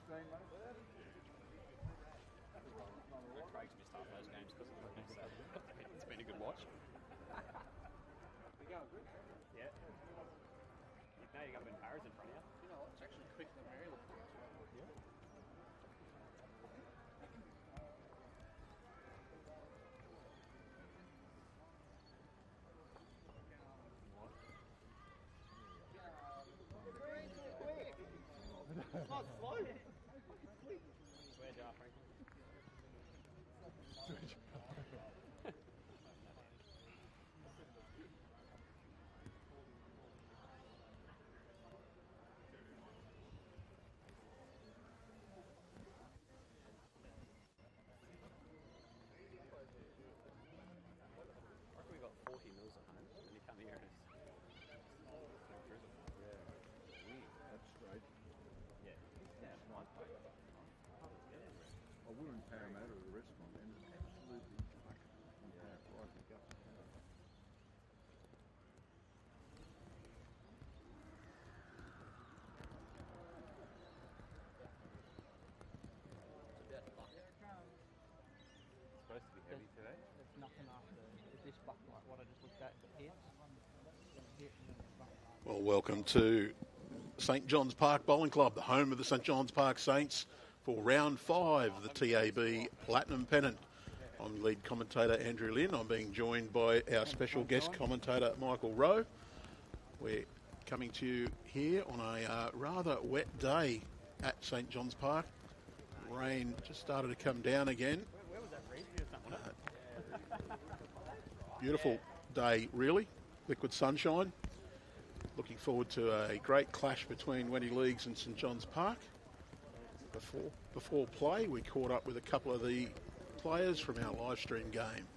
Craig's missed half those games because of the rugby, so it's been a good watch. We're going good. Yeah. Now you got Ben Parris in front of you. You know, it's actually quicker than Maryland. Yeah. It's not slow. Where's you, Franklin? I reckon we got 40 mils at home, and you come here and it's prison. Yeah. That's straight. Yeah. Yeah, it's my place. I will in Parramatta at a restaurant and it's absolutely fucking right in the guts. It's supposed to be heavy today. There's nothing after this buck like what I just looked at. The hits. Well, welcome to St John's Park Bowling Club, the home of the St John's Park Saints for round 5 of the TAB Platinum Pennant. I'm lead commentator Andrew Lynn. I'm being joined by our special guest commentator Michael Rowe. We're coming to you here on a rather wet day at St John's Park. Rain just started to come down again. Where was that reef or something? Beautiful day, really. Liquid sunshine. Looking forward to a great clash between Wenty Leagues and St John's Park. Before play, we caught up with a couple of the players from our live stream game.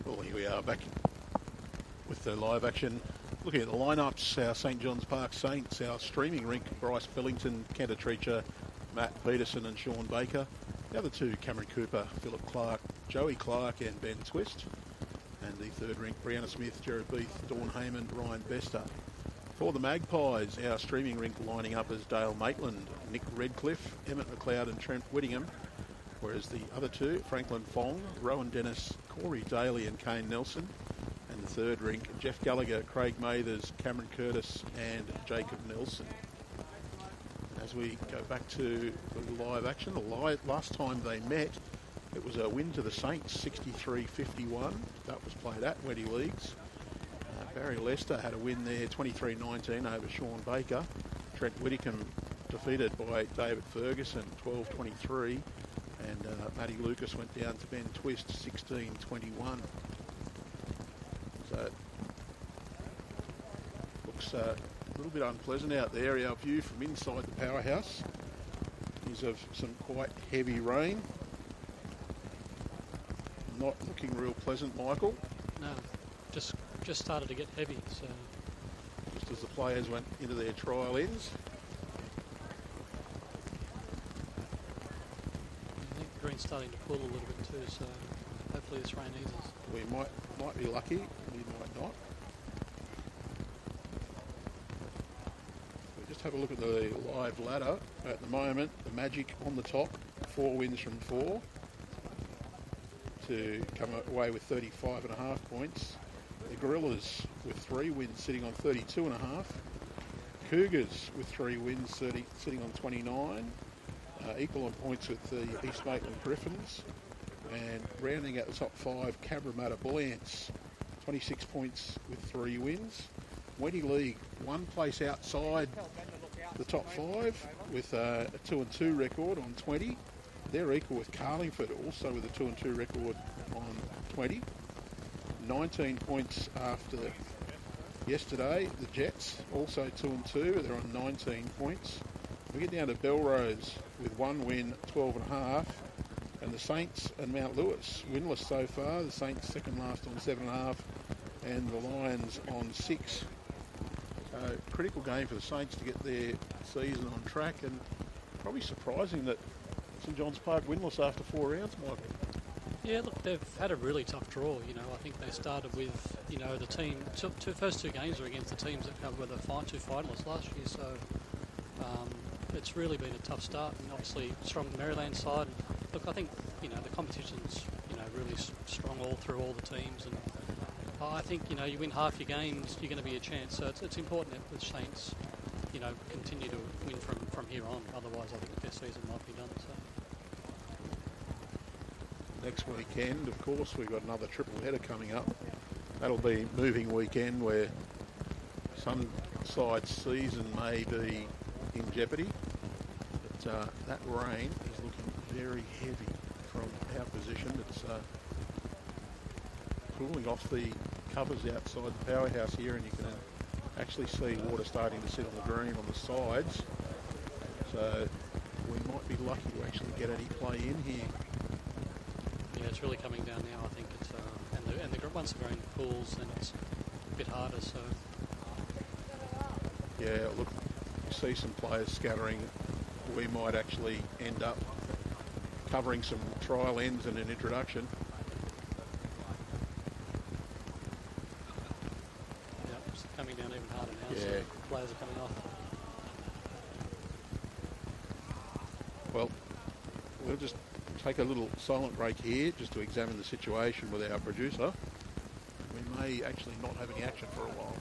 Well, here we are back with the live action. Looking at the lineups, our St John's Park Saints, our streaming rink, Bryce Billington, Kenta Treacher, Matt Peterson and Sean Baker. The other two, Cameron Cooper, Philip Clark, Joey Clark and Ben Twist. And the third rink, Brianna Smith, Jared Beath, Dawn Heyman, Ryan Bester. For the Magpies, our streaming rink lining up as Dale Maitland, Nick Redcliffe, Emmett McLeod and Trent Whittingham. Whereas the other two, Franklin Fong, Rowan Dennis, Corey Daly and Kane Nelson. And the third rink, Jeff Gallagher, Craig Mathers, Cameron Curtis and Jacob Nelson. As we go back to the live action, last time they met, it was a win to the Saints, 63-51. That was played at Wenty Leagues. Barry Lester had a win there, 23-19 over Sean Baker. Trent Whittingham defeated by David Ferguson, 12-23. And Matty Lucas went down to Ben Twist, 16-21. So looks little bit unpleasant out there. Our view from inside the powerhouse is of some quite heavy rain. Not looking real pleasant, Michael. No, just started to get heavy. So just as the players went into their trial ends. I think the green's starting to pull a little bit too. So hopefully this rain eases. We might be lucky. We might not. Just have a look at the live ladder at the moment. The Magic on the top, 4 wins from 4 to come away with 35.5 points. The Gorillas with 3 wins sitting on 32.5. Cougars with 3 wins sitting on 29. Equal on points with the East Maitland Griffins. And rounding out the top 5, 𝗟𝗓𝗡𝗨𝗠, 26 points with 3 wins. Wenty League, 1 place outside the top 5 with a 2-2 record on 20. They're equal with Carlingford, also with a 2-2 record on 20. 19 points after yesterday. The Jets, also 2-2. They're on 19 points. We get down to Belrose with 1 win, 12.5. And the Saints and Mount Lewis, winless so far. The Saints second last on 7.5. And the Lions on 6. Critical game for the Saints to get their season on track, and probably surprising that St John's Park winless after 4 rounds, Michael. Yeah, look, they've had a really tough draw. I think they started with, the team. First 2 games were against the teams that were the 2 finalists last year. So it's really been a tough start, and obviously strong Maryland side. Look, I think the competition's really strong all through all the teams, and I think you win half your games, you're going to be a chance. So it's important that the Saints continue to win from here on. Otherwise, I think their season might be done. So next weekend, of course, we've got another triple header coming up. That'll be moving weekend where some side's season may be in jeopardy. But that rain is looking very heavy from our position. It's cooling off the covers outside the powerhouse here, and you can actually see water starting to sit on the green on the sides. So we might be lucky to actually get any play in here. Yeah, it's really coming down now. I think it's once the green cools, then it's a bit harder. So yeah, look, you see some players scattering. We might actually end up covering some trial ends and an introduction. Yeah, it's coming down even harder now. Yeah. So players are coming off. Well, we'll just take a little silent break here just to examine the situation with our producer. We may actually not have any action for a while.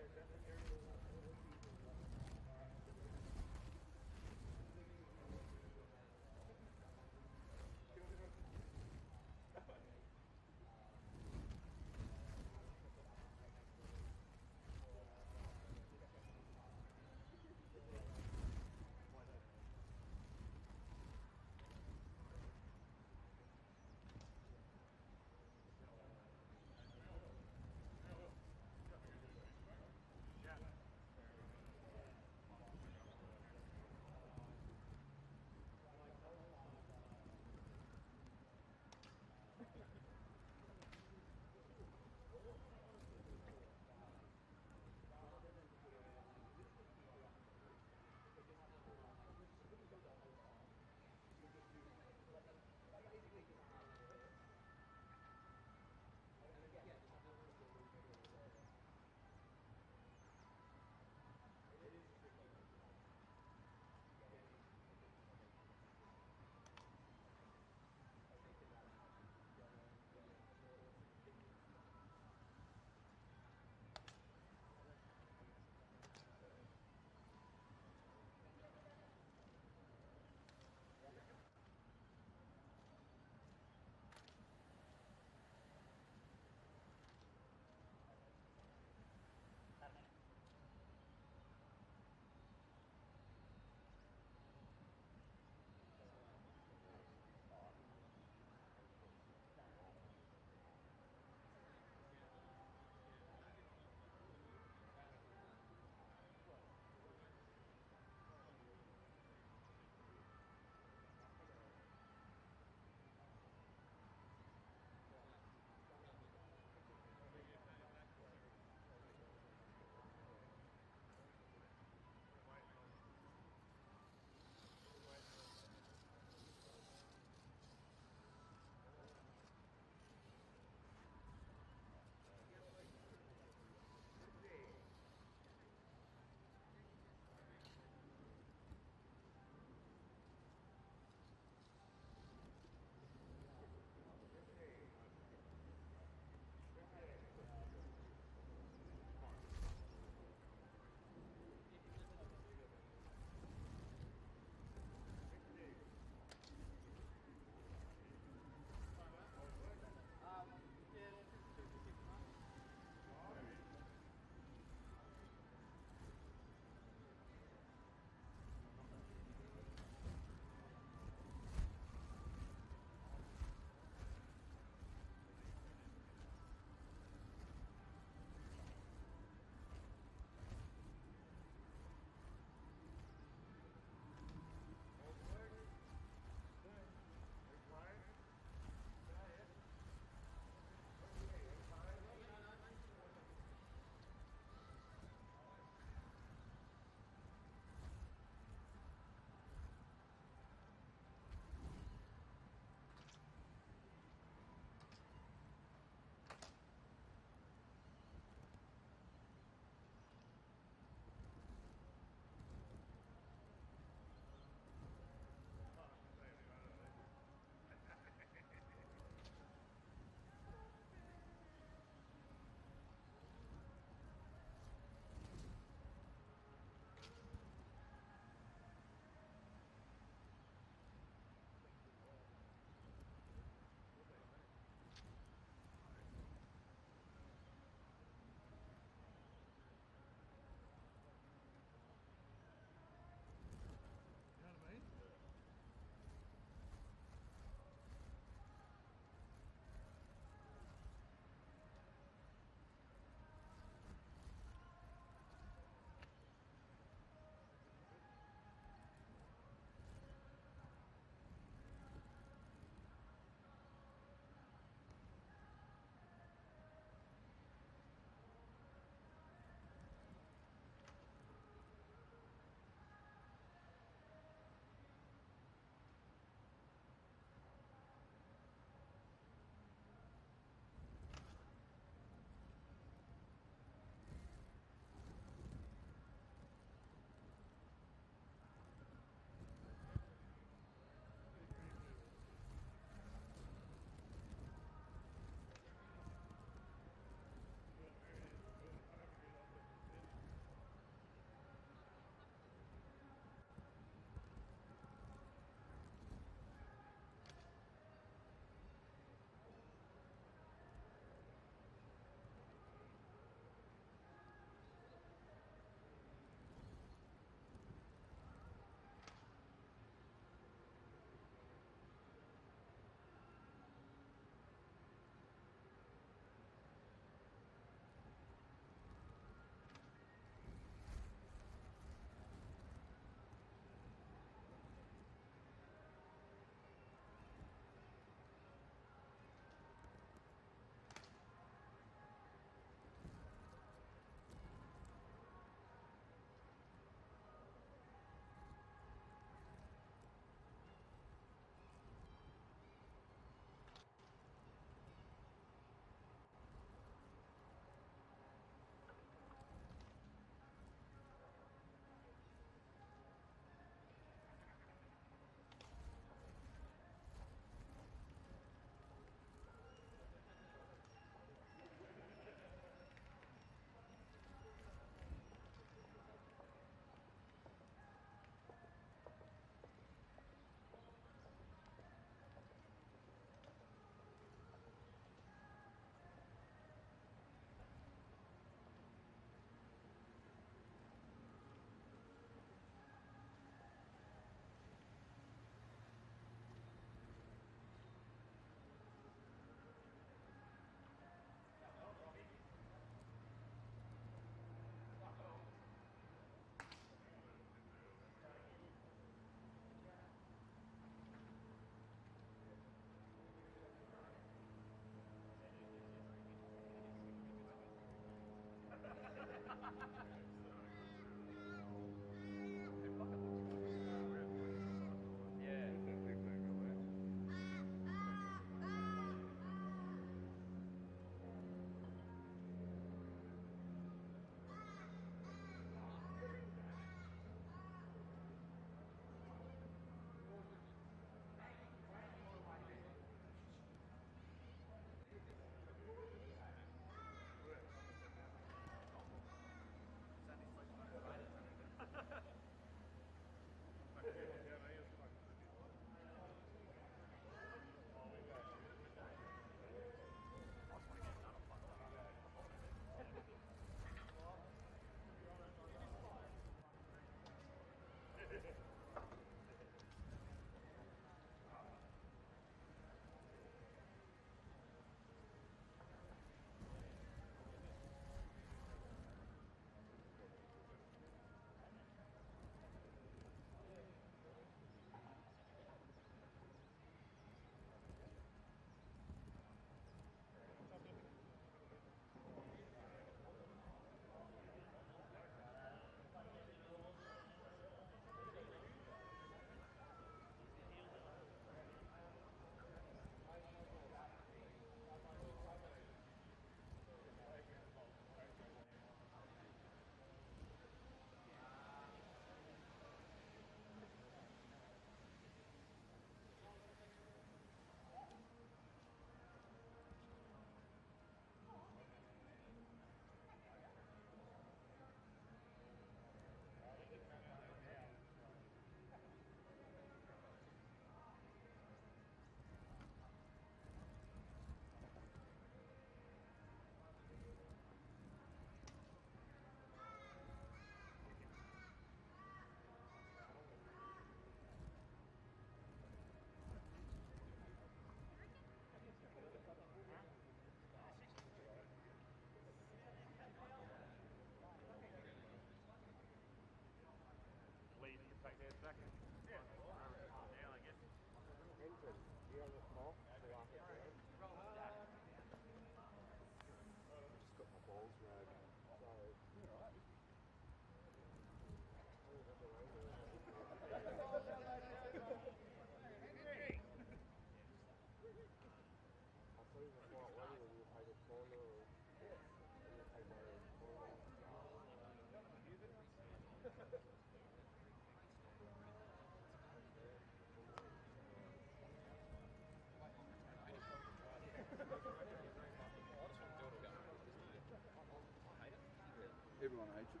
Everyone hates it.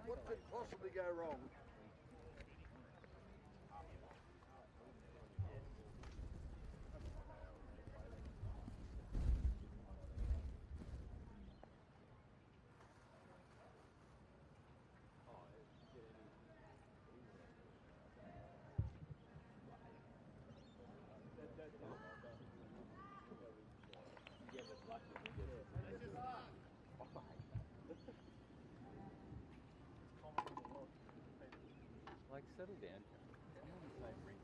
What could possibly go wrong? Like, settle down. I'm on the same ring.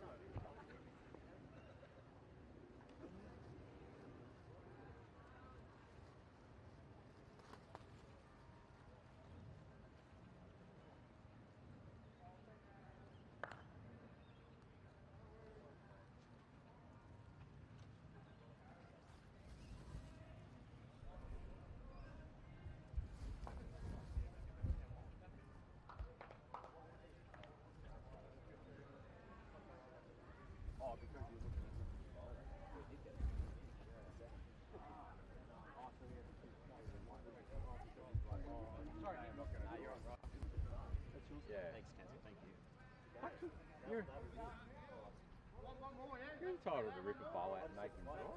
Oh, because you're looking at the bowler. We did get it. Oh, so we had to keep playing the one. Sorry, I'm not going to. No, you're all right. That's yours. Yeah. Thanks, Kenzie. Thank you. You're entitled to rip a bowl out and make him draw.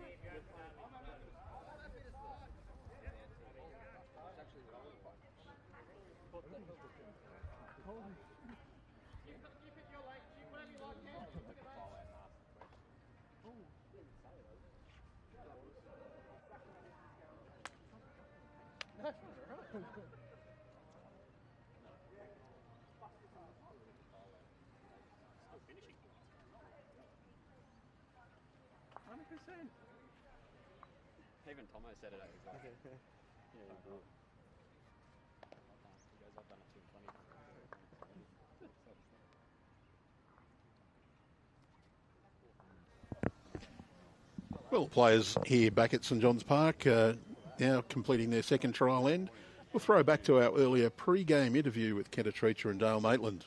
Even Tomo said it as well. Yeah, good. He goes, I've done it to 20. Well, players here back at St John's Park now completing their second trial end. We'll throw back to our earlier pre-game interview with 𝗟𝗓𝗡𝗧 and Dale Maitland.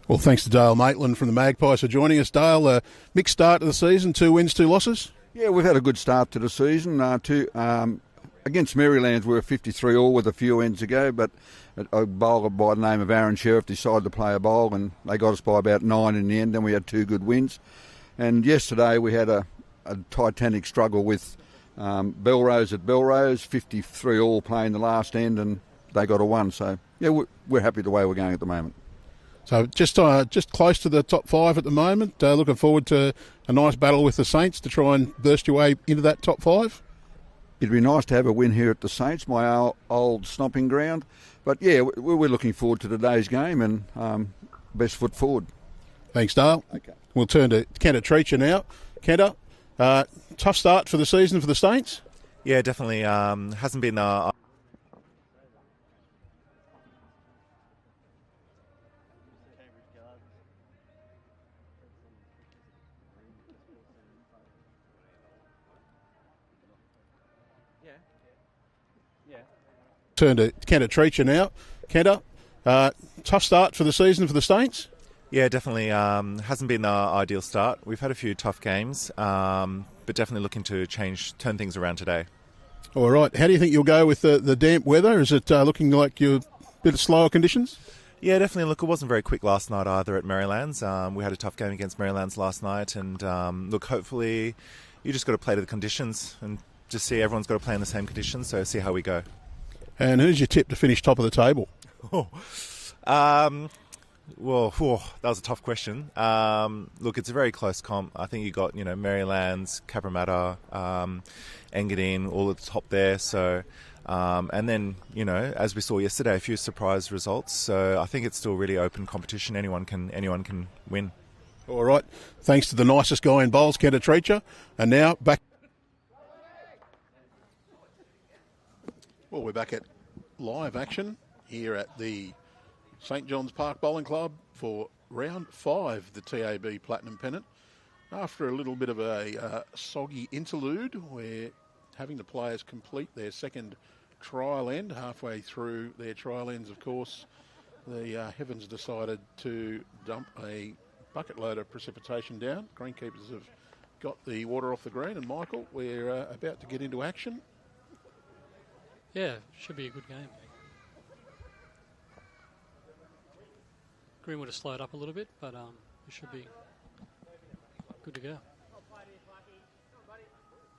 Well, thanks to Dale Maitland from the Magpies for joining us. Dale, mixed start to the season, 2 wins, 2 losses. Yeah, we've had a good start to the season. Against Marylands, we were 53 all with a few ends to go, but a bowler by the name of Aaron Sheriff decided to play a bowl, and they got us by about 9 in the end, and we had 2 good wins. And yesterday we had a titanic struggle with 𝗟𝗓𝗡𝗏 at 𝗟𝗓𝗏, 53 all playing the last end, and they got a 1. So, yeah, we're happy the way we're going at the moment. So just close to the top 5 at the moment. Looking forward to a nice battle with the Saints to try and burst your way into that top 5. It'd be nice to have a win here at the Saints, my old stomping ground. But yeah, we're looking forward to today's game and best foot forward. Thanks, Dale. Okay. We'll turn to 𝗟𝗓𝗡𝗧 now. Kenta, tough start for the season for the Saints. Yeah, definitely. Hasn't been Turn to 𝗟𝗓𝗡𝗧 now. Kenta, tough start for the season for the Saints. Yeah, definitely. Hasn't been the ideal start. We've had a few tough games, but definitely looking to turn things around today. All right. How do you think you'll go with the damp weather? Is it looking like you're a bit of slower conditions? Yeah, definitely. Look, it wasn't very quick last night either at Marylands. We had a tough game against Marylands last night, and look, hopefully you just got to play to the conditions and just see everyone's got to play in the same conditions, so see how we go. And who's your tip to finish top of the table? Well, that was a tough question. Look, it's a very close comp. I think you got, Marylands, 𝗟𝗓𝗡𝗡𝗏, Engadine, all at the top there. So, and then, as we saw yesterday, a few surprise results. So I think it's still really open competition. Anyone can win. All right. Thanks to the nicest guy in bowls, 𝗟𝗓𝗡𝗡𝗏. And now back. Well, we're back at live action here at the St John's Park Bowling Club for round 5, the TAB Platinum Pennant. After a little bit of a soggy interlude, we're having the players complete their second trial end. Halfway through their trial ends, of course, the heavens decided to dump a bucket load of precipitation down. Greenkeepers have got the water off the green, and Michael, we're about to get into action. Yeah, should be a good game. Green would have slowed up a little bit, but it should be good to go.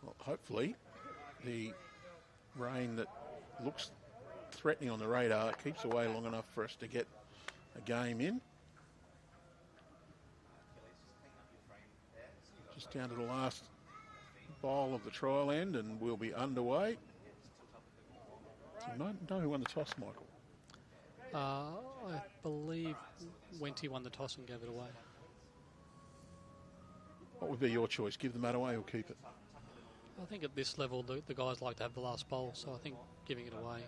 Well, hopefully, the rain that looks threatening on the radar keeps away long enough for us to get a game in. Just down to the last bowl of the trial end, and we'll be underway. Do you know who won the toss, Michael? I believe Wenty won the toss and gave it away. What would be your choice? Give the mat away or keep it? I think at this level, the guys like to have the last bowl, so I think giving it away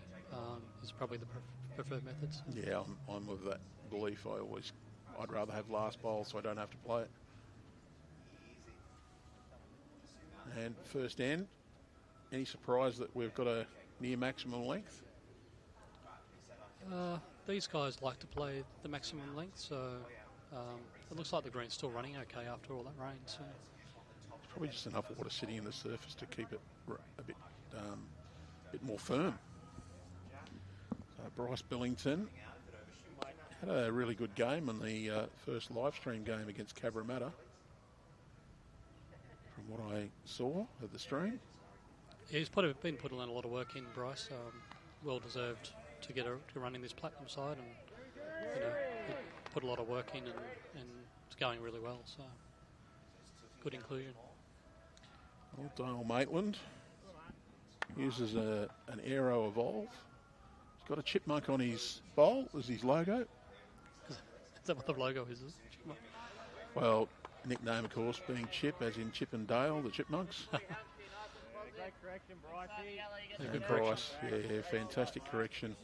is probably the preferred methods. Yeah, I'm of that belief. I'd rather have last bowl so I don't have to play it. And first end, any surprise that we've got a near maximum length? These guys like to play the maximum length, so it looks like the green's still running okay after all that rain. So it's probably just enough water sitting in the surface to keep it a bit more firm. So Bryce Billington had a really good game in the first live stream game against 𝗟𝗓𝗡𝗏. From what I saw of the stream. Yeah, he's been putting in a lot of work in, Bryce. Well deserved to get to run in this platinum side, and he put a lot of work in, and it's going really well. So good inclusion. Well, Dale Maitland uses an Aero Evolve. He's got a chipmunk on his bowl as his logo. Is that what the logo is? Chipmunk? Well, nickname, of course, being Chip, as in Chip and Dale, the chipmunks. Great correction, Bryce. Good Bryce, yeah, fantastic correction.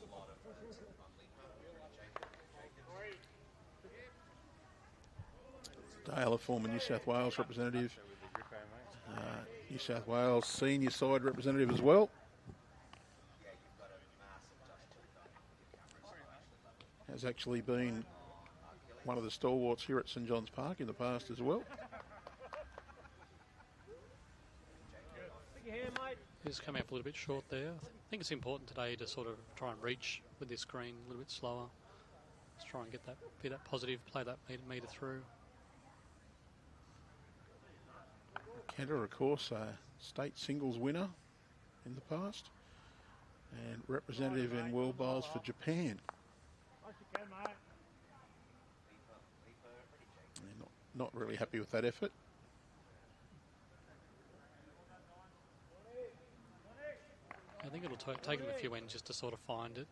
Dale, a former New South Wales representative, New South Wales senior side representative as well. Has actually been one of the stalwarts here at St John's Park in the past as well. He's coming up a little bit short there. I think it's important today to sort of try and reach with this green a little bit slower. Let's try and be that positive, play that meter through. Kenta, of course, a state singles winner in the past and representative in World Bowls for Japan. Not really happy with that effort. I think it'll take them a few ends just to sort of find it,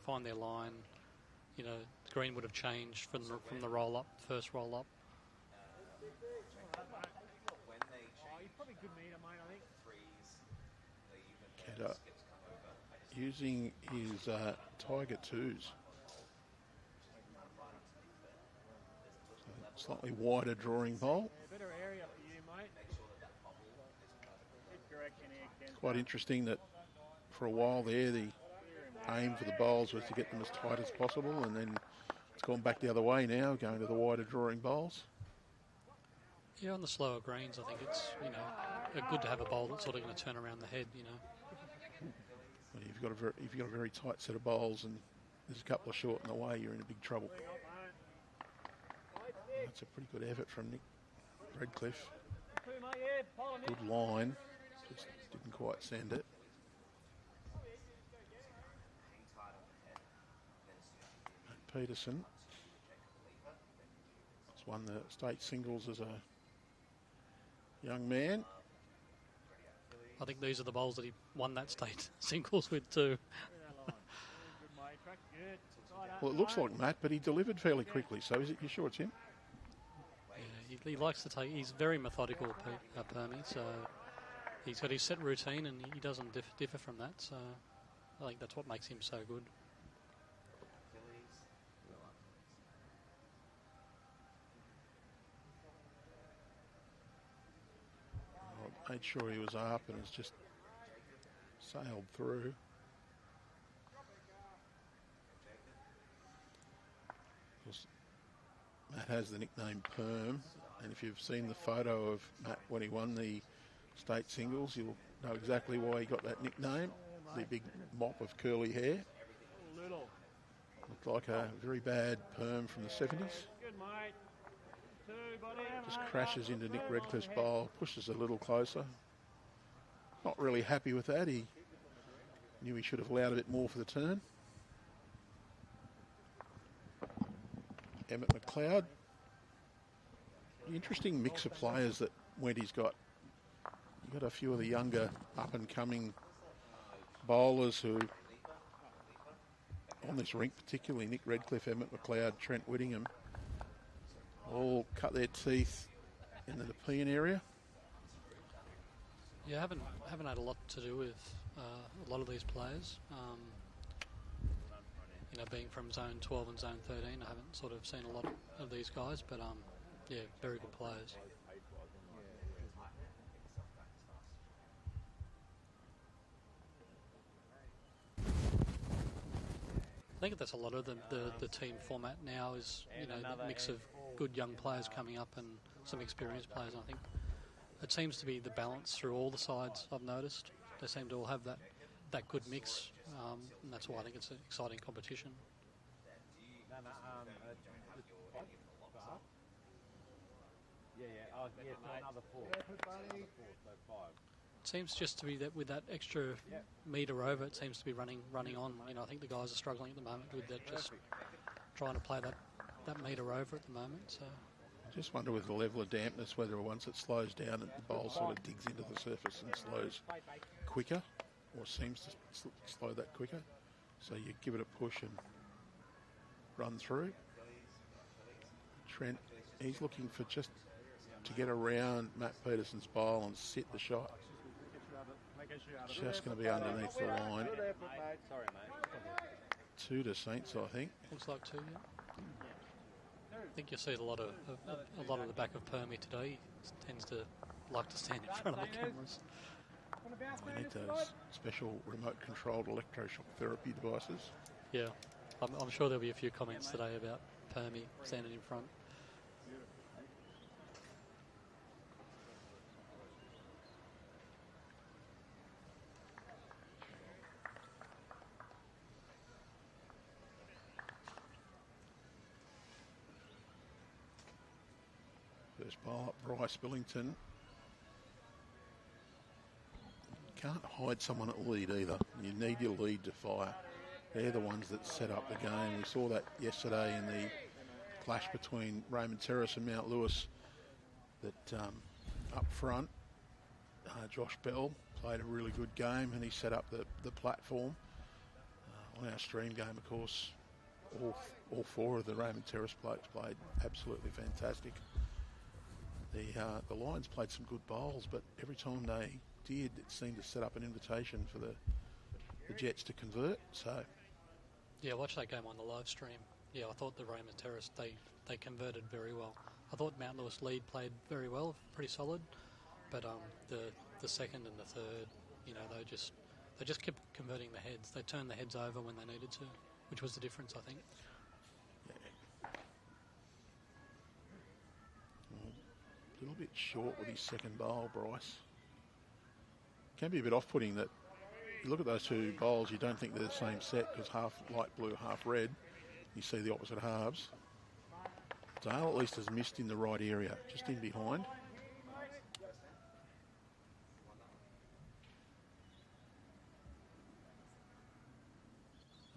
find their line. The green would have changed from the roll up, first roll up. Kenta using his 𝗟𝗓𝗡𝗏𝗏s. Slightly wider drawing bowl. Better area for you, mate. Good correction here, Ken. Quite interesting that for a while there the aim for the bowls was to get them as tight as possible, and then it's gone back the other way now, going to the wider drawing bowls. Yeah, on the slower greens, I think it's good to have a bowl that's sort of going to turn around the head. Well, if you've got a very tight set of bowls and there's a couple of short in the way, you're in big trouble. That's a pretty good effort from Nick Redcliffe. Good line, just didn't quite send it. Peterson won the state singles as a young man. I think these are the bowls that he won that state singles with too. Well, it looks like Matt, but he delivered fairly quickly. So is it? You sure it's him? Yeah, he likes to take. He's very methodical, Permy. So he's got his set routine, and he doesn't differ from that. So I think that's what makes him so good. I made sure he was up and has just sailed through. Matt has the nickname Perm, and if you've seen the photo of Matt when he won the state singles, you'll know exactly why he got that nickname. The big mop of curly hair. Looked like a very bad perm from the 70s. Just crashes into Nick Redcliffe's bowl, pushes a little closer. Not really happy with that. He knew he should have allowed a bit more for the turn. 𝗟𝗓𝗡𝗨𝗠. Interesting mix of players that Wenty's got. You've got a few of the younger up-and-coming bowlers who, on this rink particularly, Nick Redcliffe, 𝗟𝗓𝗡𝗨𝗠, Trent Whittingham, all cut their teeth in the Nepean area. Yeah, I haven't had a lot to do with a lot of these players. You know, being from Zone 12 and Zone 13, I haven't sort of seen a lot of these guys, but yeah, very good players. I think that's a lot of the team format now is, you know, the mix of good young players coming up and some experienced players. I think it seems to be the balance through all the sides. I've noticed they seem to all have that good mix, and that's why I think it's an exciting competition. It seems just to be that with that extra metre over, it seems to be running on. You know, I think the guys are struggling at the moment with that, just trying to play that metre over at the moment. So I just wonder with the level of dampness whether once it slows down, the bowl sort of digs into the surface and slows quicker, or seems to slow that quicker. So you give it a push and run through. Trent, he's looking for just to get around Matt Peterson's bowl and sit the shot. Just going to be underneath the line. 2 to Saints, I think. Looks like 2, yeah. I think you'll see a lot of the back of Permy today. He tends to like to stand in front of the cameras. We need those special remote-controlled electroshock therapy devices. Yeah, I'm sure there'll be a few comments today about Permy standing in front. First bowl up, Bryce Billington. Can't hide someone at lead either. You need your lead to fire. They're the ones that set up the game. We saw that yesterday in the clash between Raymond Terrace and Mount Lewis. That up front, Josh Bell played a really good game and he set up the platform. On our stream game, of course, all 4 of the Raymond Terrace players played absolutely fantastic. The Lions played some good bowls, but every time they did, it seemed to set up an invitation for the Jets to convert. So, yeah, watch that game on the live stream. Yeah, I thought the Raymond Terrace they converted very well. I thought Mount Lewis lead played very well, pretty solid, but the second and the third, you know, they just kept converting the heads. They turned the heads over when they needed to, which was the difference, I think. A little bit short with his second bowl, Bryce. Can be a bit off-putting that you look at those 2 bowls, you don't think they're the same set because half light blue, half red. You see the opposite halves. Dale at least has missed in the right area, just in behind.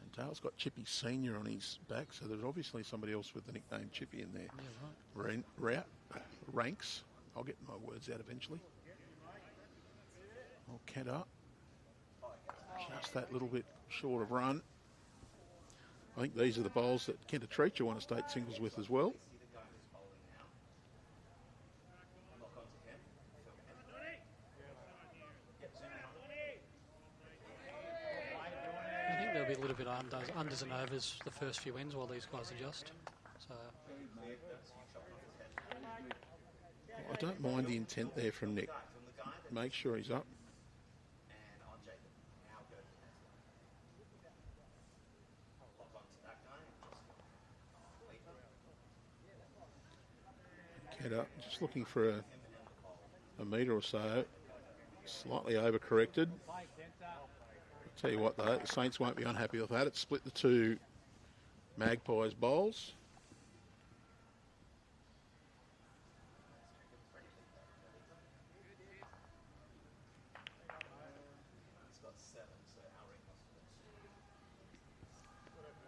And Tail's got Chippy Senior on his back, so there's obviously somebody else with the nickname Chippy in there. Yeah, right. Ranks. I'll get my words out eventually. Oh, Cat just that little bit short of run. I think these are the bowls that 𝗟𝗓𝗡𝗡 won a state singles with as well. I think there'll be a little bit of unders and overs the first few ends while these guys adjust. So I don't mind the intent there from Nick. Make sure he's up. 𝗟𝗓𝗡𝗡 just looking for a metre or so. Slightly overcorrected. I'll tell you what though, the Saints won't be unhappy with that. It's split the two Magpies bowls.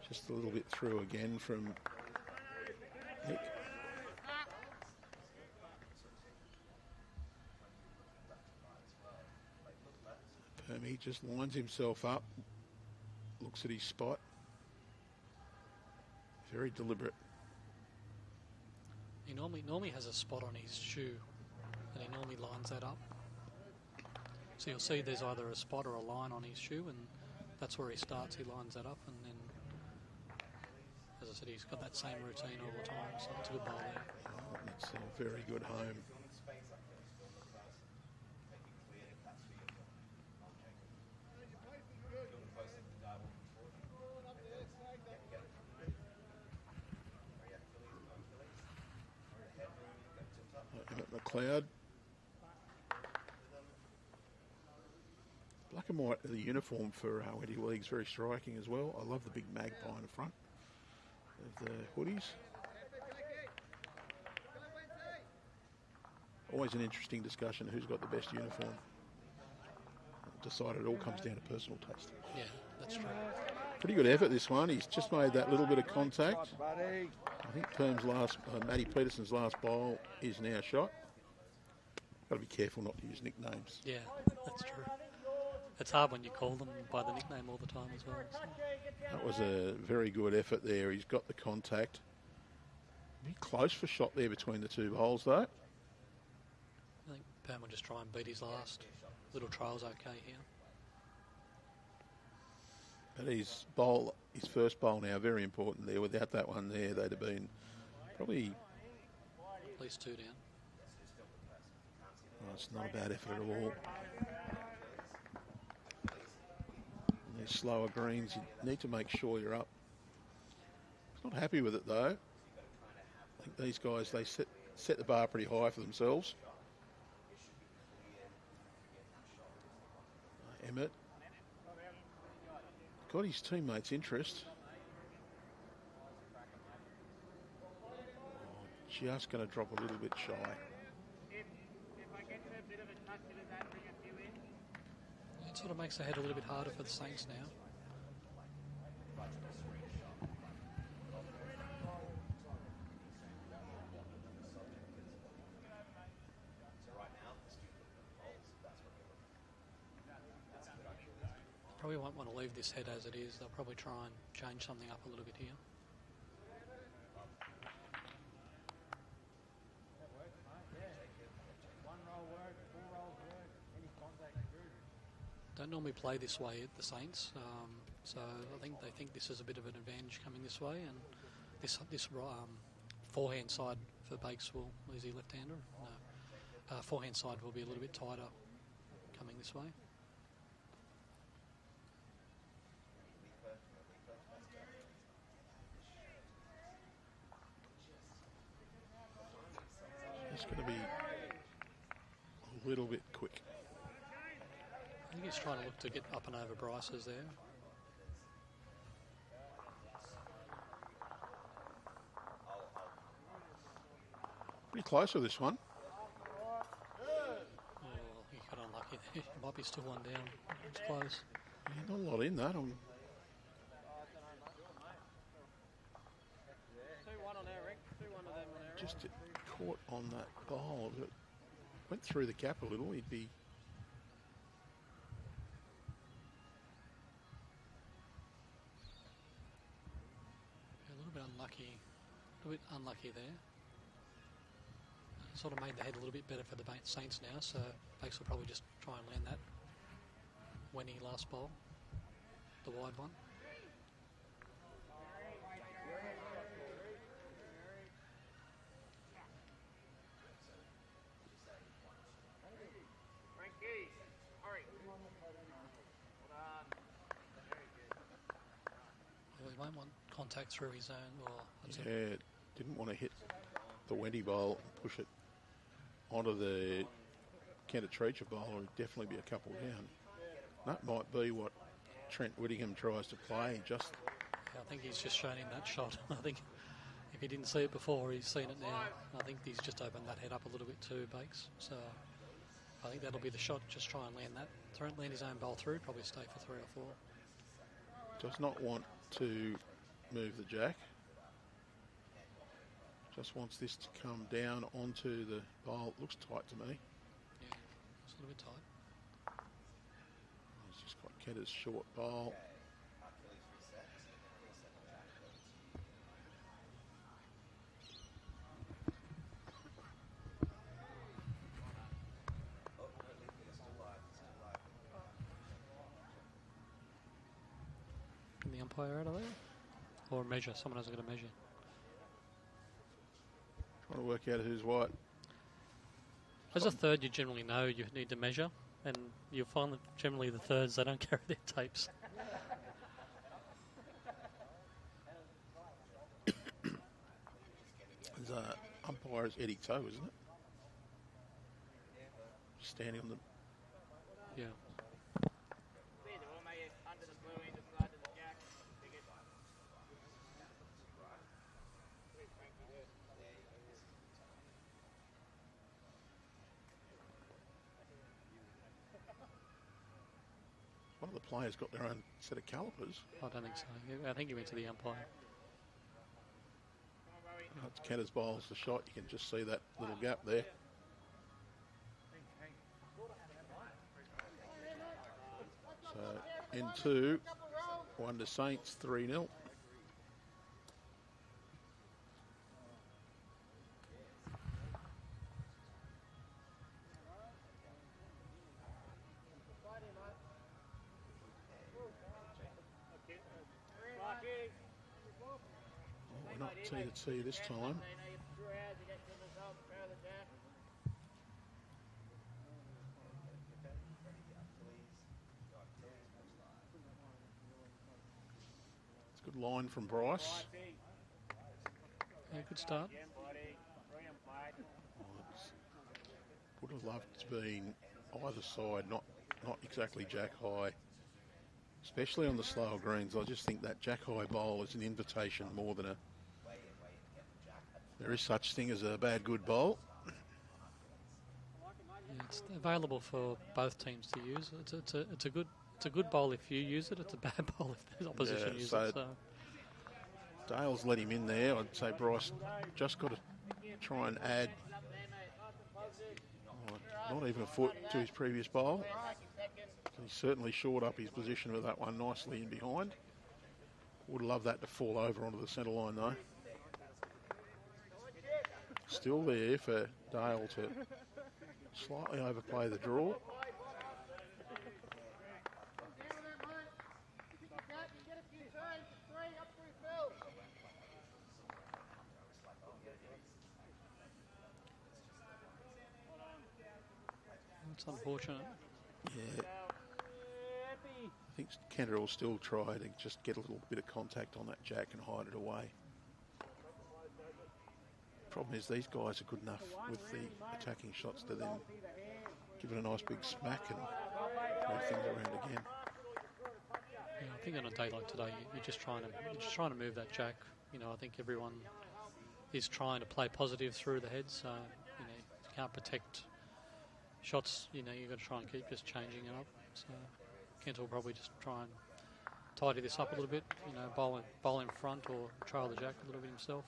Just a little bit through again from Nick. He just lines himself up, looks at his spot. Very deliberate. he normally has a spot on his shoe, and he normally lines that up. So you'll see there's either a spot or a line on his shoe, and that's where he starts. He lines that up, and then, as I said, he's got that same routine all the time. So it's a good bowl there. Oh, that's a very good home. 𝗟𝗡𝗡𝗡. Black and white, the uniform for Wenty League's very striking as well. I love the big magpie in the front of the hoodies. Always an interesting discussion, who's got the best uniform. Decided it all comes down to personal taste. Yeah, that's true. Pretty good effort this one. He's just made that little bit of contact. I think Matty Peterson's last bowl is now shot. Got to be careful not to use nicknames. Yeah, that's true. It's hard when you call them by the nickname all the time as well. So. That was a very good effort there. He's got the contact. Be close for shot there between the two bowls though. I think Pam will just try and beat his last. Little trial's okay here. But his first bowl now, very important there. Without that one there, they'd have been probably... At least two down. Oh, it's not a bad effort at all. And these slower greens, you need to make sure you're up. He's not happy with it though. I think these guys, they set the bar pretty high for themselves. Emmett got his teammates' interest. Oh, just going to drop a little bit shy. It sort of makes the head a little bit harder for the Saints now. Probably won't want to leave this head as it is. They'll probably try and change something up a little bit here. Don't normally play this way at the Saints, so I think they think this is a bit of an advantage coming this way, and this forehand side for Bakes is he left-hander? No, forehand side will be a little bit tighter coming this way. It's going to be a little bit quick. I think he's trying to look to get up and over Bryce's there. Pretty close with this one. Oh, he got unlucky there. Might be still one down. It's close. Yeah, not a lot in that. just caught on that bowl. It went through the gap a little. He'd be... A little bit unlucky there. Sort of made the head a little bit better for the Saints now, so Bakes will probably just try and land that Wenty last bowl, the wide one. He won't want contact through his zone. Yeah, didn't want to hit the Wenty bowl and push it onto the 𝗟𝗓𝗡𝗏 bowl. It would definitely be a couple down. That might be what Trent Whittingham tries to play. I think he's just shown him that shot. I think if he didn't see it before, he's seen it now. I think he's just opened that head up a little bit too, Bakes. So I think that'll be the shot. Just try and land that. Land his own bowl through. Probably stay for 3 or 4. Does not want to move the jack. Just wants this to come down onto the bowl. It looks tight to me. Yeah, it's a little bit tight. He's just got 𝗟𝗓𝗡𝗏's short bowl. Can the umpire out of there? Or measure? Someone has got to measure. Trying to work out who's what. As a third, you generally know you need to measure, and you'll find that generally the thirds, they don't carry their tapes. The umpire is Eddie Toe, isn't it? Standing on the... Yeah. One of the players got their own set of calipers. I don't think so. I think he went to the umpire. It's 𝗟𝗓𝗡𝗏's bowls the shot. You can just see that little gap there. So, end 2, 1 to Saints, 3-0. We're not T to T this time. It's a good line from Bryce. Yeah, good start. Would have loved to been either side, not exactly jack high. Especially on the slower greens. I just think that jack high bowl is an invitation more than a... There is such thing as a bad good bowl. Yeah, it's available for both teams to use. It's a good bowl if you use it. It's a bad bowl if the opposition uses it. So Dale's let him in there. I'd say Bryce just got to try and add not even a foot to his previous bowl. He's certainly shored up his position with that one nicely in behind. Would love that to fall over onto the centre line though. Still there for Dale to slightly overplay the draw. it's unfortunate. Yeah. I think 𝗟𝗓𝗡𝗏 will still try to just get a little bit of contact on that jack and hide it away. Problem is these guys are good enough with the attacking shots to then give it a nice big smack and move things around again. Yeah, I think on a day like today, you're just trying to move that jack. You know, I think everyone is trying to play positive through the head. So you know, if you can't protect shots, you know, you've got to try and keep just changing it up. So Kent will probably just try and tidy this up a little bit. You know, bowl in front or trail the jack a little bit himself.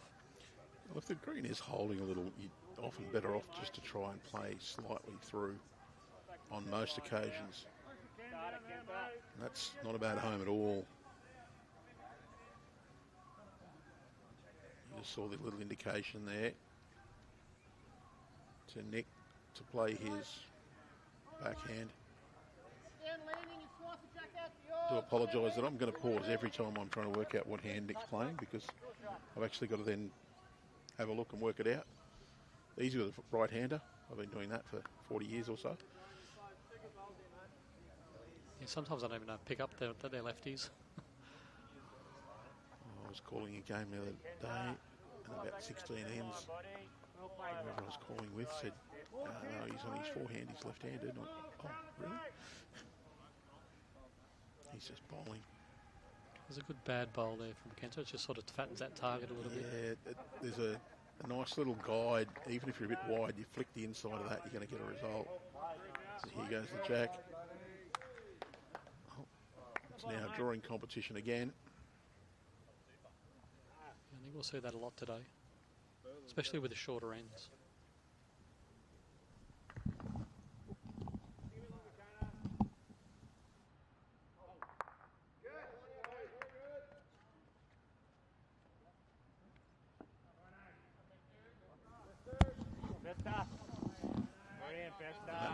Well, if the green is holding a little, you're often better off just to try and play slightly through on most occasions. And that's not a bad home at all. You just saw the little indication there to Nick to play his backhand. I do apologise that I'm going to pause every time I'm trying to work out what hand Nick's playing, because I've actually got to then have a look and work it out. Easy with a right-hander. I've been doing that for 40 years or so. Yeah, sometimes I don't even know pick up that they're lefties. I was calling a game the other day, and about 16 ends, whoever I was calling with said, no, he's on his forehand, he's left-handed. And I went, oh, really? He's just bowling. There's a good bad bowl there from Kento. It just sort of fattens that target a little bit. Yeah, there's a nice little guide. Even if you're a bit wide, you flick the inside of that, you're going to get a result. So here goes the jack. Oh, it's now drawing competition again. I think we'll see that a lot today, especially with the shorter ends.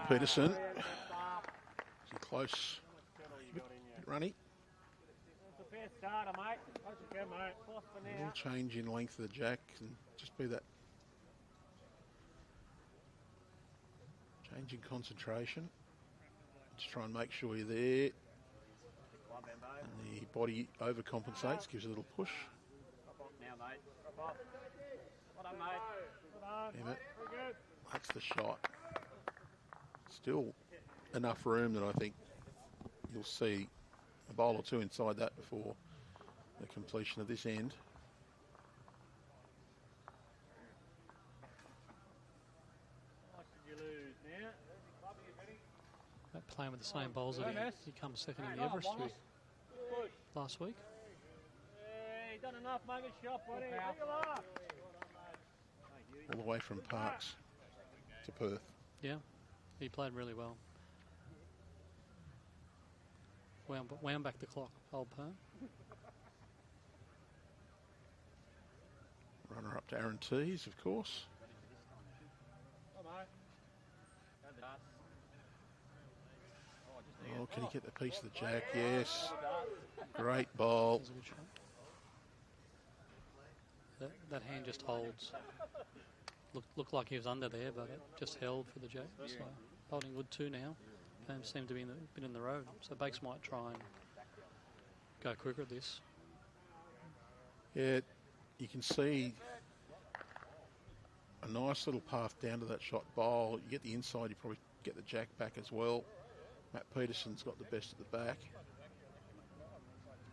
Peterson. Is he close? A bit runny. A little change in length of the jack and just be that change in concentration. Just try and make sure you're there. And the body overcompensates, gives a little push. Damn it. That's the shot. Still enough room that I think you'll see a bowl or two inside that before the completion of this end. Playing with the same bowls that he comes second in the Everest with last week. Done enough, make a shot, buddy. All the way from Parks to Perth. Yeah, he played really well. Wound back the clock, old Perm. Runner up to 𝗟𝗓𝗡𝗧, of course. Oh, can he get the piece of the jack? Yes. Great ball. That hand just holds. Looked like he was under there, but it just held for the jack. So holding good too now. Perm seemed to be been in the road, so Bakes might try and go quicker at this. Yeah, you can see a nice little path down to that shot bowl. You get the inside, you probably get the jack back as well. Matt Peterson's got the best at the back.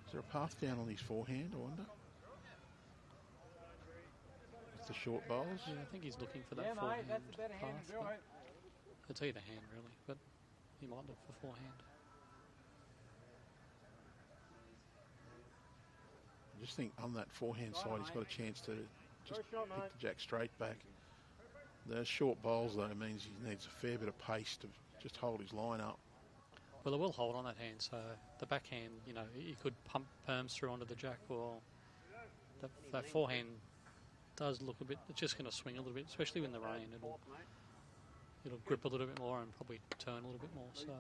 Is there a path down on his forehand, I wonder? With the short bowls? Yeah, I think he's looking for that forehand path. It's either hand, really, but he might look for forehand. I just think on that forehand side, he's got a chance to just pick the jack straight back. Those short bowls, though, means he needs a fair bit of pace to just hold his line up. Well, it will hold on that hand, so the backhand, you know, you could pump Perms through onto the jack, or that forehand does look a bit, it's just going to swing a little bit, especially in the rain. It'll grip a little bit more and probably turn a little bit more. So,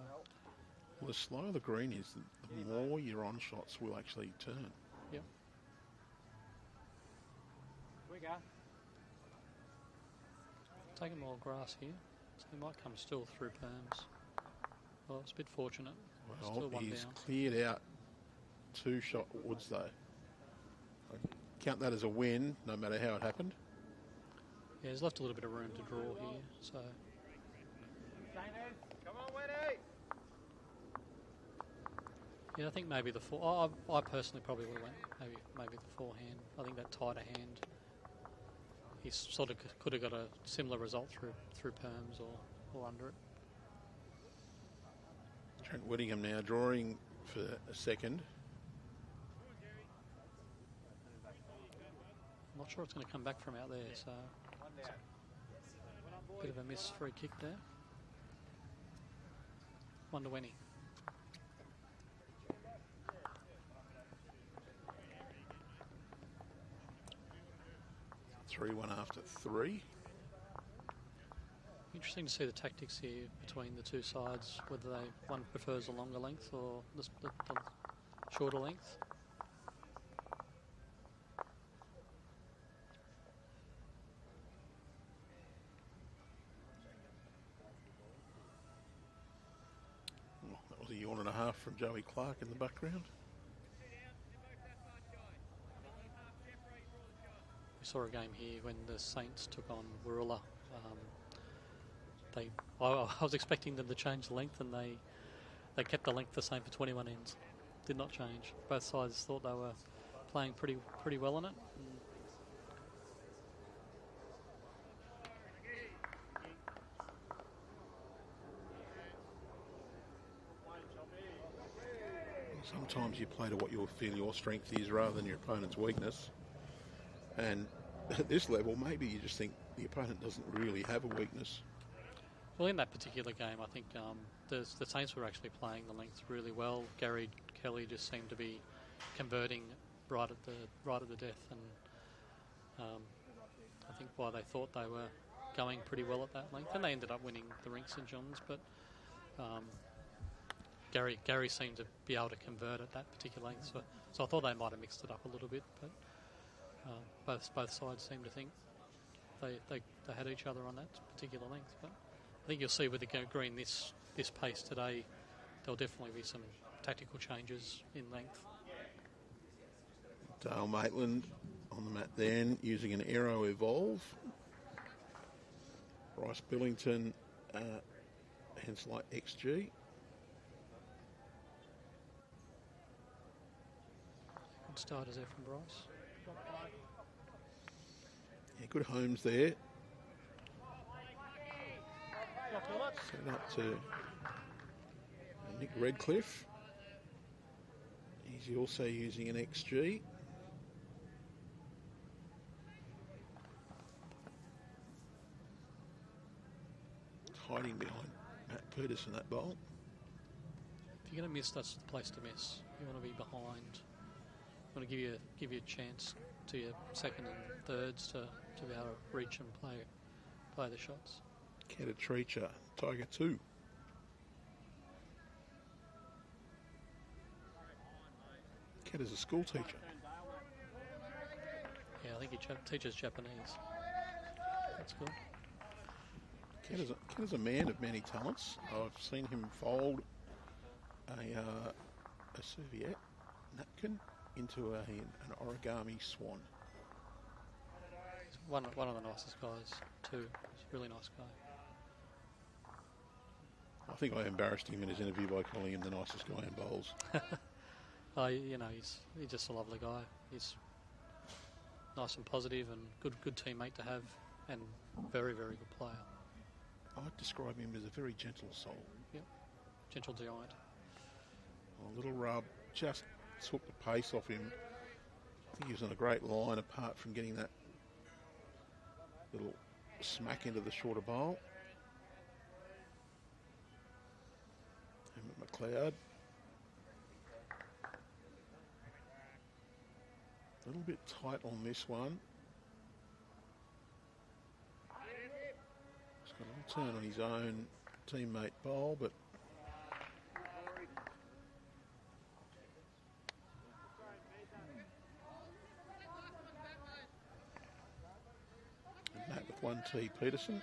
well, the slower the green is, the more your on shots will actually turn. Yep. We go. Taking more grass here, so he might come still through Perms. Well, it's a bit fortunate. Well, Still one he's down. cleared out 2 shot woods, though. I count that as a win, no matter how it happened. Yeah, he's left a little bit of room to draw here, so. Come on, Wenty. Yeah, I think maybe the I personally probably would have went maybe the forehand. I think that tighter hand. He sort of could have got a similar result through Perms or under it. Trent Whittingham now drawing for a second. I'm not sure it's going to come back from out there, so bit of a miss free kick there. One to Wenty. Three one after three. Interesting to see the tactics here between the two sides, whether one prefers a longer length or the shorter length. Oh, that was a yawn and a half from Joey Clark in the background. We saw a game here when the Saints took on 𝗟𝗓𝗡. I was expecting them to change the length, and they kept the length the same for 21 ends. Did not change. Both sides thought they were playing pretty well on it. Sometimes you play to what you feel your strength is rather than your opponent's weakness. And at this level, maybe you just think the opponent doesn't really have a weakness. Well, in that particular game, I think the Saints were actually playing the length really well. Gary Kelly just seemed to be converting right at the death, and I think why they thought they were going pretty well at that length, and they ended up winning the rink, St John's. But Gary seemed to be able to convert at that particular length, so I thought they might have mixed it up a little bit. But both sides seemed to think they had each other on that particular length. But I think you'll see with the green this pace today, there'll definitely be some tactical changes in length. Dale Maitland on the mat then, using an Aero Evolve. Bryce Billington, hence like XG. Good starters there from Bryce. Yeah, good homes there. Set up to Nick Redcliffe. He's also using an XG. Hiding behind Matt Peterson, that bowl. If you're going to miss, that's the place to miss. You want to be behind. You want to give you a chance to your second and thirds to be able to reach and play the shots. 𝗟𝗓𝗡𝗓, Tiger 2. Kat is a school teacher. Yeah, I think he teaches Japanese. That's good. Kat is a man of many talents. I've seen him fold a serviette napkin into an origami swan. He's one of the nicest guys too. He's a really nice guy. I think I embarrassed him in his interview by calling him the nicest guy in bowls. He's just a lovely guy. He's nice and positive and good teammate to have, and very, very good player. I'd describe him as a very gentle soul. Yep, gentle giant. A little rub just took the pace off him. I think he was on a great line apart from getting that little smack into the shorter bowl. And McLeod. A little bit tight on this one. He's got a little turn on his own teammate bowl, but and Matt with 1T Peterson.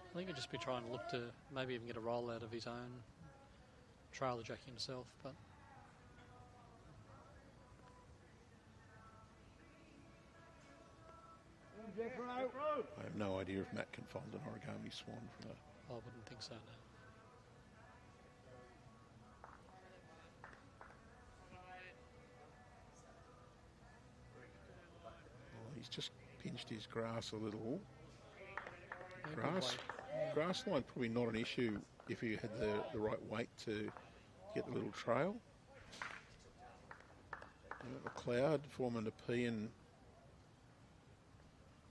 I think he'll just be trying to look to maybe even get a roll out of his own trailer jack himself, but I have no idea if Matt can fold an origami swan from a... I wouldn't think so, no. Well, he's just pinched his grass a little. Yeah, Grass line probably not an issue if you had the right weight to get the little trail. McLeod, former Nepean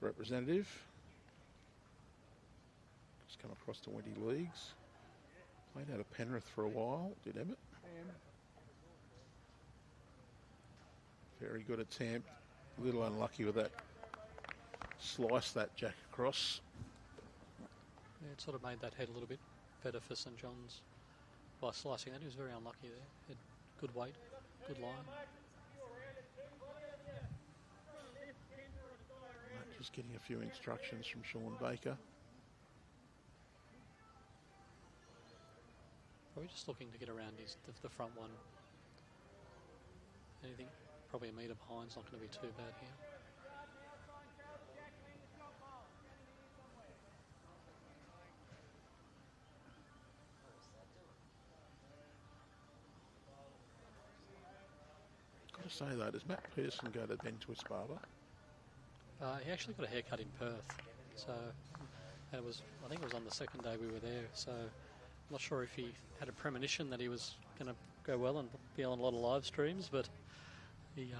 representative. Just come across to Wenty Leagues. Played out of Penrith for a while, did Emmett. Very good attempt. A little unlucky with that. Slice that jack across. Yeah, it sort of made that head a little bit better for St John's by slicing that. He was very unlucky there. Had good weight, good line. Just getting a few instructions from Sean Baker. Probably just looking to get around the front one. Anything probably a metre behind's not going to be too bad here. Got to say though, does Matt Pearson go to Ben Twist Barber? He actually got a haircut in Perth, so and I think it was on the second day we were there. So I'm not sure if he had a premonition that he was going to go well and be on a lot of live streams, but he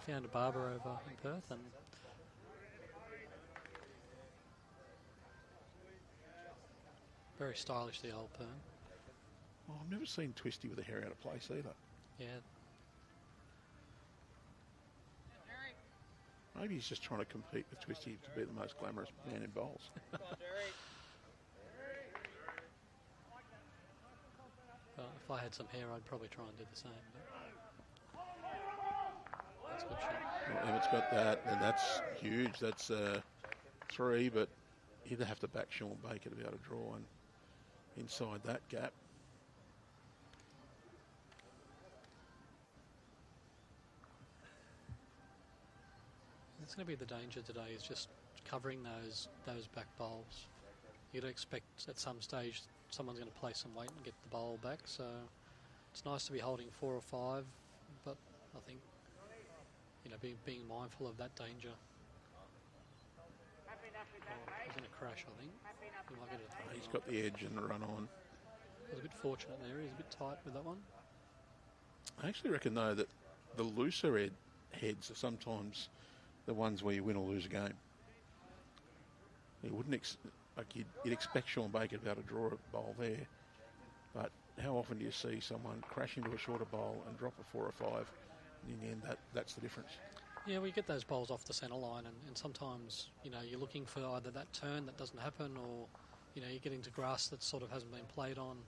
found a barber over in Perth, and very stylish, the old Pern. Well, I've never seen Twisty with a hair out of place either. Yeah. Maybe he's just trying to compete with Twisty to be the most glamorous man in bowls. Well, if I had some hair, I'd probably try and do the same. But that's a good shot. Well, Emmett's got that, and that's huge. That's 3, but he'd have to back Sean Baker to be able to draw one inside that gap. It's going to be the danger today, is just covering those back bowls. You'd expect at some stage someone's going to play some weight and get the bowl back, so it's nice to be holding 4 or 5, but I think, you know, being mindful of that danger. He's going to crash, I think. He might get it. He's got the edge and the run on. I was a bit fortunate there. He's a bit tight with that one. I actually reckon though that the looser heads are sometimes the ones where you win or lose a game. You wouldn't you'd expect Sean Baker to be able to draw a bowl there, but how often do you see someone crash into a shorter bowl and drop a 4 or 5? And in the end, that's the difference. Yeah, we get those bowls off the centre line, and sometimes, you know, you're looking for either that turn that doesn't happen, or, you know, you're getting to grass that sort of hasn't been played on.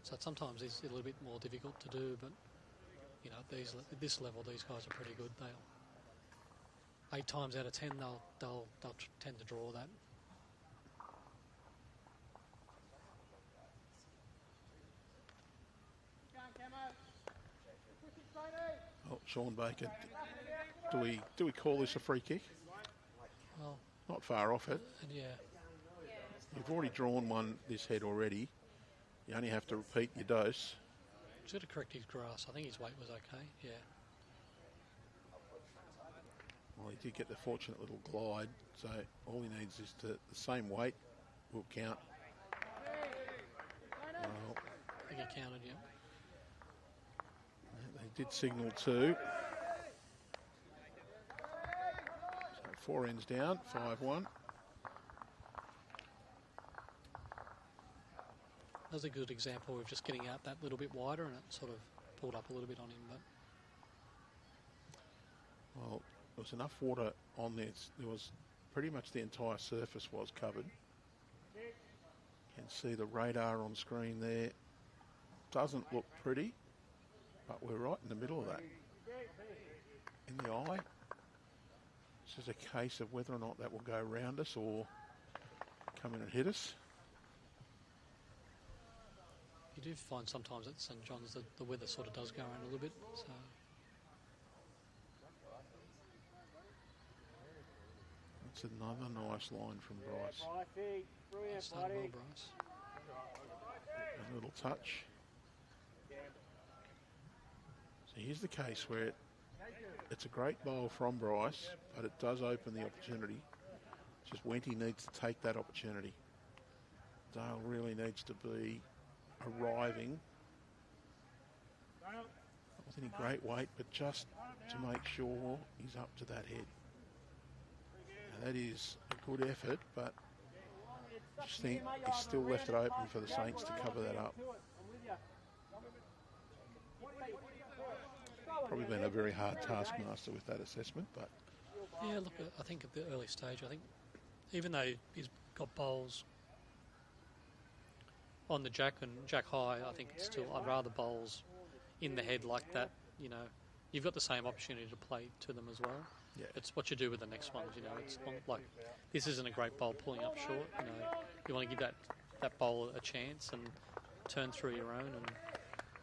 So sometimes it's a little bit more difficult to do, but, you know, at this level, these guys are pretty good. 8 times out of 10, they'll tend to draw that. Oh, Sean Baker, do we call this a free kick? Well, not far off it. And yeah, you've already drawn one this head already. You only have to repeat your dose. He's got to correct his grass. I think his weight was okay. Yeah. Well, he did get the fortunate little glide, so all he needs is the same weight will count. Well, I think he counted, yeah. They did signal 2. So 4 ends down, 5-1. That was a good example of just getting out that little bit wider, and it sort of pulled up a little bit on him. But well, there was enough water on there. There was pretty much the entire surface was covered. You can see the radar on screen there. Doesn't look pretty, but we're right in the middle of that. In the eye. This is a case of whether or not that will go around us or come in and hit us. You do find sometimes at St John's that the weather sort of does go around a little bit. So that's another nice line from Bryce. it's done well, Bryce. A little touch. So here's the case where it's a great bowl from Bryce, but it does open the opportunity. It's just Wenty needs to take that opportunity. Dale really needs to be arriving Wasn't any great weight, but just to make sure he's up to that head. Now that is a good effort, but I just think he's still left it open for the Saints to cover that up. Probably been a very hard taskmaster with that assessment, but... Yeah, look, I think at the early stage, I think even though he's got bowls on the jack and jack high, I think it's still, I'd rather bowls in the head like that, you know. You've got the same opportunity to play to them as well. Yeah. It's what you do with the next ones, you know. It's not like, this isn't a great bowl pulling up short, you know. You want to give that bowl a chance and turn through your own. And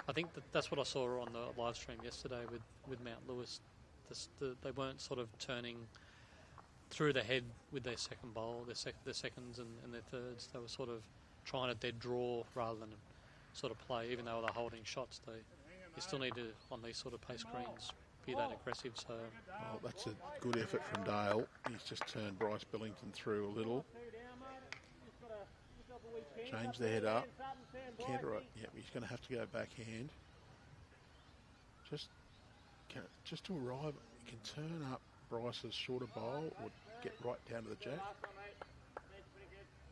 I think that's what I saw on the live stream yesterday with Mount Lewis. They weren't sort of turning through the head with their second bowl, their seconds and their thirds. They were sort of trying to dead draw rather than sort of play. Even though they're holding shots, you still need to, on these sort of pace greens, be that aggressive. So, well, that's a good effort from Dale. He's just turned Bryce Billington through a little. Change the head up. Canter it. Yeah, he's going to have to go backhand. Just to arrive, you can turn up Bryce's shorter bowl or get right down to the jack.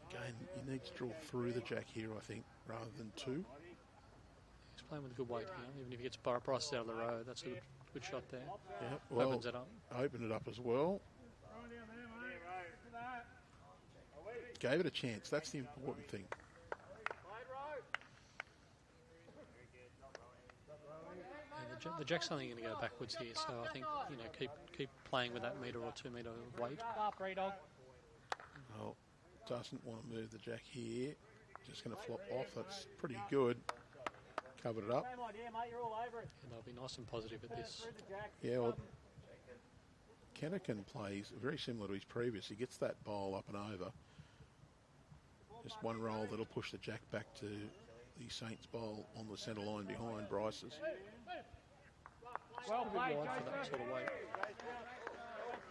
Again, you need to draw through the jack here, I think, rather than two. He's playing with a good weight here. Even if he gets Bryce out of the road, that's a good shot there. Yeah, well, opens it up. Opened it up as well. Gave it a chance. That's the important thing. Yeah, the jack's only going to go backwards here, so I think, you know, keep playing with that metre or 2 metre weight. Well, doesn't want to move the jack here. Just going to flop off. That's pretty good. Covered it up. And they'll be nice and positive at this. Yeah, well, 𝗟𝗓𝗡 plays very similar to his previous. He gets that bowl up and over. Just one roll that'll push the jack back to the Saints bowl on the centre line behind Bryce's. Well played, wide for that sort of weight.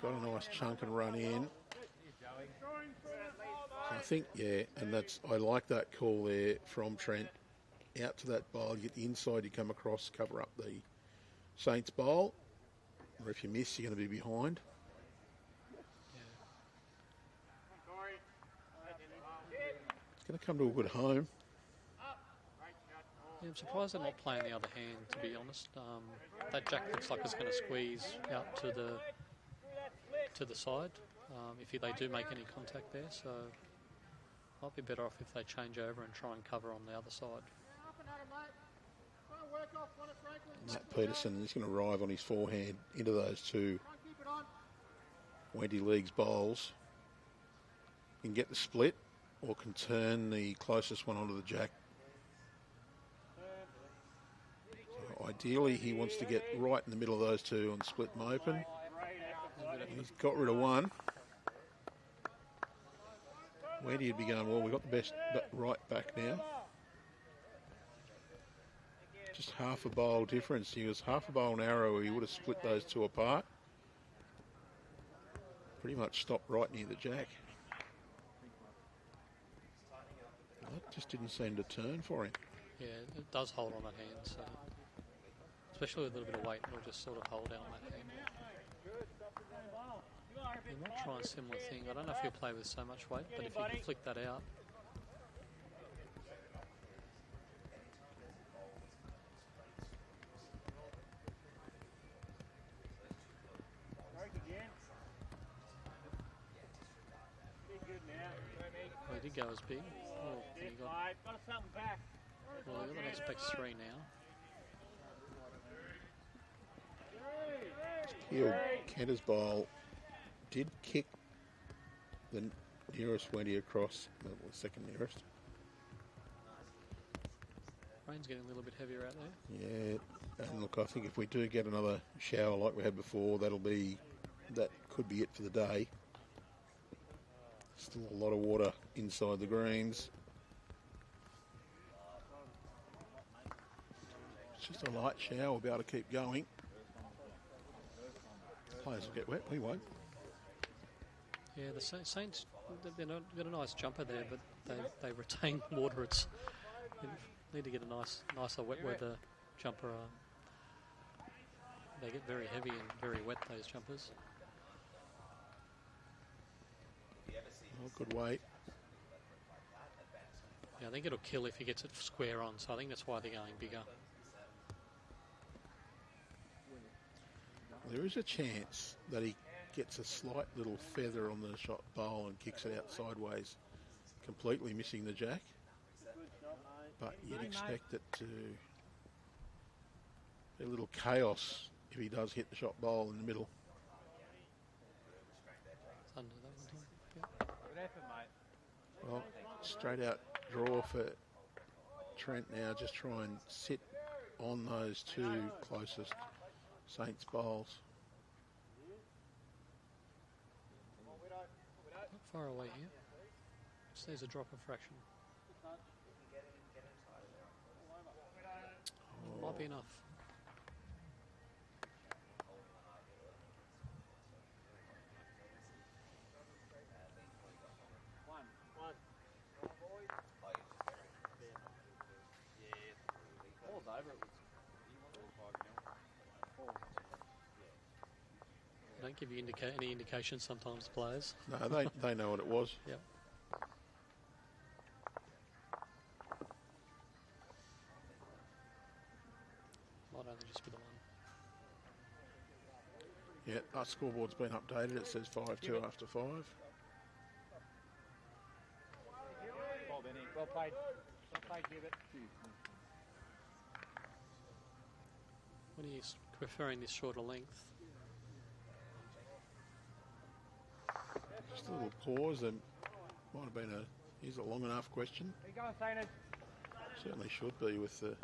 Got a nice chunk and run in. So I think, yeah, and I like that call there from Trent. Out to that bowl, you get the inside, you come across, cover up the Saints bowl. Or if you miss, you're going to be behind. It's going to come to a good home. Yeah, I'm surprised they're not playing the other hand, to be honest. That jack looks like it's going to squeeze out to the side if they do make any contact there. So might be better off if they change over and try and cover on the other side. Matt Peterson is going to arrive on his forehand into those two Wenty Leagues bowls. Can get the split or can turn the closest one onto the jack. So ideally, he wants to get right in the middle of those two and split them open. He's got rid of one. Wenty would be going, well, we've got the best right back now. Just half a bowl difference. He was half a bowl narrower. He would have split those two apart. Pretty much stopped right near the jack. That just didn't seem to turn for him. Yeah, it does hold on that hand, so especially with a little bit of weight, it'll just sort of hold down on that hand. He might try a similar thing. I don't know if he'll play with so much weight, but if he can flick that out. Well, he did go as big. Oh, he got the next back 3 now. Kenter's bowl did kick the nearest Wenty across, well, the second nearest. Rain's getting a little bit heavier out there. Yeah, and look, I think if we do get another shower like we had before, that could be it for the day. Still a lot of water inside the greens. It's just a light shower, we'll be able to keep going. Players will get wet, we won't. Yeah, the Saints, they've got a nice jumper there, but they retain water. They need to get a nicer wet weather jumper They get very heavy and very wet, those jumpers. Oh, good weight. Yeah, I think it'll kill if he gets it square on, so I think that's why they're going bigger. There is a chance that he gets a slight little feather on the shot bowl and kicks it out sideways, completely missing the jack. But you'd expect it to be a little chaos if he does hit the shot bowl in the middle. It's under that one, Tom. Yeah. Good effort, mate. Well, straight out draw for Trent now. Just try and sit on those two closest Saints bowls. Not far away here. Just there's a drop of fraction. Might be enough. Don't give you any indication sometimes, players. No, they know what it was. Yep. Might only just be the one. Yeah, our scoreboard's been updated. It says 5-2 after 5. Well, Benny. Well played. Well played, Gibbet. When are you preferring this shorter length? Just a little pause. There might have been is it long enough question? There you go, Saints. Certainly should be with the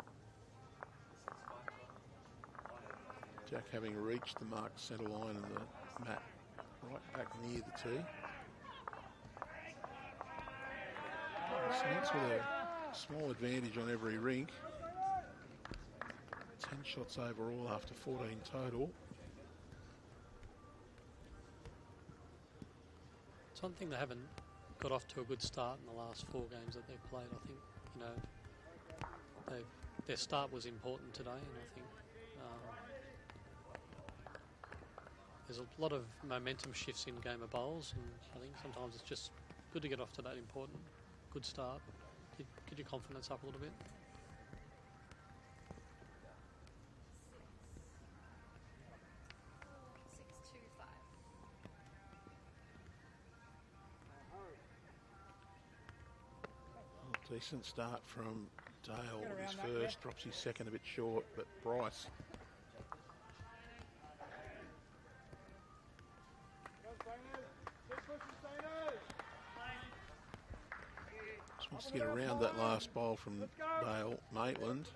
jack having reached the marked centre line and the mat right back near the tee. Saints with a small advantage on every rink. 10 shots overall after 14 total. It's one thing they haven't got off to a good start in the last 4 games that they've played. I think, you know, their start was important today, and I think there's a lot of momentum shifts in game of bowls, and I think sometimes it's just good to get off to that important, good start. Get your confidence up a little bit. Decent start from Dale with his first, drops his second a bit short, but Bryce. Just wants to get around that last bowl from Dale Maitland.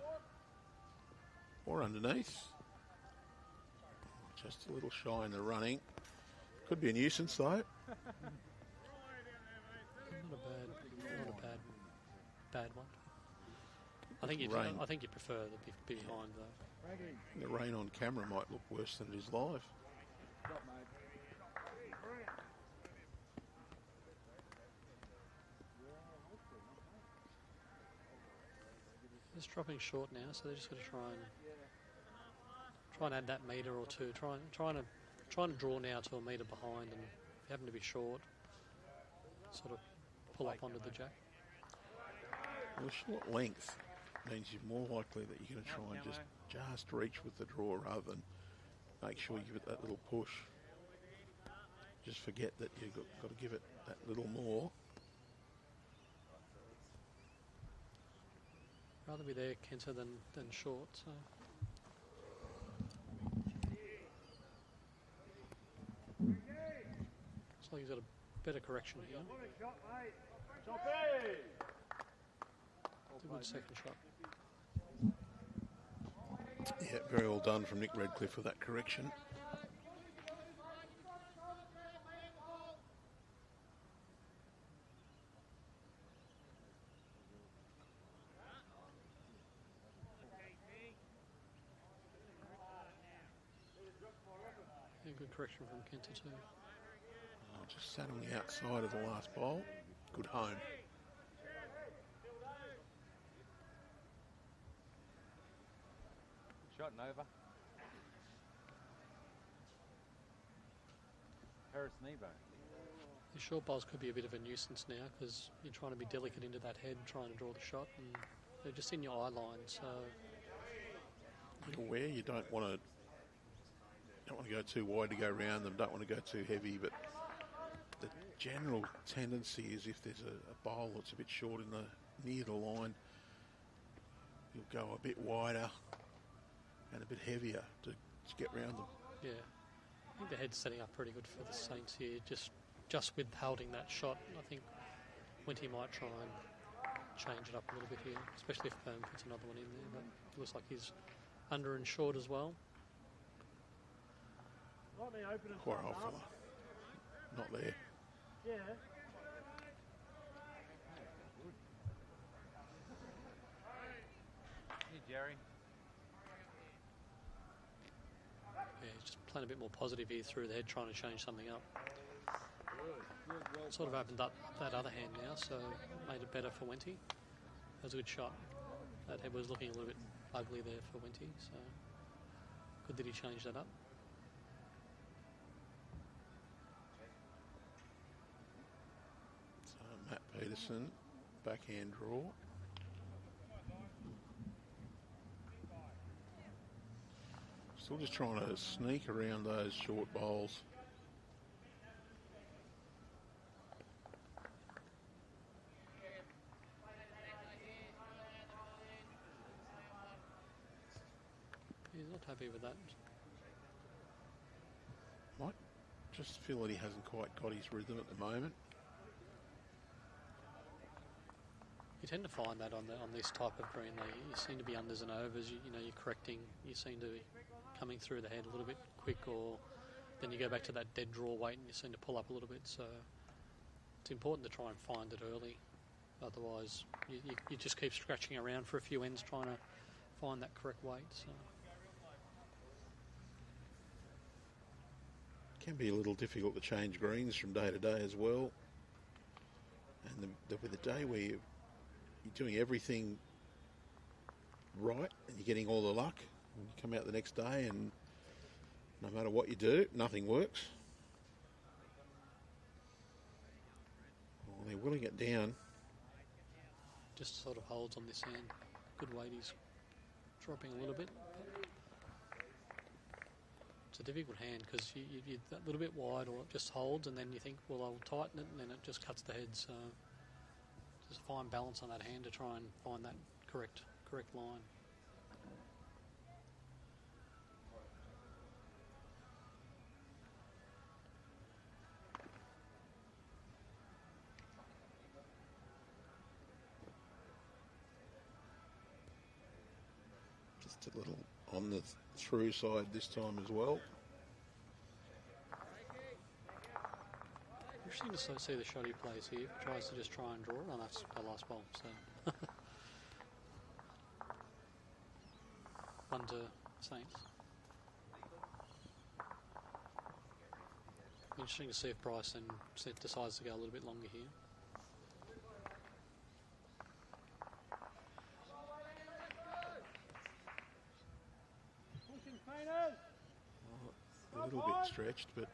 Or underneath. Just a little shy in the running. Could be a nuisance though. Not a bad one. I think you prefer the be behind though. The rain on camera might look worse than it is live. It's dropping short now, so they're just going to try and add that metre or two. Trying to draw now to a metre behind, and if you happen to be short, sort of pull up onto the jack. Well, short length means you're more likely that you're going to try and just reach with the draw rather than make sure you give it that little push. Just forget that you've got to give it that little more. Rather be there, Kenta, than short. So. Looks like he's got a better correction here. It's a good second shot. Yeah, very well done from Nick Redcliffe with that correction. Yeah, good correction from Kenta too. Oh, just sat on the outside of the last bowl. Good home. Shot and over. Harris Nebo. The short bowls could be a bit of a nuisance now because you're trying to be delicate into that head, trying to draw the shot, and they're just in your eye line. So you're aware you don't want to go too wide to go around them. Don't want to go too heavy, but the general tendency is if there's a bowl that's a bit short in the near the line, you'll go a bit wider and a bit heavier to get round them. yeah, I think the head's setting up pretty good for the Saints here. Just with holding that shot, I think Wenty might try and change it up a little bit here, especially if Pennant puts another one in there. But it looks like he's under and short as well. Poor old fella. Not there. Yeah. Hey, Jerry. Yeah, he's just playing a bit more positive here through the head, trying to change something up. Sort of opened up that other hand now, so made it better for Wenty. That was a good shot. That head was looking a little bit ugly there for Wenty, so good that he changed that up. So Matt Peterson, backhand draw. Still just trying to sneak around those short bowls. He's not happy with that. Might just feel that he hasn't quite got his rhythm at the moment. You tend to find that on this type of green. You seem to be unders and overs. You know, you're correcting. You seem to be coming through the head a little bit quick, or then you go back to that dead draw weight and you seem to pull up a little bit. So it's important to try and find it early. Otherwise, you just keep scratching around for a few ends trying to find that correct weight. So. Can be a little difficult to change greens from day to day as well. And with a day where you're doing everything right and you're getting all the luck, and you come out the next day and no matter what you do, nothing works. Well, they're willing it down. Just sort of holds on this hand. Good weight, he's dropping a little bit. It's a difficult hand because you're that little bit wide, or it just holds, and then you think, well, I'll tighten it, and then it just cuts the head. So just fine balance on that hand to try and find that correct line. Just a little on the through side this time as well. Interesting to see the shot he plays here. Tries to just try and draw it. Oh, that's the last bowl. So one to Saints. Interesting to see if Bryson decides to go a little bit longer here. A little bit stretched, but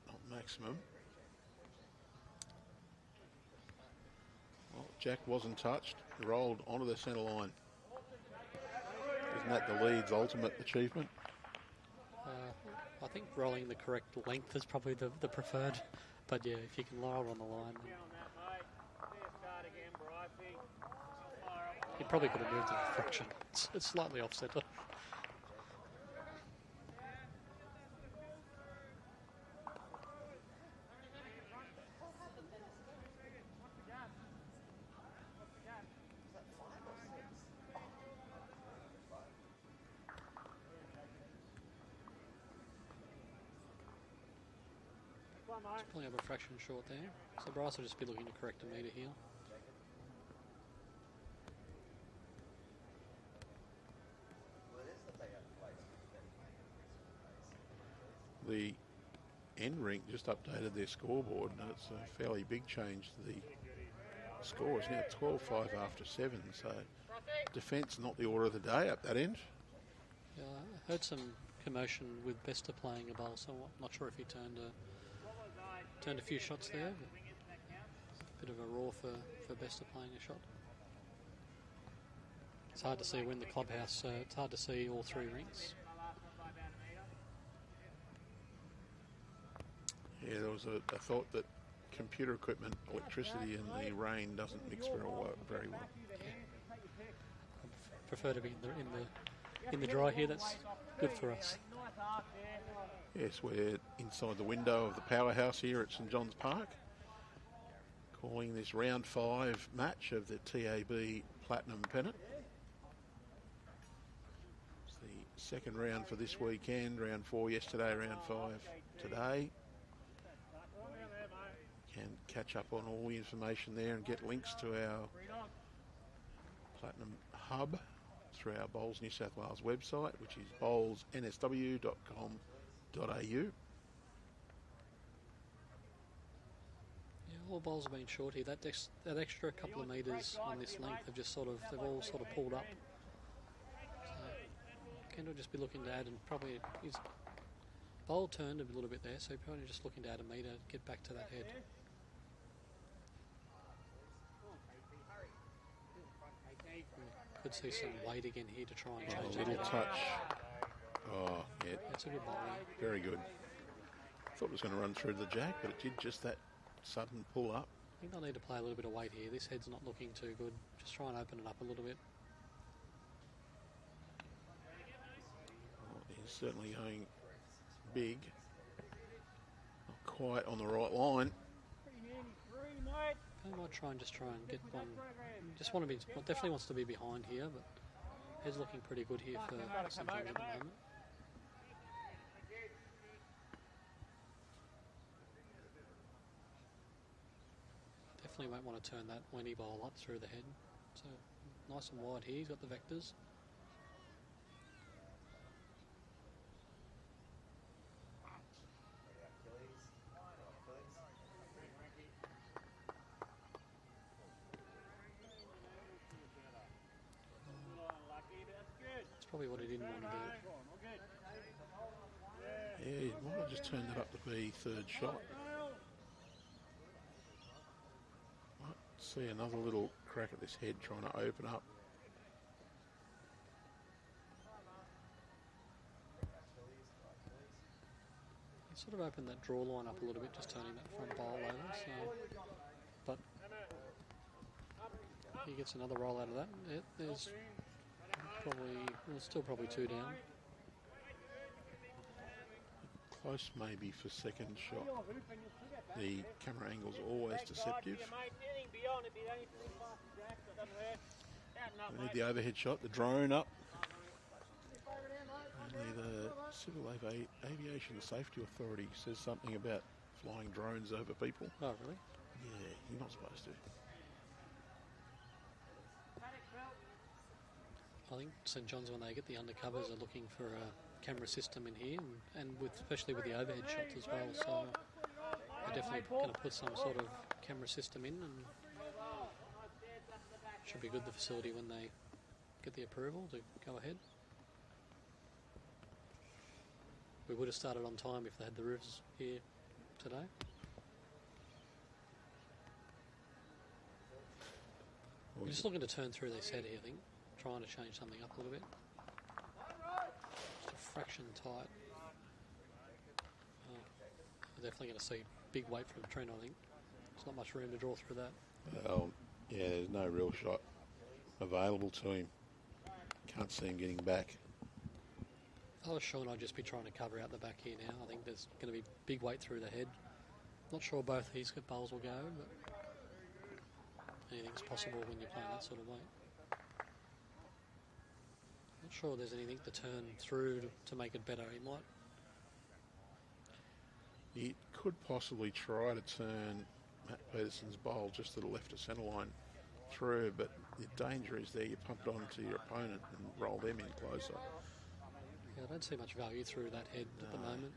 not maximum. Well, Jack wasn't touched. He rolled onto the centre line. Isn't that the Leeds' ultimate achievement? I think rolling the correct length is probably the preferred. But yeah, if you can roll on the line, he probably could have moved it a fraction. It's slightly offset. Just pulling up a fraction short there. So Bryce will just be looking to correct a metre here. The end rink just updated their scoreboard, and it's a fairly big change to the score. It's now 12-5 after 7, so defence not the order of the day up that end. Yeah, I heard some commotion with Bester playing a bowl, so I'm not sure if he turned a turned a few shots there. Bit of a roar for Bester playing a shot. It's hard to see when the clubhouse. It's hard to see all three rinks. Yeah, there was a thought that computer equipment, electricity and the rain doesn't mix very well. I prefer to be in the dry here. That's good for us. Yes, we're inside the window of the powerhouse here at St John's Park, calling this round 5 match of the TAB Platinum Pennant. It's the second round for this weekend, round 4 yesterday, round 5 today. Can catch up on all the information there and get links to our Platinum Hub through our Bowls New South Wales website, which is bowlsnsw.com.au. Yeah, all bowls have been short here. That extra couple of metres on this length have just they've all sort of pulled up. So Kendall just be looking to add, and probably his bowl turned a little bit there, so probably just looking to add a metre, get back to that head. Could see some weight again here to try and change a little that. touch. Oh, yeah. That's a good bowl. Very good. Thought it was going to run through the jack, but it did just that sudden pull up. I think they'll need to play a little bit of weight here. This head's not looking too good. Just try and open it up a little bit. Oh, he's certainly going big. Not quite on the right line. I might try and get one. Just want to be, definitely wants to be behind here, but he's looking pretty good here for St John's at the moment. Definitely won't want to turn that Wenty bowl up through the head. So nice and wide here. He's got the vectors. Probably what he didn't want to do. Yeah, he might have just turned that up to be third shot. Might see another little crack at this head trying to open up. He sort of opened that draw line up a little bit, just turning that front bowl over. So, but he gets another roll out of that. There's still probably 2 down. Close maybe for second shot. The camera angle's always deceptive. We need the overhead shot, the drone up. Only the Civil Aviation Safety Authority says something about flying drones over people. Oh, really? Yeah, you're not supposed to. I think St John's, when they get the undercovers, are looking for a camera system in here, and especially with the overhead shots as well. So they're definitely going to put some sort of camera system in, and should be good, the facility, when they get the approval to go ahead. We would have started on time if they had the roofs here today. We're just looking to turn through this head here, I think. Trying to change something up a little bit. Just a fraction tight. We're definitely going to see big weight from Trent, I think. There's not much room to draw through that. Well, yeah, there's no real shot available to him. Can't see him getting back. If I was Sean, I'd just be trying to cover out the back here now. I think there's going to be big weight through the head. Not sure both of these bowls will go, but anything's possible when you're playing that sort of weight. Not sure there's anything to turn through to make it better. He might. He could possibly try to turn Matt Peterson's bowl just to the left of centre line through, but the danger is there. You pump it onto your opponent and roll them in closer. Yeah, I don't see much value through that head at the moment.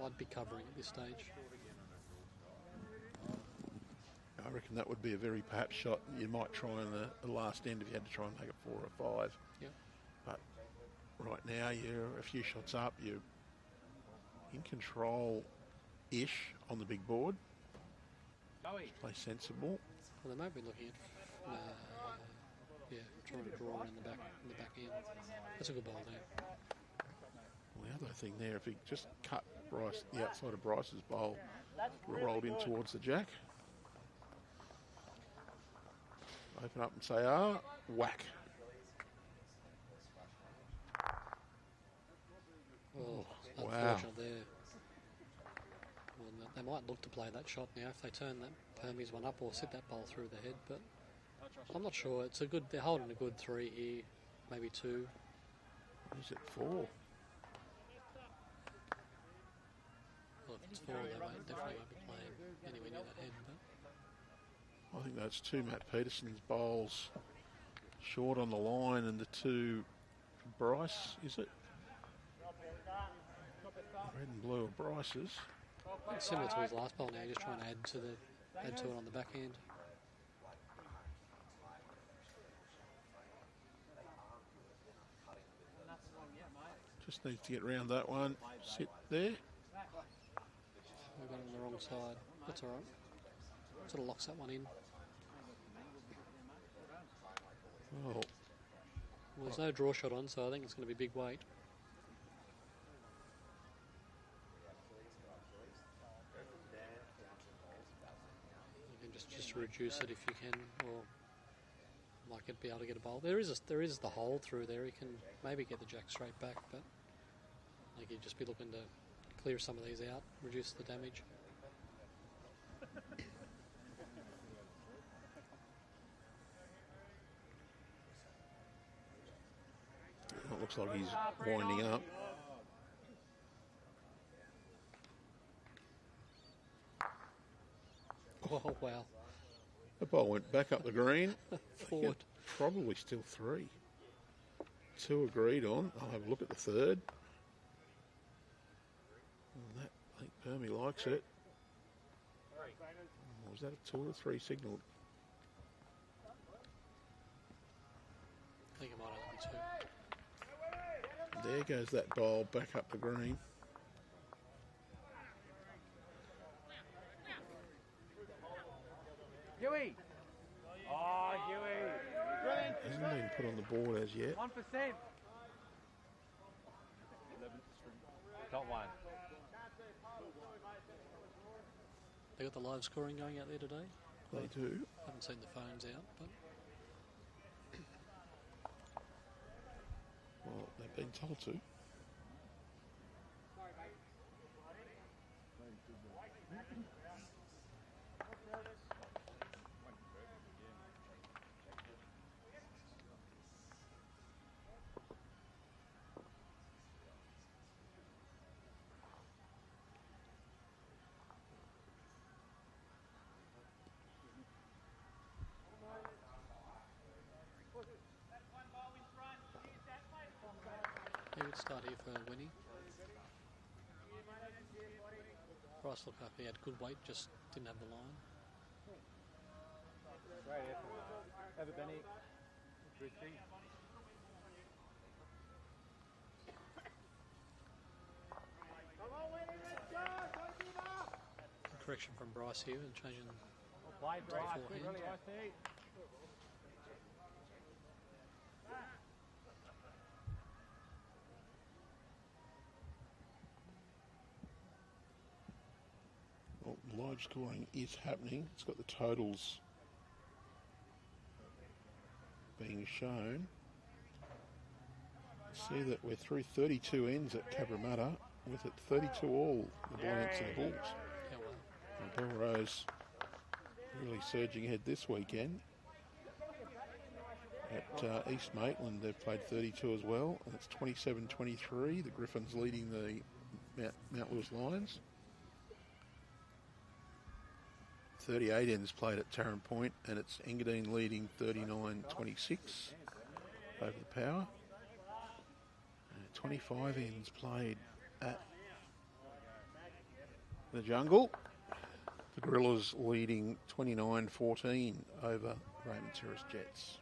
I'd be covering at this stage. I reckon that would be a very perhaps shot you might try in the last end if you had to try and make it 4 or 5. Yep. But right now you're a few shots up. You're in control-ish on the big board. Play sensible. Well, they might be looking at, trying to draw in the back end. That's a good ball there. Well, the other thing there, if he just cut Bryce, the outside of Bryce's bowl, rolled in towards the jack. Open up and say, whack. Oh, wow. Unfortunate there. Well, they might look to play that shot now if they turn that Permies one up or sit that ball through the head, but I'm not sure. It's a good. They're holding a good 3 here, maybe 2. Is it 4? Well, if it's 4, they definitely won't be playing anywhere near that head. But I think that's 2 Matt Peterson's bowls short on the line and the 2 Bryce, is it? Red and blue are Bryce's. it's similar to his last bowl now, just trying to add to it on the back end. Just needs to get round that one. Sit there. We've got it on the wrong side. That's all right. Sort of locks that one in. Oh, Well, there's no draw shot on, so I think it's going to be big weight. You can just reduce it if you can, or might be able to get a bowl. There is the hole through there. He can maybe get the jack straight back, but I think he'd just be looking to clear some of these out, reduce the damage. it looks like he's winding up. Oh, wow. The ball went back up the green. Forward. Probably still 3. 2 agreed on. I'll have a look at the 3rd. And that, I think Permy likes it. Or was that a 2 or 3 signal? I think it might only be 2. There goes that ball back up the green. Huey! Oh, Huey! Brilliant! Hasn't been put on the board as yet. 1%. Top one. They got the live scoring going out there today. They do. Haven't seen the phones out, but Well, they've been told to. he would start here for Wenty. Bryce looked like he had good weight, just didn't have the line. Great effort. Have a Benny. Interesting. Correction from Bryce here and changing Play Bryce. forehand. Really nice. Well, live scoring is happening. It's got the totals being shown. See that we're through 32 ends at 𝗟𝗓𝗪𝗓, with it 32 all, the Bryants and Bulls. Yeah, well, And Belrose really surging ahead this weekend. At East Maitland, they've played 32 as well, and it's 27-23. The Griffins leading the Mount Lewis Lions. 38 ends played at Tarrant Point, and it's Engadine leading 39-26 over the Power. 25 ends played at the Jungle. The Gorillas leading 29-14 over Raymond Terrace Jets.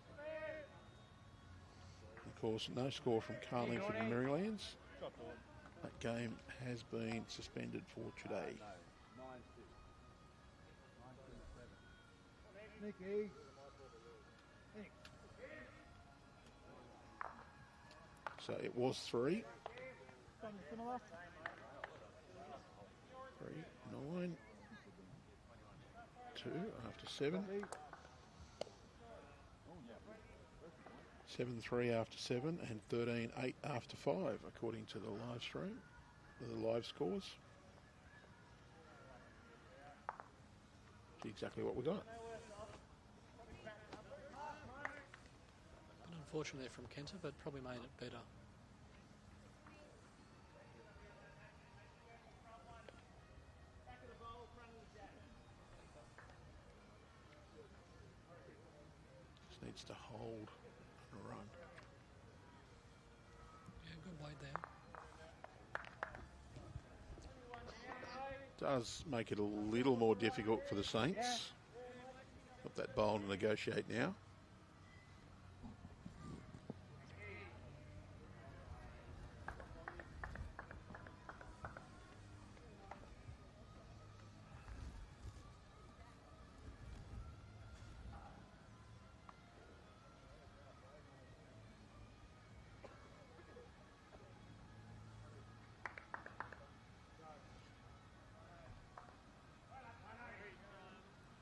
Of course, no score from Carlingford and Marylands. That game has been suspended for today. So it was 3. 3, 9, 2 after 7. 7-3 after 7 and 13-8 after 5 according to the live stream, the live scores. That's exactly what we got. But unfortunately from Kenta, but probably made it better. Just needs to hold and run. Yeah, good weight there. Does make it a little more difficult for the Saints. Got that bowl to negotiate now.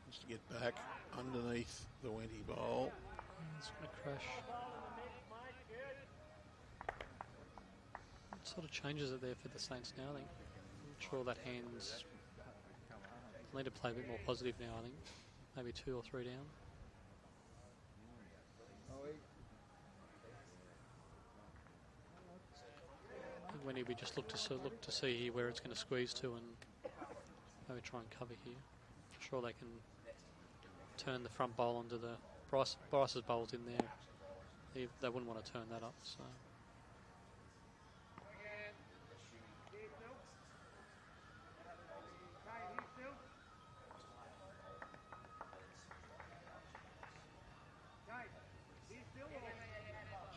Just to get back underneath the Wenty bowl. It's going to crash. What sort of changes are there for the Saints now? I think I'm sure that hand's need to play a bit more positive now. I think maybe 2 or 3 down. I think when we just look to see where it's going to squeeze to and maybe try and cover here. I'm sure they can turn the front bowl onto the Bryce's bowl's in there. They wouldn't want to turn that up. So.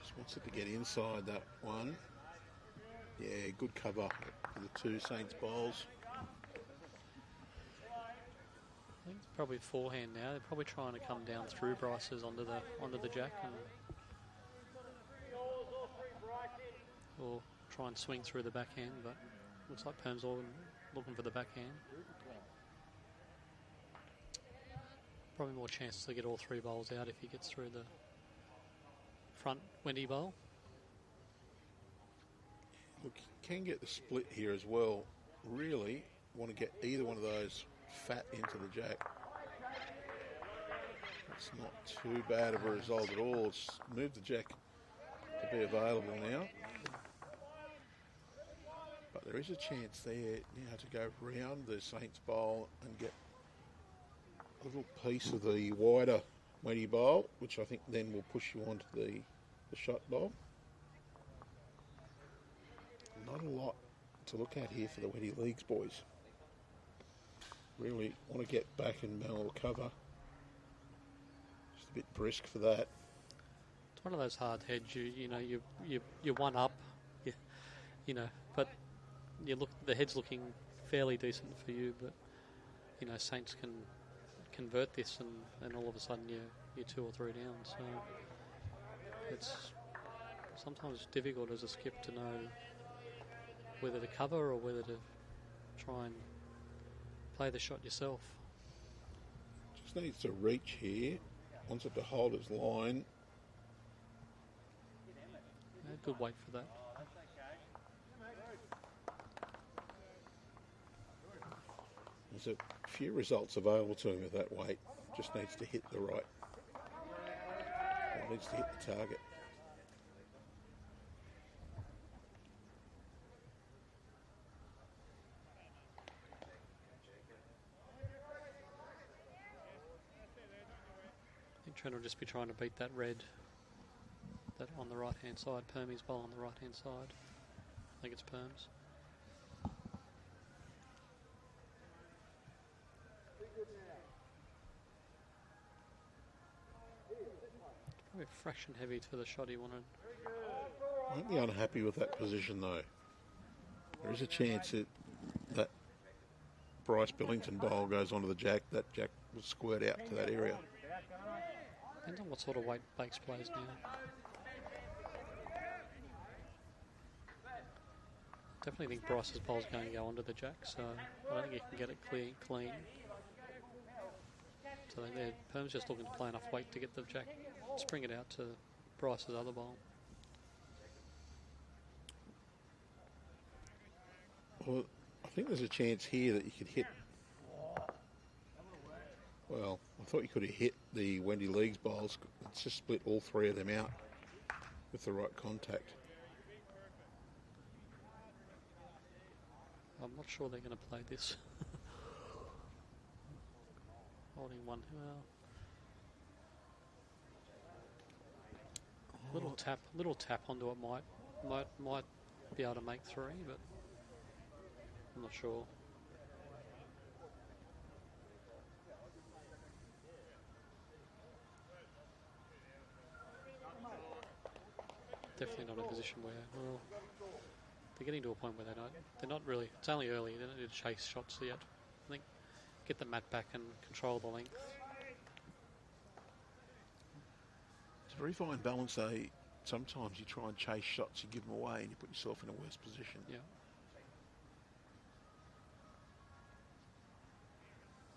Just wants it to get inside that one. Yeah, good cover for the 2 Saints bowls. I think it's probably forehand now. They're probably trying to come down through Bryce's onto the jack or try and swing through the backhand, but looks like Perm's all looking for the backhand. Probably more chances to get all 3 bowls out if he gets through the front Wenty bowl. Look, you can get the split here as well. Really want to get either one of those fat into the jack. It's not too bad of a result at all. It's moved the jack to be available now. But there is a chance there now to go round the Saints bowl and get a little piece of the wider Wenty bowl, which I think then will push you onto the shot bowl. Not a lot to look at here for the Wenty Leagues boys. Really want to get back and Mel cover. Just a bit brisk for that. It's one of those hard heads. You're one up, but the head's looking fairly decent for you, but Saints can convert this and all of a sudden you're 2 or 3 down. So it's sometimes difficult as a skip to know whether to cover or whether to try and play the shot yourself. Just needs to reach here. Wants it to hold its line. Yeah, good weight for that. There's a few results available to him at that weight. Just needs to hit the right. Needs to hit the target. I think Trent will just be trying to beat that red that on the right hand side. Permy's bowl on the right hand side. I think it's Perm's. Probably a fraction heavy for the shot he wanted. Won't be unhappy with that position though. There is a chance that Bryce Billington bowl goes onto the jack. That jack will squirt out to that area. Depends on what sort of weight Bakes plays now. Definitely think Bryce's bowl's going to go onto the jack, so I don't think he can get it clean. So Perm's just looking to play enough weight to get the jack, spring it out to Bryce's other bowl. Well, I think there's a chance here that you could hit. Well, I thought you could have hit the Wendy League's bowls. It's just split all three of them out with the right contact. I'm not sure they're going to play this. Holding one. Well, little tap onto it might be able to make 3, but I'm not sure. Definitely not in a position where, well, they're getting to a point where they're not really, it's only early, they don't need to chase shots yet. I think get the mat back and control the length. It's a very fine balance, though. Sometimes you try and chase shots, you give them away, and you put yourself in a worse position. Yeah.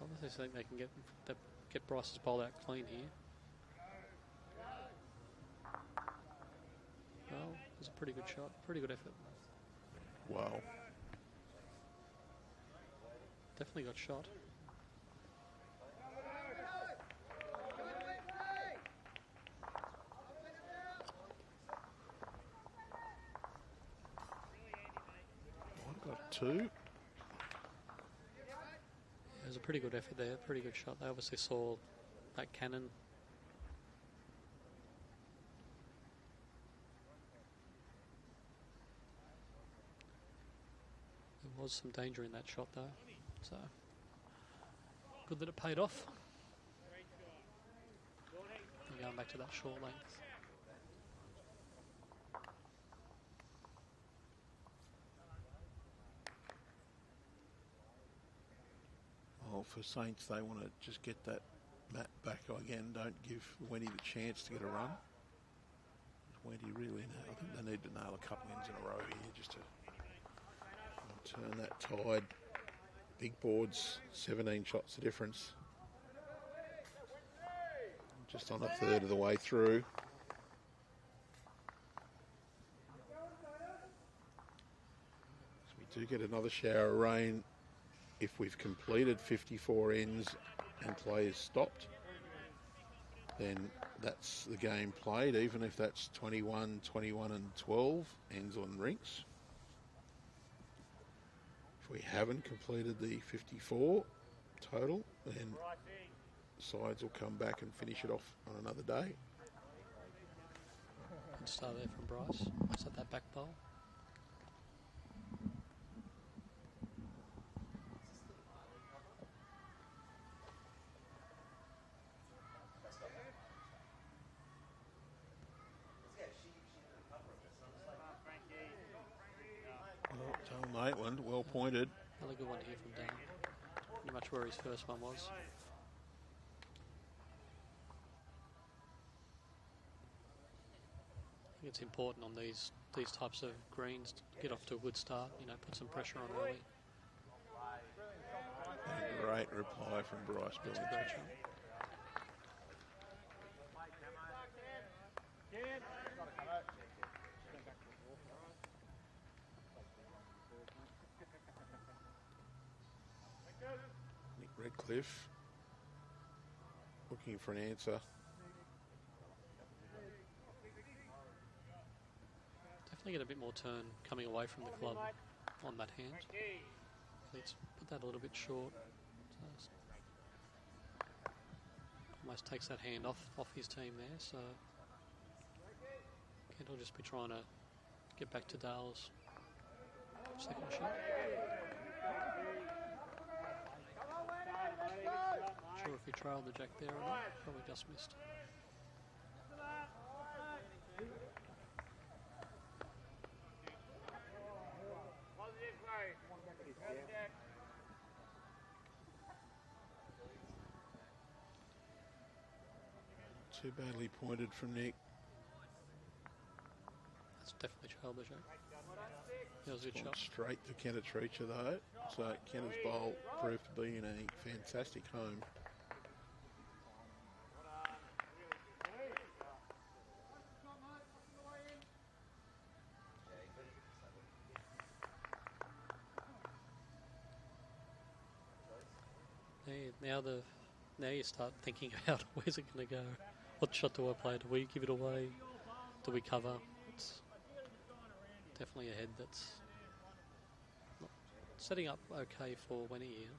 Obviously, think they can get Bryce's bowl out clean here. Well, it was a pretty good shot, pretty good effort. Wow. Definitely got shot. I've got 2. It was a pretty good effort there, pretty good shot. They obviously saw that cannon. There was some danger in that shot though, so good that it paid off. And going back to that short length. Well, for Saints, they want to just get that mat back again. Don't give Wenty the chance to get a run. Wenty really, I think they need to nail a couple ends in a row here just to turn that tide. Big boards, 17 shots the difference. Just on a third of the way through. So we do get another shower of rain if we've completed 54 ends and play is stopped. Then that's the game played, even if that's 21, 21 and 12 ends on rinks. If we haven't completed the 54 total, then sides will come back and finish it off on another day. Good start there from Bryce. Is that back bowl? Maitland, well pointed. Another good one here from Dan. Pretty much where his first one was. I think it's important on these types of greens to get off to a good start. You know, put some pressure on early. And a great reply from Bryce That's a great shot. Redcliffe looking for an answer. Definitely get a bit more turn coming away from the club on that hand. Let's put that a little bit short. So almost takes that hand off his team there. So Kent will just be trying to get back to Dale's second shot. Not sure if he trailed the jack there or not. Probably just missed. Too badly pointed from Nick. That's definitely childish. That was a good Gone shot. straight to 𝗟𝗓𝗡𝗓 though. So Kenner's bowl proved to be in a fantastic home. Now you start thinking about where's it going to go? What shot do I play? Do we give it away? Do we cover? It's definitely a head that's not setting up okay for Wenty here.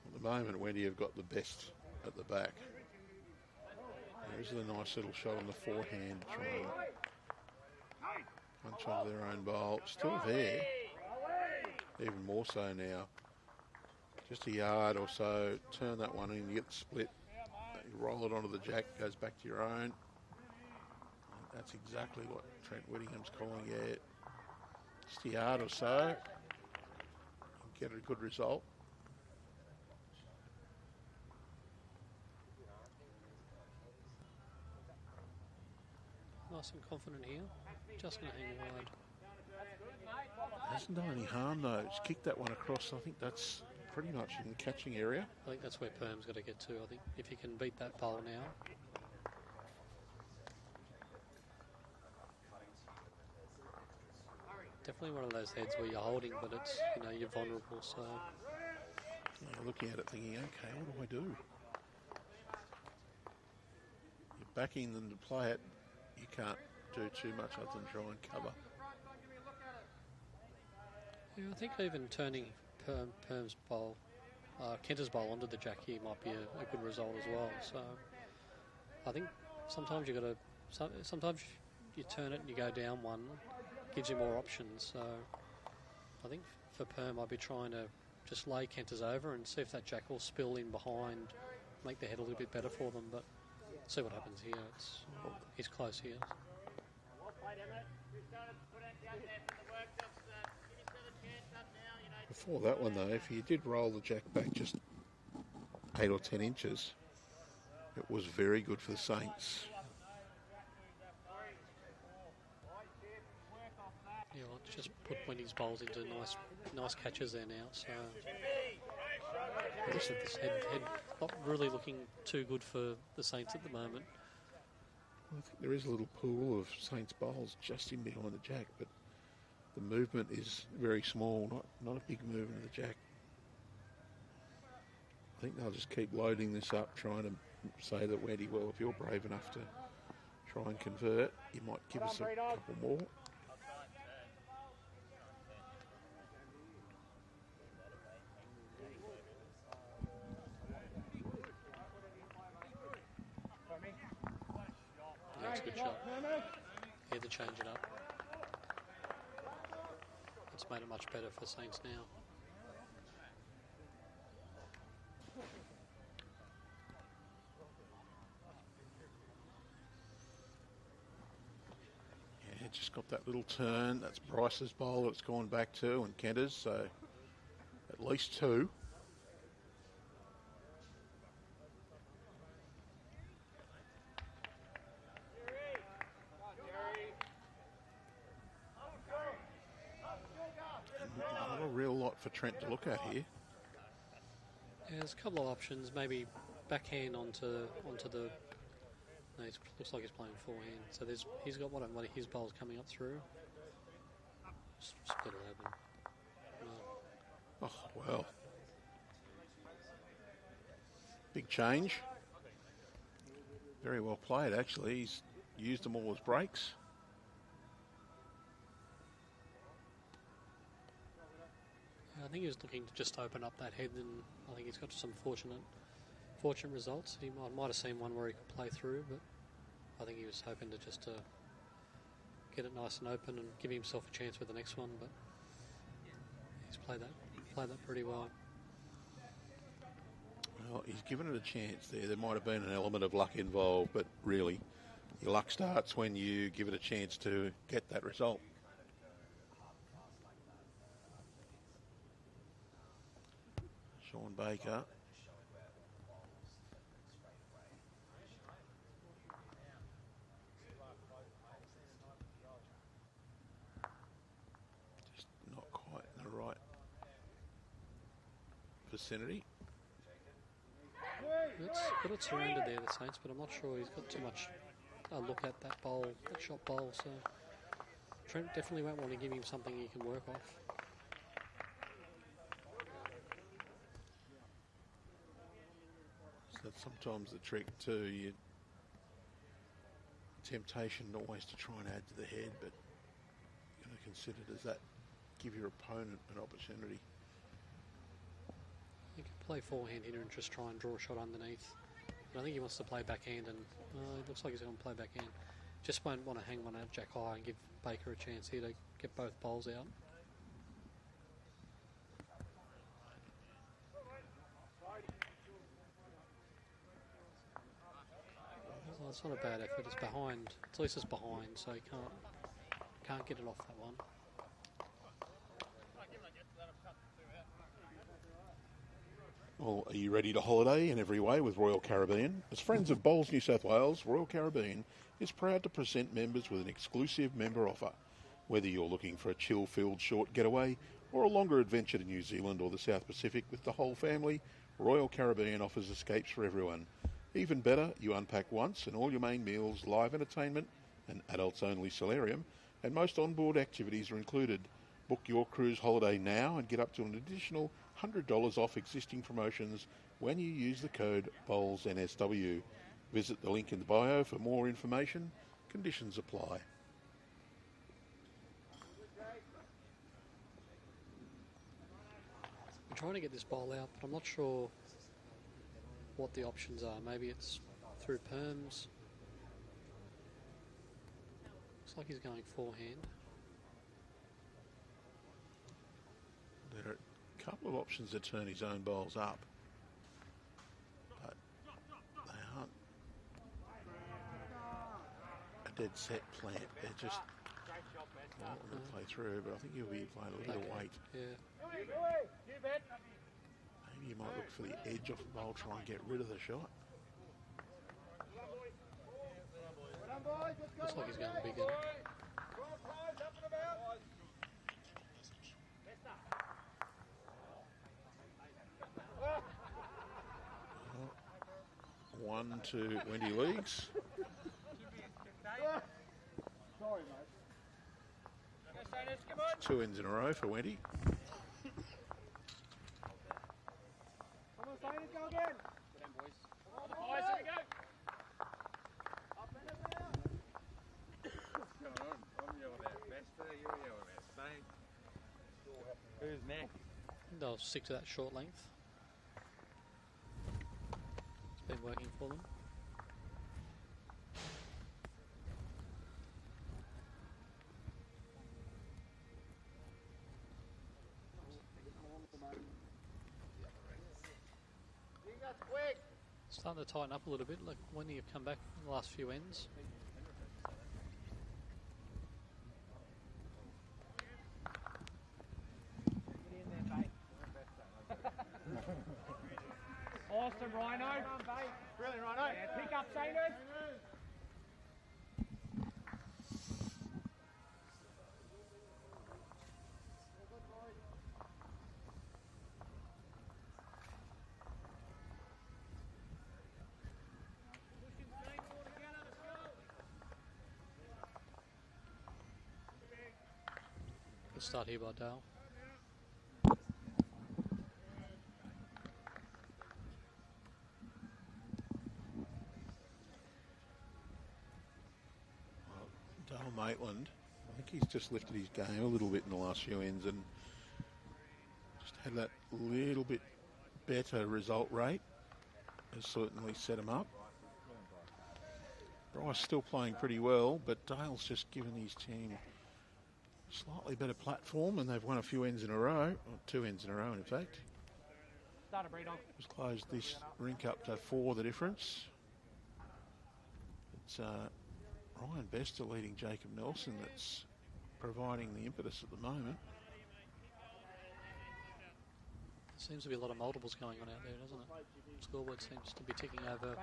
At the moment, Wenty have got the best at the back. There's a nice little shot on the forehand, trying to punch onto their own bowl. Still there. Even more so now. Just a yard or so, turn that one in, you get the split. You roll it onto the jack, goes back to your own. That's exactly what Trent Whittingham's calling it. Just a yard or so, you get a good result. Nice and confident here. Just going to hang wide. Hasn't done any harm though. It's kicked that one across. I think that's pretty much in the catching area. I think that's where Perm's got to get to. I think if he can beat that bowl now. Definitely one of those heads where you're holding, but it's, you know, you're vulnerable. So yeah, looking at it, thinking, okay, what do I do? You're backing them to play it. You can't do too much other than try and cover. Yeah, I think even turning Perm's bowl, Kenter's bowl onto the jack here might be a good result as well. So I think sometimes you got to. Sometimes you turn it and you go down one, gives you more options. So I think for Perm, I'd be trying to just lay Kenter's over and see if that jack will spill in behind, make the head a little bit better for them. But see what happens here. He's close here. Before that one though, if you did roll the jack back just 8 or 10 inches, it was very good for the Saints. Yeah, well, it's just put Wenty's bowls into nice catches there now. So this head not really looking too good for the Saints at the moment. I think there is a little pool of Saints bowls just in behind the jack, but the movement is very small, not a big movement of the jack. I think they'll just keep loading this up, trying to say that Wenty, well, if you're brave enough to try and convert, you might give us a couple more. That's a good shot. Here to change it up. It's made it much better for Saints now. Yeah, just got that little turn. That's Bryce's bowl it's gone back to, and Kenter's, so at least 2. Not a real lot for Trent to look at here. Yeah, there's a couple of options. Maybe backhand onto the. No, it looks like he's playing forehand. So he's got one of his bowls coming up through. Split 11. No. Oh, well. Big change. Very well played, actually. He's used them all as breaks. I think he was looking to just open up that head, and I think he's got some fortunate results. He might have seen one where he could play through, but I think he was hoping to just get it nice and open and give himself a chance with the next one. But he's played that pretty well. Well, he's given it a chance there. There might have been an element of luck involved, but really, your luck starts when you give it a chance to get that result. Sean Baker vicinity. It's got it surrounded there, the Saints, but I'm not sure he's got too much look at that bowl, that shot bowl. So Trent definitely won't want to give him something he can work off. So that's sometimes the trick too. You temptation always to try and add to the head, but you've got to consider, does that give your opponent an opportunity? He can play forehand here and just try and draw a shot underneath. But I think he wants to play backhand, and it looks like he's going to play backhand. Just won't want to hang one at jack high and give Baker a chance here to get both bowls out. Well, it's not a bad effort. It's behind. At least it's behind, so he can't get it off that one. Well, are you ready to holiday in every way with Royal Caribbean? As friends of Bowls New South Wales, Royal Caribbean is proud to present members with an exclusive member offer. Whether you're looking for a chill-filled short getaway or a longer adventure to New Zealand or the South Pacific with the whole family, Royal Caribbean offers escapes for everyone. Even better, you unpack once and all your main meals, live entertainment, an adults-only solarium, and most onboard activities are included. Book your cruise holiday now and get up to an additional $100 off existing promotions when you use the code BOWLSNSW. Visit the link in the bio for more information. Conditions apply. I'm trying to get this bowl out, but I'm not sure what the options are. Maybe it's through perms. Looks like he's going forehand. There are a couple of options to turn his own bowls up, but they aren't a dead set plant. They're just not going to play through, but I think he'll be playing a little weight. Yeah. Maybe you might look for the edge off the bowl, try and get rid of the shot. Looks like he's going bigger. One to Wenty Leagues. Two ends in a row for Wenty. Who's next? They'll stick to that short length. It's been working for them. Starting to tighten up a little bit, like when you've come back in the last few ends. Awesome, Rhino. Brilliant, Rhino. Yeah, pick up, Sainers. Good start here by Dale. Dale Maitland, I think he's just lifted his game a little bit in the last few ends and just had that little bit better result rate. Has certainly set him up. Bryce still playing pretty well, but Dale's just given his team a slightly better platform, and they've won a few ends in a row, or 2 ends in a row in fact. Just closed this rink up to 4 the difference. It's Ryan Bester leading Jacob Nelson that's providing the impetus at the moment. Seems to be a lot of multiples going on out there, doesn't it? Scoreboard seems to be ticking over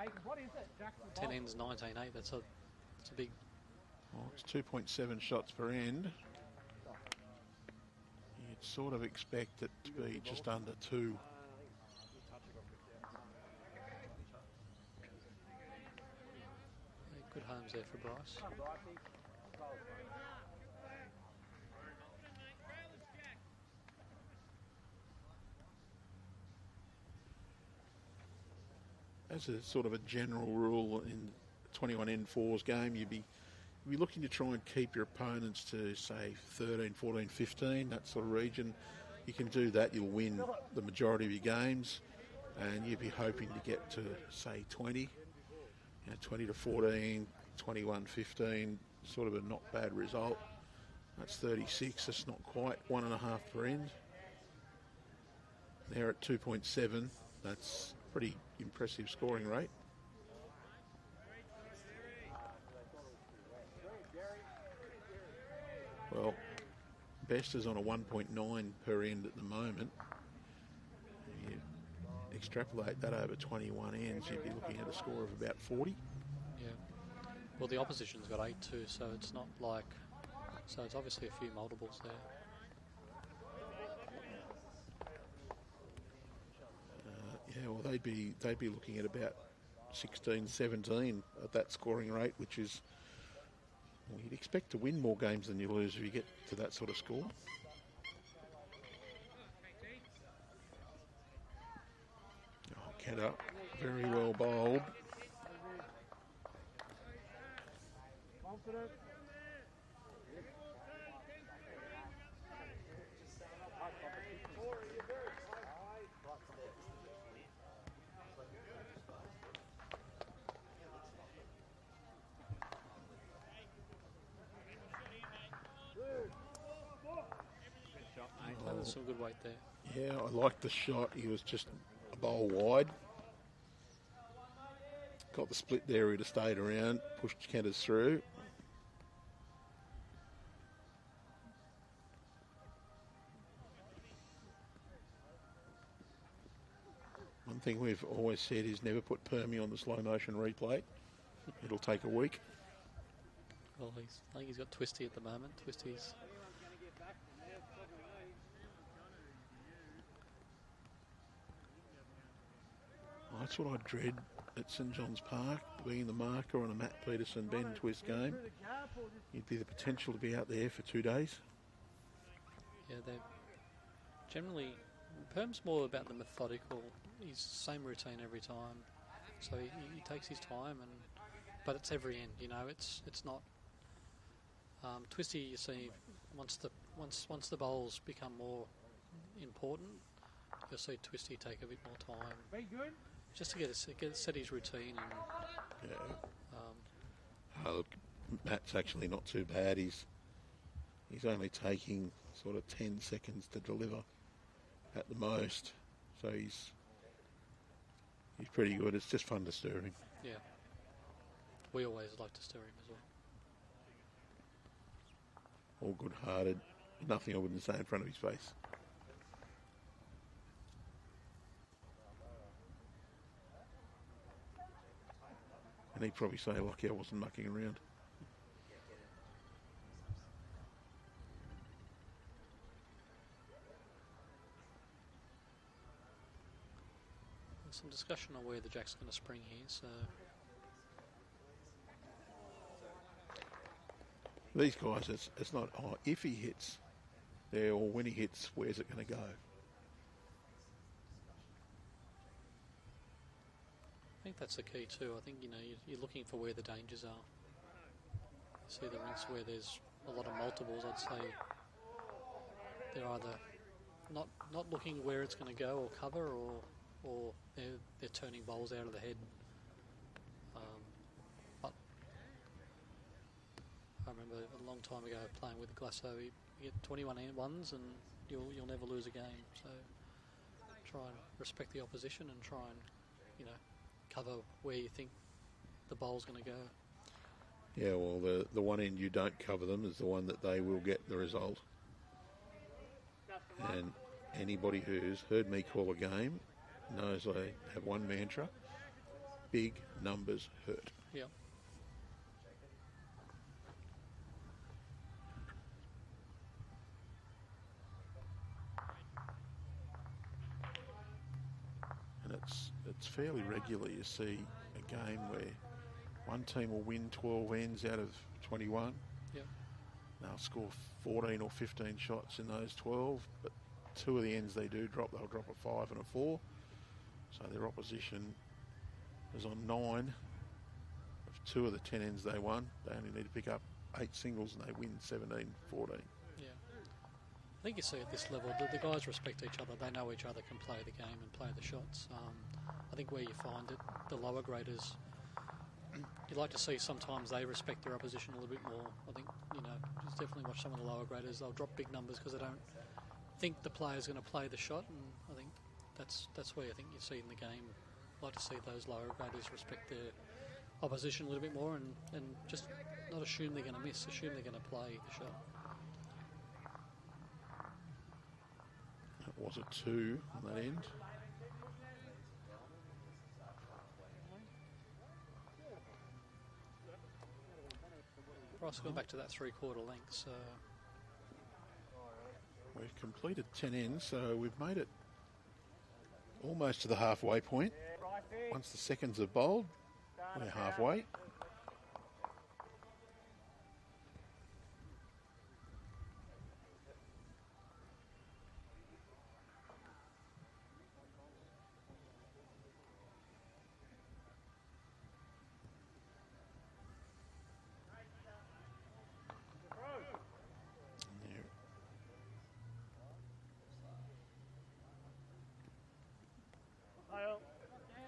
10 ends, 19-8. That's a big... Well, it's 2.7 shots per end. You'd sort of expect it to be just under 2 homes there for Bryce. As a sort of a general rule in 21N4's game, you'd be looking to try and keep your opponents to, say, 13, 14, 15, that sort of region. You can do that, you'll win the majority of your games, and you'd be hoping to get to, say, 20, 20 to 14, 21, 15, sort of a not bad result. That's 36, that's not quite 1.5 per end. They're at 2.7, that's pretty impressive scoring rate. Well, best is on a 1.9 per end at the moment. You extrapolate that over 21 ends, you'd be looking at a score of about 40. Yeah. Well, the opposition's got 8 too, so it's not like... So it's obviously a few multiples there. Yeah, well, they'd be looking at about 16, 17 at that scoring rate, which is... Well, you'd expect to win more games than you lose if you get to that sort of score. Oh, Cat very well bowled. Confident. There's some good weight there. Yeah, I liked the shot. He was just a bowl wide. Got the split there, he'd have stayed around, pushed Kenters through. One thing we've always said is never put Permy on the slow motion replay. It'll take a week. Well, I think he's got Twisty at the moment. Twisty's... Oh, that's what I dread at St John's Park, being the marker on a Matt Peterson Ben Twist game. You'd be the potential to be out there for 2 days. Yeah, they're generally... Perm's more about the methodical. He's same routine every time, so he takes his time, but it's every end. You know, it's not. Twisty, you see, once the bowls become more important, you'll see Twisty take a bit more time. Very good. Just to set his routine. And, yeah. Look, Matt's actually not too bad. He's only taking sort of 10 seconds to deliver at the most, so he's pretty good. It's just fun to stir him. Yeah, we always like to stir him as well. All good-hearted. Nothing I wouldn't say in front of his face. And he'd probably say, lucky I wasn't mucking around. There's some discussion on where the Jack's going to spring here, so... These guys, it's not, if he hits there or when he hits, where's it going to go? I think that's the key too. I think, you know, you're looking for where the dangers are. You see the rinks where there's a lot of multiples, I'd say they're either not looking where it's going to go or cover, or they're turning bowls out of the head. But I remember a long time ago playing with Glasso, you get 21 ones and you'll never lose a game. So try and respect the opposition and try and, you know, cover where you think the bowl's going to go. Yeah, well, the one end you don't cover them is the one that they will get the result. And anybody who's heard me call a game knows I have one mantra: big numbers hurt. Yeah. And it's fairly regular you see a game where one team will win 12 ends out of 21. Yep. They'll score 14 or 15 shots in those 12, but 2 of the ends they do drop, they'll drop a 5 and a 4. So their opposition is on 9 of 2 of the 10 ends they won. They only need to pick up 8 singles and they win 17-14. Yeah. I think you see at this level, the guys respect each other. They know each other can play the game and play the shots. I think where you find it, the lower graders, you like to see sometimes they respect their opposition a little bit more. I think, you know, just definitely watch some of the lower graders. They'll drop big numbers because they don't think the player's going to play the shot, and I think that's where I think you see in the game. I like to see those lower graders respect their opposition a little bit more and just not assume they're going to miss, assume they're going to play the shot. That was a 2 on that end. Bryce going back to that 3/4 length, so We've completed 10 ends, so we've made it almost to the halfway point. Once the seconds are bowled, we're halfway.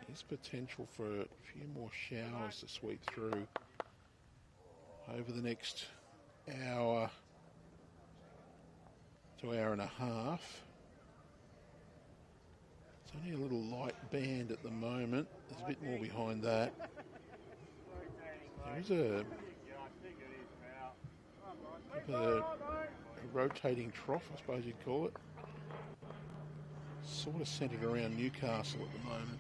There's potential for a few more showers to sweep through over the next hour to hour and a half. It's only a little light band at the moment. There's a bit more behind that. There is a rotating trough, I suppose you'd call it. Sort of centred around Newcastle at the moment.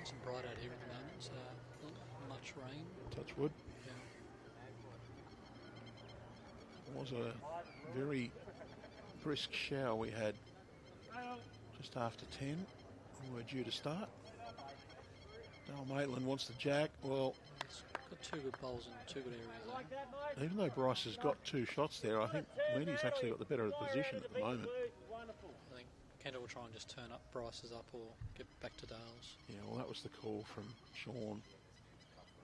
it's some bright out here at the moment, so not much rain. Touch wood. Yeah. It was a very brisk shower we had just after 10. We're due to start. 𝗟𝗓𝗡 wants the jack. Well, It's got 2 good bowls in 2 good areas there. even though Bryce has got 2 shots there, I think Wenty's actually got the better of the position at the moment. I think Kendall will try and just turn up Bryce's up or get back to Dale's. Yeah, well, that was the call from Sean.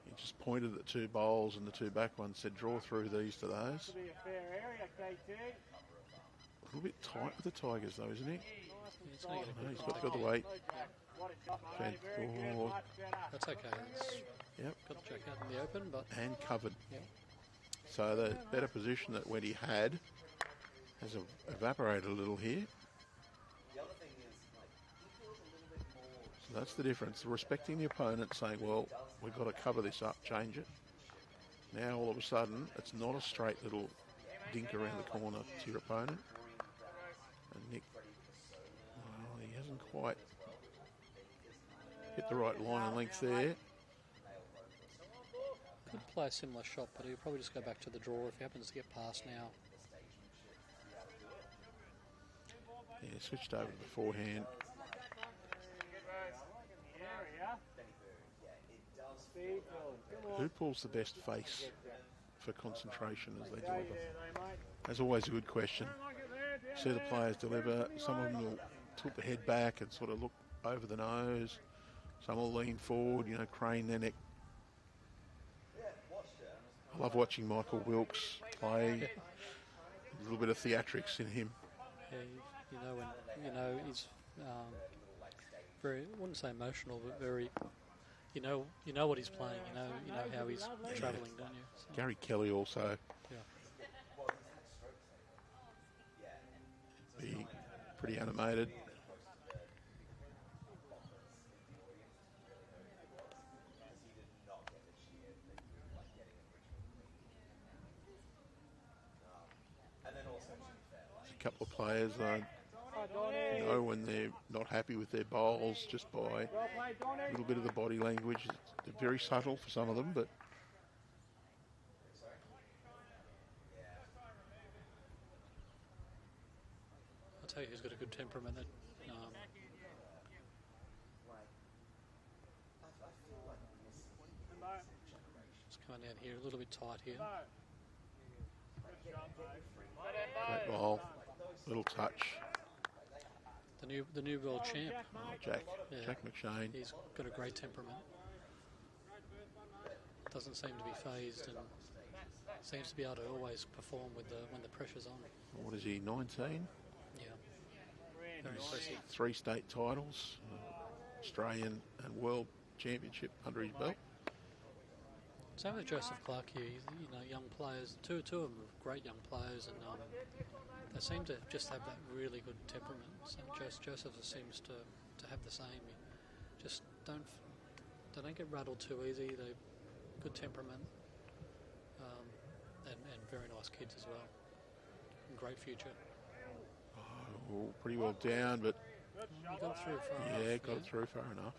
He just pointed at 2 bowls and the 2 back ones said, draw through these to those. A little bit tight with the Tigers though, isn't he? Yeah, it's gonna get a No, good he's got contact the here. weight. That's okay. It's Yep, got the jack out in the open, but and covered. yeah. So the better position that Wenty had has evaporated a little here. So that's the difference. Respecting the opponent, saying, well, we've got to cover this up, change it. Now all of a sudden, it's not a straight little dink around the corner to your opponent. And Nick, well, he hasn't quite hit the right line and length there. Could play a similar shot, but he'll probably just go back to the draw if he happens to get past now. Yeah, switched over to the forehand. Who pulls the best face for concentration as they deliver? That's always a good question. See the players deliver. Some of them will tilt the head back and sort of look over the nose. Some will lean forward, you know, crane their neck. I love watching Michael Wilkes play. A little bit of theatrics in him. Yeah, he's very, I wouldn't say emotional, but very, you know what he's playing. You know how he's travelling, don't you? So, Gary Kelly also. yeah. Be pretty animated. There's a couple of players know when they're not happy with their bowls just by a little bit of the body language. It's very subtle for some of them, but I'll tell you who's got a good temperament. That going down here, a little bit tight here. Great ball. Little touch. The new world champ. Oh, Jack McShane. He's got a great temperament. Doesn't seem to be phased and seems to be able to always perform with when the pressure's on. What is he, 19? Yeah. Very impressive. 3 state titles, Australian and World Championship under his belt. Same with Joseph Clark here. You know, young players. Two of them are great young players, and they seem to just have that really good temperament. So Joseph seems to have the same. You just they don't get rattled too easy. They good temperament, and very nice kids as well. And great future. Oh, pretty well down, but You got through far enough. yeah, got through far enough.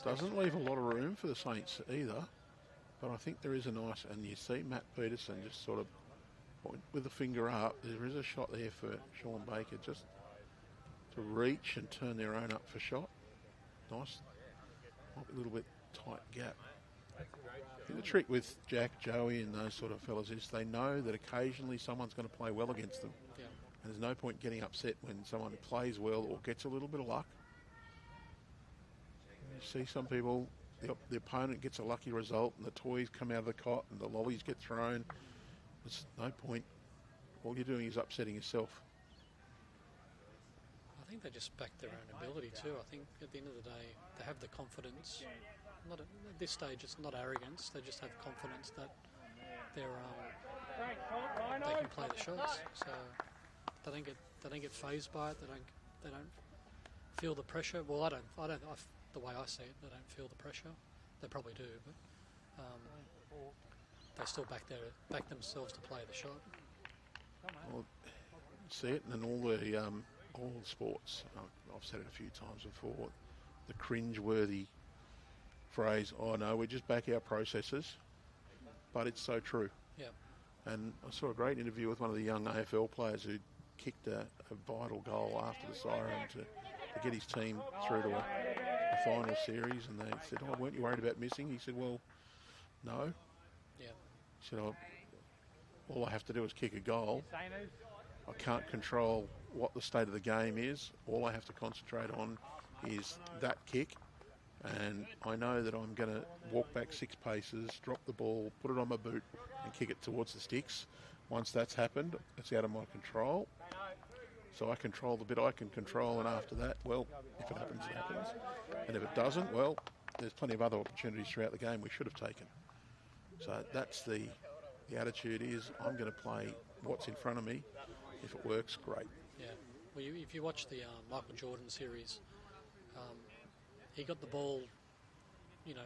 Doesn't leave a lot of room for the Saints either, but I think there is a nice, and you see Matt Peterson just sort of point with the finger up. There is a shot there for Sean Baker just to reach and turn their own up for shot. Nice, might be a little bit tight gap. I think the trick with Jack, Joey and those sort of fellas is they know that occasionally someone's going to play well against them. Yeah. And there's no point getting upset when someone plays well or gets a little bit of luck. You see some people, the opponent gets a lucky result and the toys come out of the cot and the lollies get thrown. There's no point. All you're doing is upsetting yourself. I think they just back their own ability too. I think at the end of the day, they have the confidence. At this stage, it's not arrogance. They just have confidence that they can play the shots. So they don't get phased by it. They don't feel the pressure. Well, I don't. The way I see it, they don't feel the pressure. They probably do, but they still back themselves to play the shot. Well, see it in all the sports. I've said it a few times before. The cringe-worthy phrase, "Oh no, we just back our processes," but it's so true. Yeah. And I saw a great interview with one of the young AFL players who kicked a vital goal after the siren to get his team through to a final series, and they said, "Oh, weren't you worried about missing?" He said, "Well, no." Yeah. He said, all I have to do is kick a goal. I can't control what the state of the game is. All I have to concentrate on is that kick. And I know that I'm going to walk back 6 paces, drop the ball, put it on my boot and kick it towards the sticks. Once that's happened, it's out of my control. So I control the bit I can control, and after that, well, if it happens, it happens. And if it doesn't, well, there's plenty of other opportunities throughout the game we should have taken. So that's the attitude is, I'm going to play what's in front of me. If it works, great. Yeah. Well, if you watch the Michael Jordan series, he got the ball,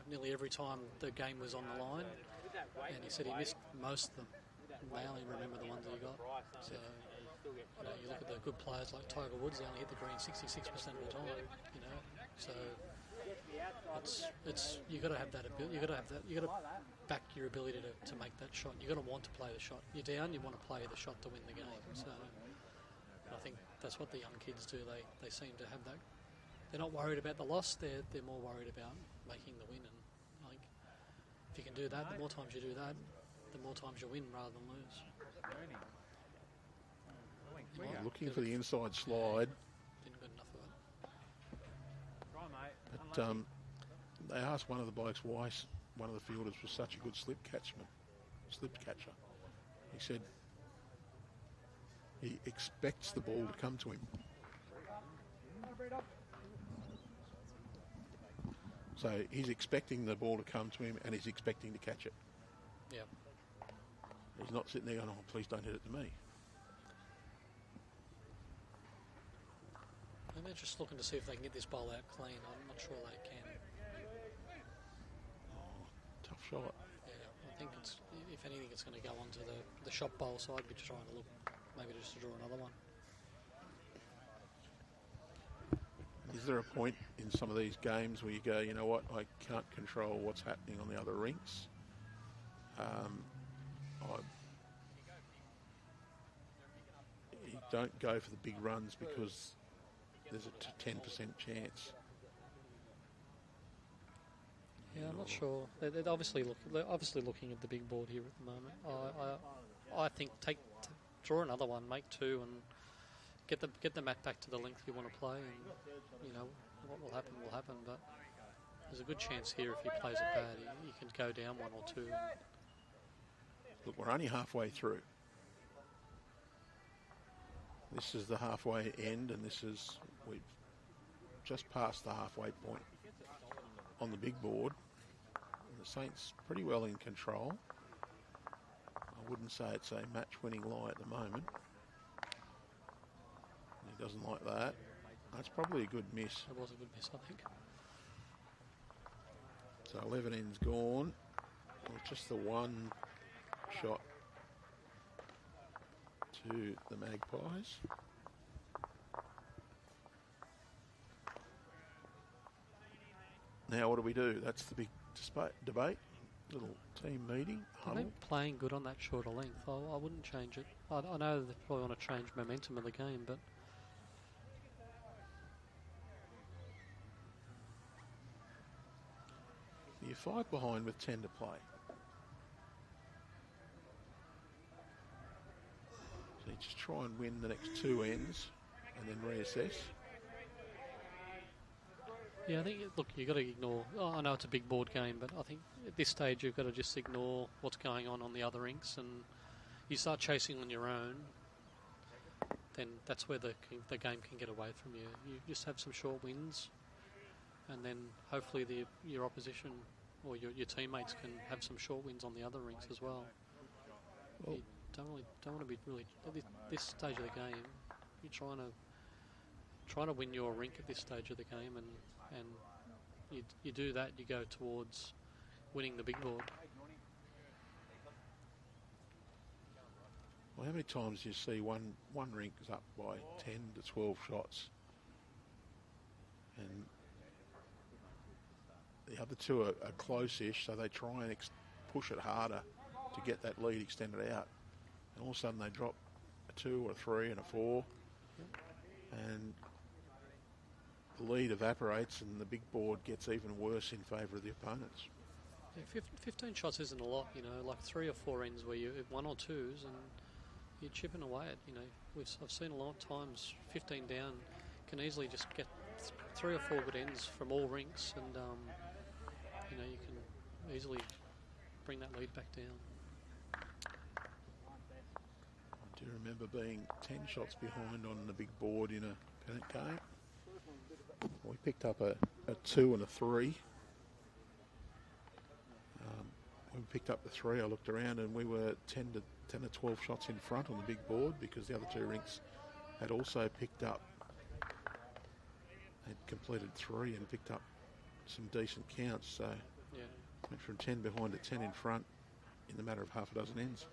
nearly every time the game was on the line, and he said he missed most of them. They only remember the ones that he got. So, you look at the good players like Tiger Woods, they only hit the green 66% of the time. So it's you got to have that ability. You got to back your ability to make that shot. You got to want to play the shot. You're down, you want to play the shot to win the game. So I think that's what the young kids do. They seem to have that. They're not worried about the loss. They're more worried about making the win. And I think if you can do that, the more times you do that, the more times you win rather than lose. Looking for the inside slide. Didn't get enough of it. But they asked one of the blokes why one of the fielders was such a good slip catcher. He said he expects the ball to come to him. So he's expecting the ball to come to him and he's expecting to catch it. Yeah. He's not sitting there going, "Oh, please don't hit it to me." And they're just looking to see if they can get this ball out clean. I'm not sure they can. Oh, tough shot. Yeah, I think if anything, it's going to go onto the shot bowl side. We're just trying to look, maybe just to draw another one. Is there a point in some of these games where you go, you know what, I can't control what's happening on the other rinks? You don't go for the big runs because there's a 10% chance. Yeah, I'm not sure. They're obviously looking at the big board here at the moment. I think draw another one, make two, and get the mat back to the length you want to play, and what will happen will happen. But there's a good chance here if he plays it bad, he can go down one or two. Look, we're only halfway through. This is the halfway end, and we've just passed the halfway point on the big board. And the Saints pretty well in control. I wouldn't say it's a match-winning lie at the moment. He doesn't like that. That's probably a good miss. It was a good miss, I think. So 11 ends gone. Well, just the one shot to the Magpies. Now what do we do? That's the big debate. Little team meeting. They're playing good on that shorter length. I wouldn't change it. I know they probably want to change momentum of the game, but you're 5 behind with 10 to play. So you just try and win the next 2 ends and then reassess. yeah, I think you've got to ignore. I know it's a big board game, but I think at this stage you've got to just ignore what's going on the other rinks, and you start chasing on your own. Then that's where the game can get away from you. You just have some short wins, and then hopefully your opposition or your teammates can have some short wins on the other rinks as well. You don't want to be really at this stage of the game. You're trying to win your rink at this stage of the game, and you do that, you go towards winning the big board. Well, how many times do you see one rink is up by 10 to 12 shots, and the other two are close-ish, so they try and push it harder to get that lead extended out, and all of a sudden they drop a 2 or a 3 and a 4, and the lead evaporates and the big board gets even worse in favour of the opponents. Yeah, 15 shots isn't a lot, like 3 or 4 ends where you have 1 or 2s and you're chipping away at, I've seen a lot of times 15 down can easily just get 3 or 4 good ends from all rinks, and you can easily bring that lead back down. I do remember being 10 shots behind on the big board in a Pennant game. We picked up a 2 and a 3. When we picked up the 3, I looked around and we were 10 or 12 shots in front on the big board, because the other 2 rinks had also picked up, had completed 3 and picked up some decent counts. So yeah, went from 10 behind to 10 in front in the matter of half a dozen ends.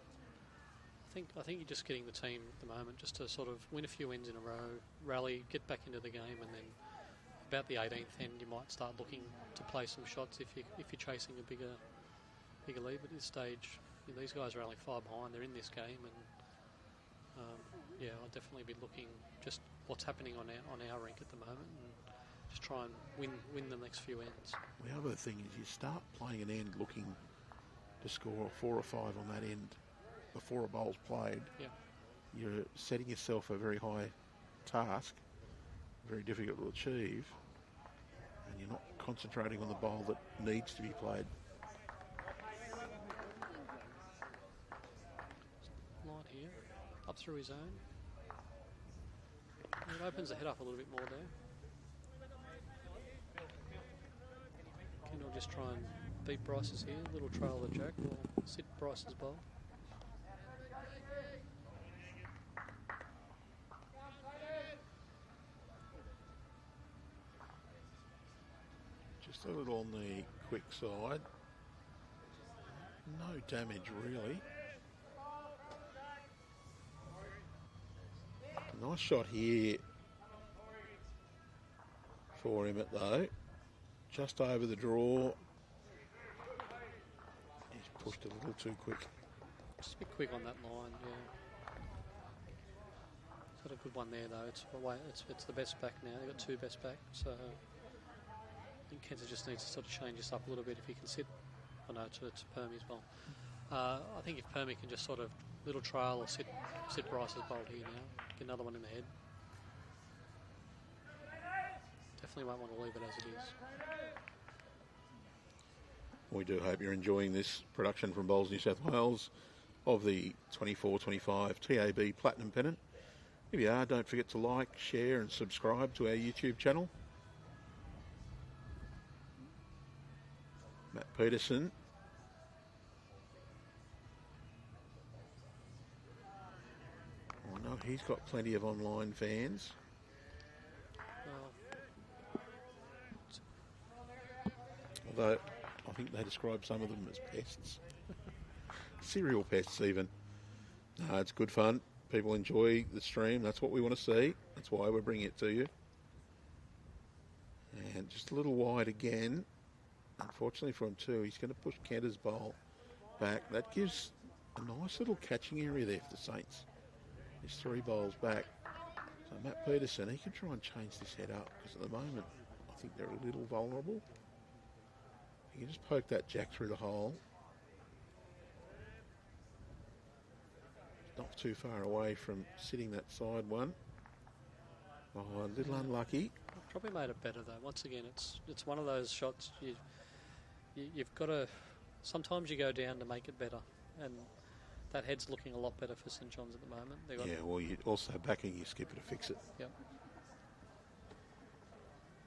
I think you're just getting the team at the moment just to sort of win a few ends in a row, rally, get back into the game, and then about the 18th end you might start looking to play some shots if you're chasing a bigger lead. But at this stage, these guys are only 5 behind. They're in this game, and I'll definitely be looking just what's happening on our rink at the moment, and just try and win the next few ends. The other thing is you start playing an end looking to score 4 or 5 on that end before a bowl's played. Yeah. You're setting yourself a very high task, very difficult to achieve, and you're not concentrating on the bowl that needs to be played. Light here, up through his own. It opens the head up a little bit more there. Kendall just try and beat Bryce's here. Little trail of the jack or sit Bryce's bowl. Just a little on the quick side. No damage really. Nice shot here for him though. Just over the draw. He's pushed a little too quick. Just a bit quick on that line, yeah. He's got a good one there though. It's the best back now. They've got 2 best back, so I think Kenta just needs to sort of change this up a little bit if he can sit. Oh no, to Permy as well. I think if Permy can just sort of little trail or sit Bryce's bowl here now, get another one in the head. Definitely won't want to leave it as it is. We do hope you're enjoying this production from Bowls New South Wales of the 24-25 TAB Platinum Pennant. If you are, don't forget to like, share and subscribe to our YouTube channel. Matt Peterson. Oh no, he's got plenty of online fans. Although I think they describe some of them as pests. Serial pests even. No, it's good fun. People enjoy the stream. That's what we want to see. That's why we're bringing it to you. And just a little wide again. Unfortunately for him too, he's going to push Kenter's bowl back. That gives a nice little catching area there for the Saints. There's 3 bowls back. So Matt Peterson, he can try and change this head up because at the moment I think they're a little vulnerable. He can just poke that jack through the hole. Not too far away from sitting that side one. Oh, a little unlucky. Probably made it better though. Once again, it's one of those shots you've got to. Sometimes you go down to make it better, and that head's looking a lot better for St John's at the moment. Yeah, well, you're also backing your skipper to fix it. Yep.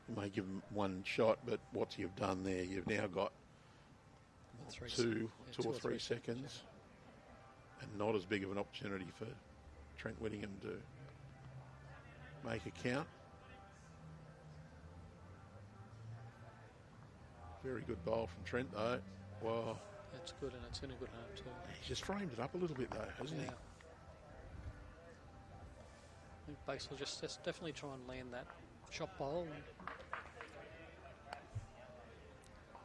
You may give him one shot, but what you've done there, you've now got two or three seconds, and not as big of an opportunity for Trent Whittingham to make a count. Very good bowl from Trent, though. Wow. That's good, and it's in a good home, too. He's just framed it up a little bit, though, hasn't he? I think Bates will just definitely try and land that shot bowl.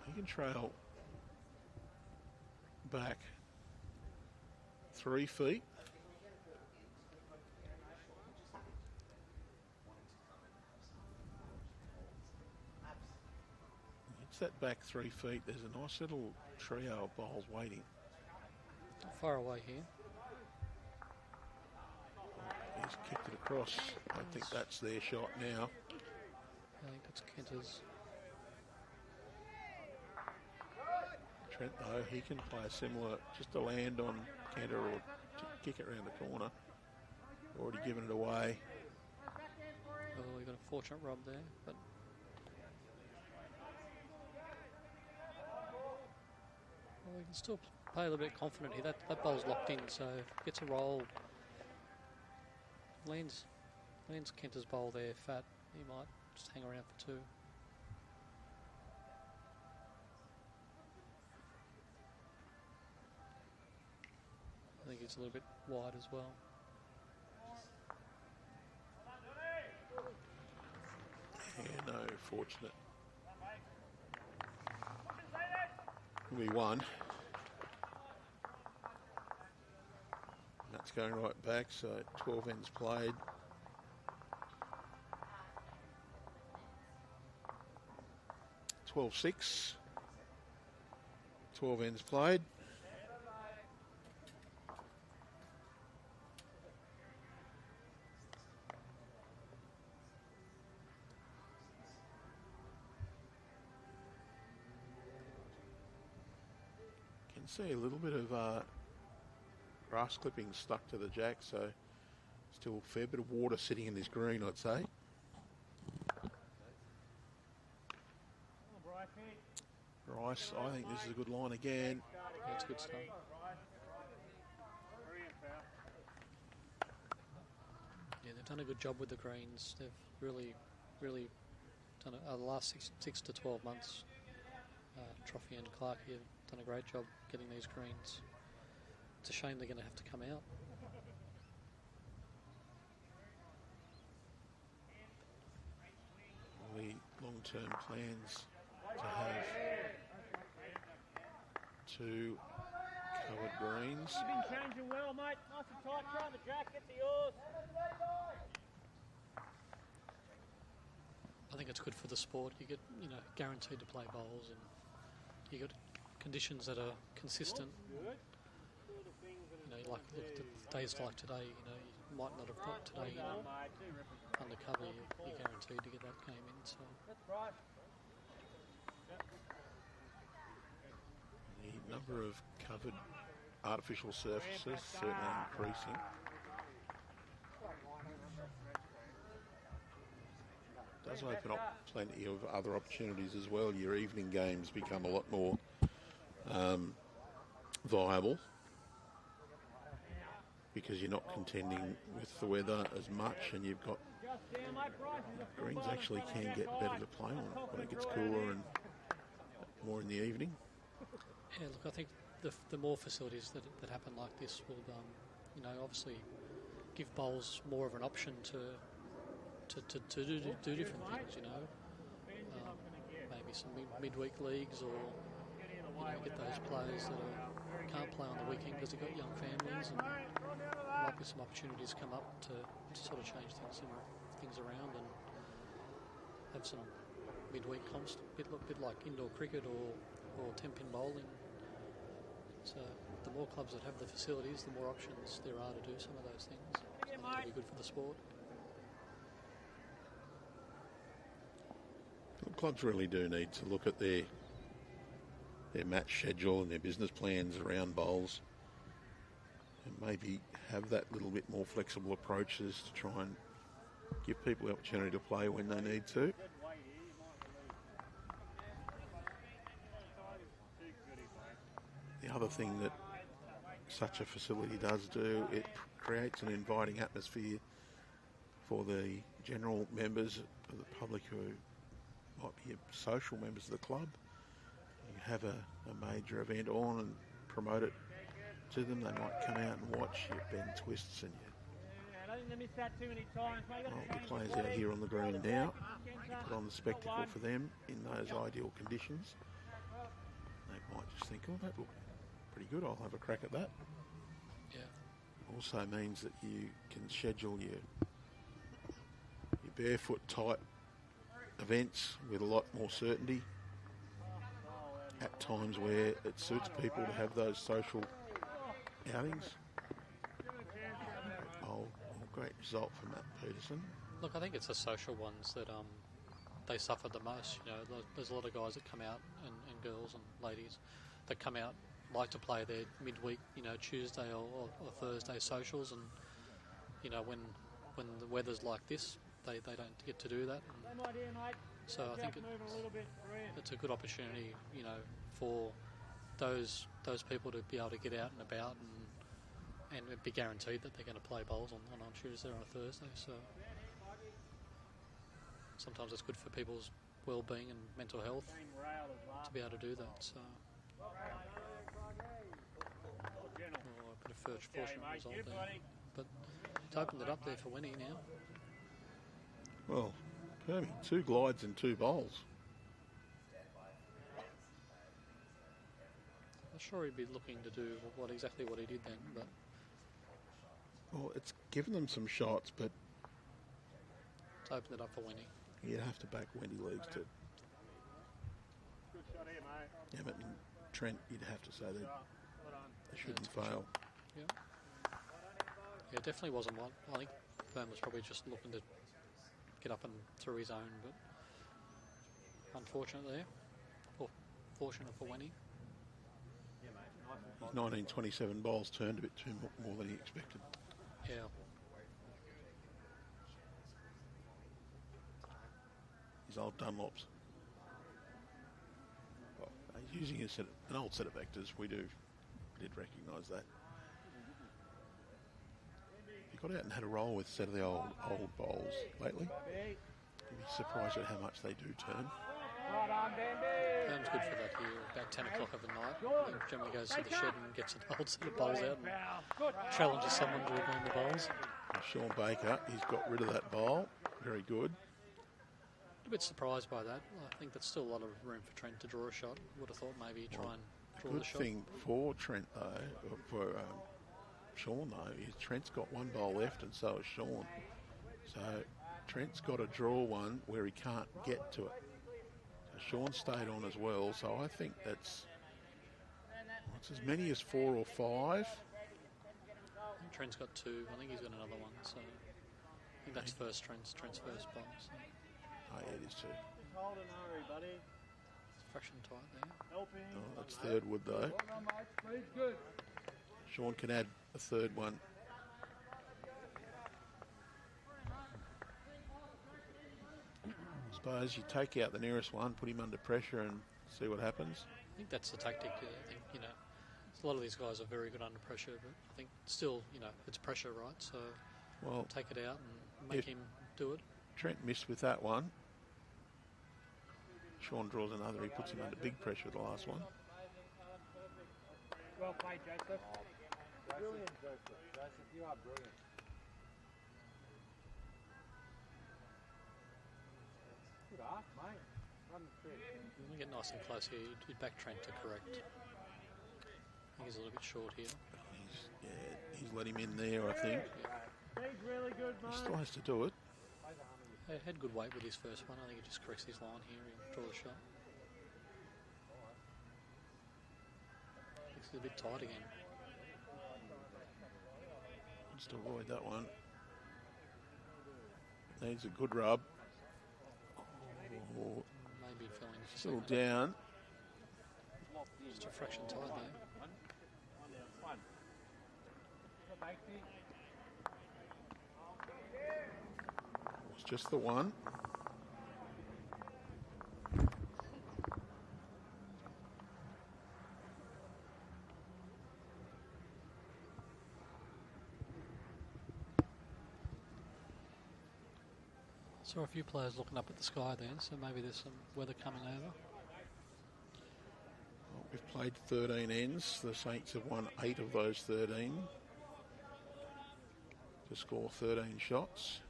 He can trail back 3 feet. It's that back 3 feet. There's a nice little trio of bowls waiting. Not far away here. He's kicked it across. I think that's their shot now. I think that's Kenter's. Trent, though, he can play a similar, just to land on Kenter or to kick it around the corner. Already given it away. Oh, we got a fortunate rub there, but well, we can still play a little bit confident here. That bowl's locked in, so gets a roll. Lands Kenter's bowl there, fat. He might just hang around for 2. I think it's a little bit wide as well. Yeah, no, fortunate. We won. That's going right back, so 12 ends played. (12-6). 12 ends played. Can see a little bit of grass clippings stuck to the jack, so still a fair bit of water sitting in this green, I'd say. Bryce, I think this is a good line again. Yeah, it's a good start. Yeah, they've done a good job with the greens. They've really done it. The last 6 to 12 months, Trophy and Clark have done a great job getting these greens. It's a shame they're going to have to come out. The long-term plans to have 2 covered greens. You've been changing well, mate. Nice and tight. Try the jack. Get to yours. I think it's good for the sport. You get, guaranteed to play bowls, and you got conditions that are consistent. Like the days like today, you might not have got today undercover. You're guaranteed to get that game in. So. The number of covered artificial surfaces certainly increasing. Does open up plenty of other opportunities as well. Your evening games become a lot more viable because you're not contending with the weather as much, and you've got greens actually can get better to play on when it gets cooler and more in the evening. Yeah, look, I think the more facilities that happen like this will, obviously give bowls more of an option to do different things, maybe some midweek leagues, or get those players that can't play on the weekend because they've got young families, and there might be some opportunities come up to sort of change things around and have some midweek comps, bit like indoor cricket or 10-pin bowling. So the more clubs that have the facilities, the more options there are to do some of those things. So I think it'll be good for the sport. Clubs really do need to look at their match schedule and their business plans around bowls, and maybe have that little bit more flexible approaches to try and give people the opportunity to play when they need to. The other thing that such a facility does do, it creates an inviting atmosphere for the general members of the public who might be social members of the club. You have a major event on and promote it to them. They might come out and watch your bend twists and your players out here on the green now. You put on the spectacle for them in those ideal conditions. They might just think, oh, that looks pretty good, I'll have a crack at that. Yeah. Also means that you can schedule your barefoot type events with a lot more certainty at times where it suits people to have those social outings. Great result from Magpies. Look, I think it's the social ones that they suffer the most. There's a lot of guys that come out, and girls and ladies that come out, like to play their midweek, Tuesday or Thursday socials, and when the weather's like this, they don't get to do that. And so I think it's a good opportunity, for those people to be able to get out and about and be guaranteed that they're going to play bowls on Tuesday or on a Thursday. So sometimes it's good for people's well-being and mental health to be able to do that. So a bit of fortunate result there. But it's opened it up there for Wenty now. Well, Permy, 2 glides and 2 bowls. I'm sure he'd be looking to do exactly what he did then, but... Well, it's given them some shots, but... It's opened it up for Wenty. You'd have to back Wenty leagues too. Yeah, but Trent, you'd have to say that they shouldn't fail. Yeah. Yeah, it definitely wasn't one. I think Perm was probably just looking to get up and through his own, but unfortunate there. Or fortunate for Wenty. His 1927 bowls turned a bit too more than he expected. Yeah. His old Dunlops. Well, he's using an old set of vectors. We did recognise that. He got out and had a roll with a set of the old bowls lately. You'd be surprised at how much they do turn. Perm's good for that here, about 10 o'clock of the night. He generally goes to the shed and gets an old set of bowls out and challenges someone to a game of bowls. Sean Baker, he's got rid of that bowl. Very good. A bit surprised by that. I think that's still a lot of room for Trent to draw a shot. Would have thought maybe try and draw the shot. Good thing for Trent though, for Sean though, is Trent's got 1 bowl left and so has Sean. So Trent's got to draw one where he can't get to it. So Sean stayed on as well, so I think it's as many as 4 or 5. Trent's got 2. I think he's got another one. So I think that's first Trent's first bowl. So. Oh, yeah, it is 2. Hold and hurry, buddy. It's a fraction tight there. Helping. Oh, that's third wood though. Good. Sean can add a third one. I suppose you take out the nearest one, put him under pressure and see what happens. I think that's the tactic. I think, you know, a lot of these guys are very good under pressure, but I think still, you know, it's pressure, right? So Well, take it out and make him do it. Trent missed with that one. Sean draws another. He puts him under big pressure with the last one. Well played, Joseph. Brilliant, Joseph. Joseph, you are brilliant. Good ask, mate. Run the trick. You want to get nice and close here. You'd back Trent to correct. I think he's a little bit short here. He's let him in there, I think. He's really good, mate. He still has to do it. He had good weight with his first one. I think he just corrects his line here and draws a shot. Looks a bit tight again. Just avoid that one. Needs a good rub. Oh, Maybe filling still down. Just a fraction tight there. It's just the one. Saw a few players looking up at the sky then, so maybe there's some weather coming over. Well, we've played 13 ends. The Saints have won 8 of those 13 to score 13 shots.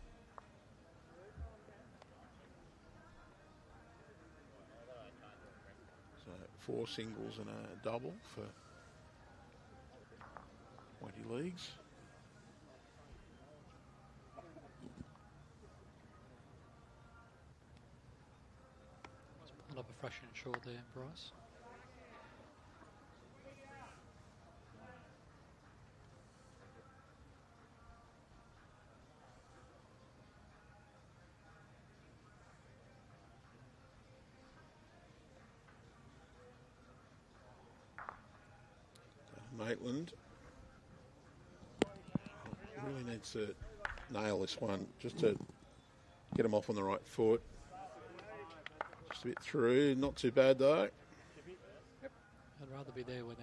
So 4 singles and a double for Wenty leagues. Pulled up a fraction short there, Bryce. Maitland really needs to nail this one just to get him off on the right foot. Just a bit through, not too bad though. I'd rather be there where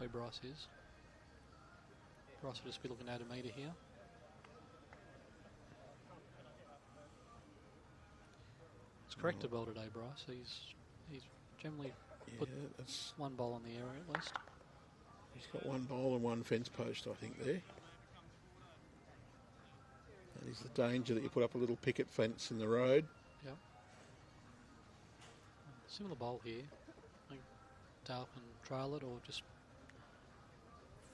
Bryce is. Bryce will just be looking at a metre here. It's correctable today, Bryce. He's generally put one ball on the area at least. He's got one bowl and one fence post, I think, there. That is the danger that you put up a little picket fence in the road. Yep. Similar bowl here. I think Dale can trail it or just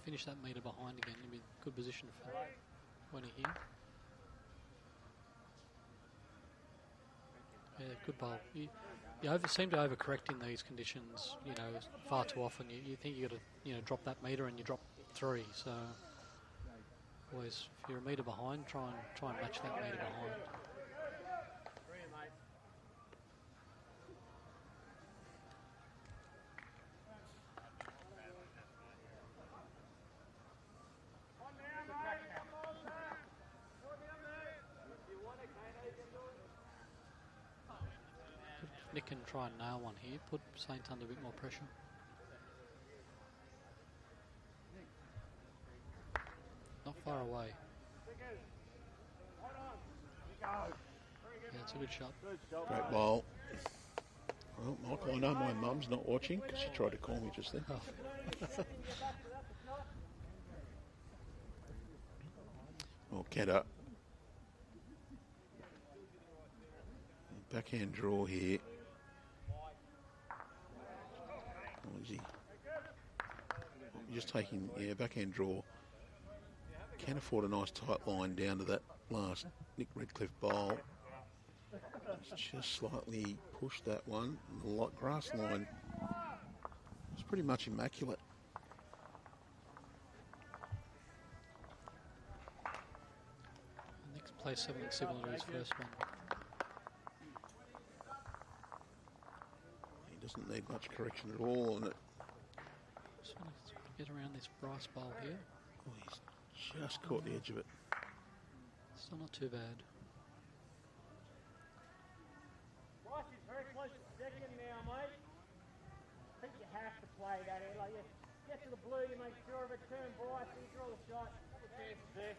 finish that metre behind again. It'd be a good position for Wenty here. Yeah, good bowl. You seem to overcorrect in these conditions, you know, far too often. You think you got to, you know, drop that metre and you drop 3. So always, if you're a metre behind, try and match that metre behind. Nick can try and nail one here, put Saint under a bit more pressure. Not far away. Yeah, it's a good shot. Great bowl. Well, Michael, I know my mum's not watching because she tried to call me just then. Oh. Well, 𝗟𝗓𝗓. Backhand draw here. What is he? Just taking, backhand draw. Can afford a nice tight line down to that last Nick Redcliffe bowl. He's just slightly pushed that one. The grass line was pretty much immaculate. Next play something similar to his first one. He doesn't need much correction at all on it. Just want to get around this Bryce bowl here. Oh, he's just caught the edge of it. Still not too bad. Bryce is very close to second now, mate. I think you have to play that. Like, you get to the blue, you make sure of it, turn Bryce, and you draw the shot. Couple chances there.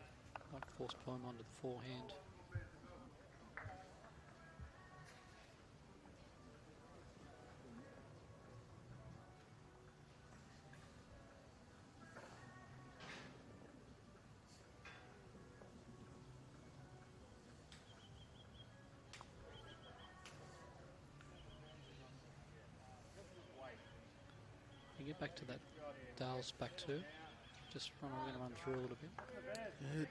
Might force Pine onto the forehand. You get back to that Dale's back two. Just we're going to run through a little bit. Yeah,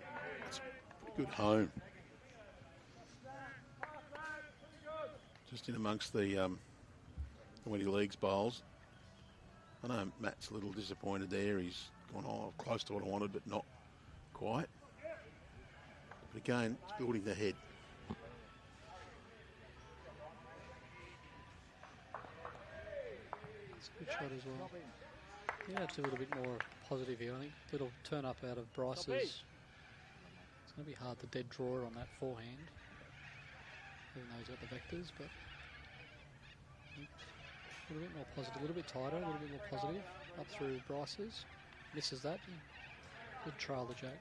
it's a pretty good home. Just in amongst the Wenty Leagues bowls. I know Matt's a little disappointed there. He's gone, close to what I wanted, but not quite. But again, it's building the head. It's a good shot as well. Yeah, it's a little bit more positive here. I think little turn up out of Bryce's. It's going to be hard to dead draw on that forehand. Even though he's got the vectors, but a little bit more positive, a little bit tighter, a little bit more positive. Up through Bryce's. Misses that. Good trail the jack.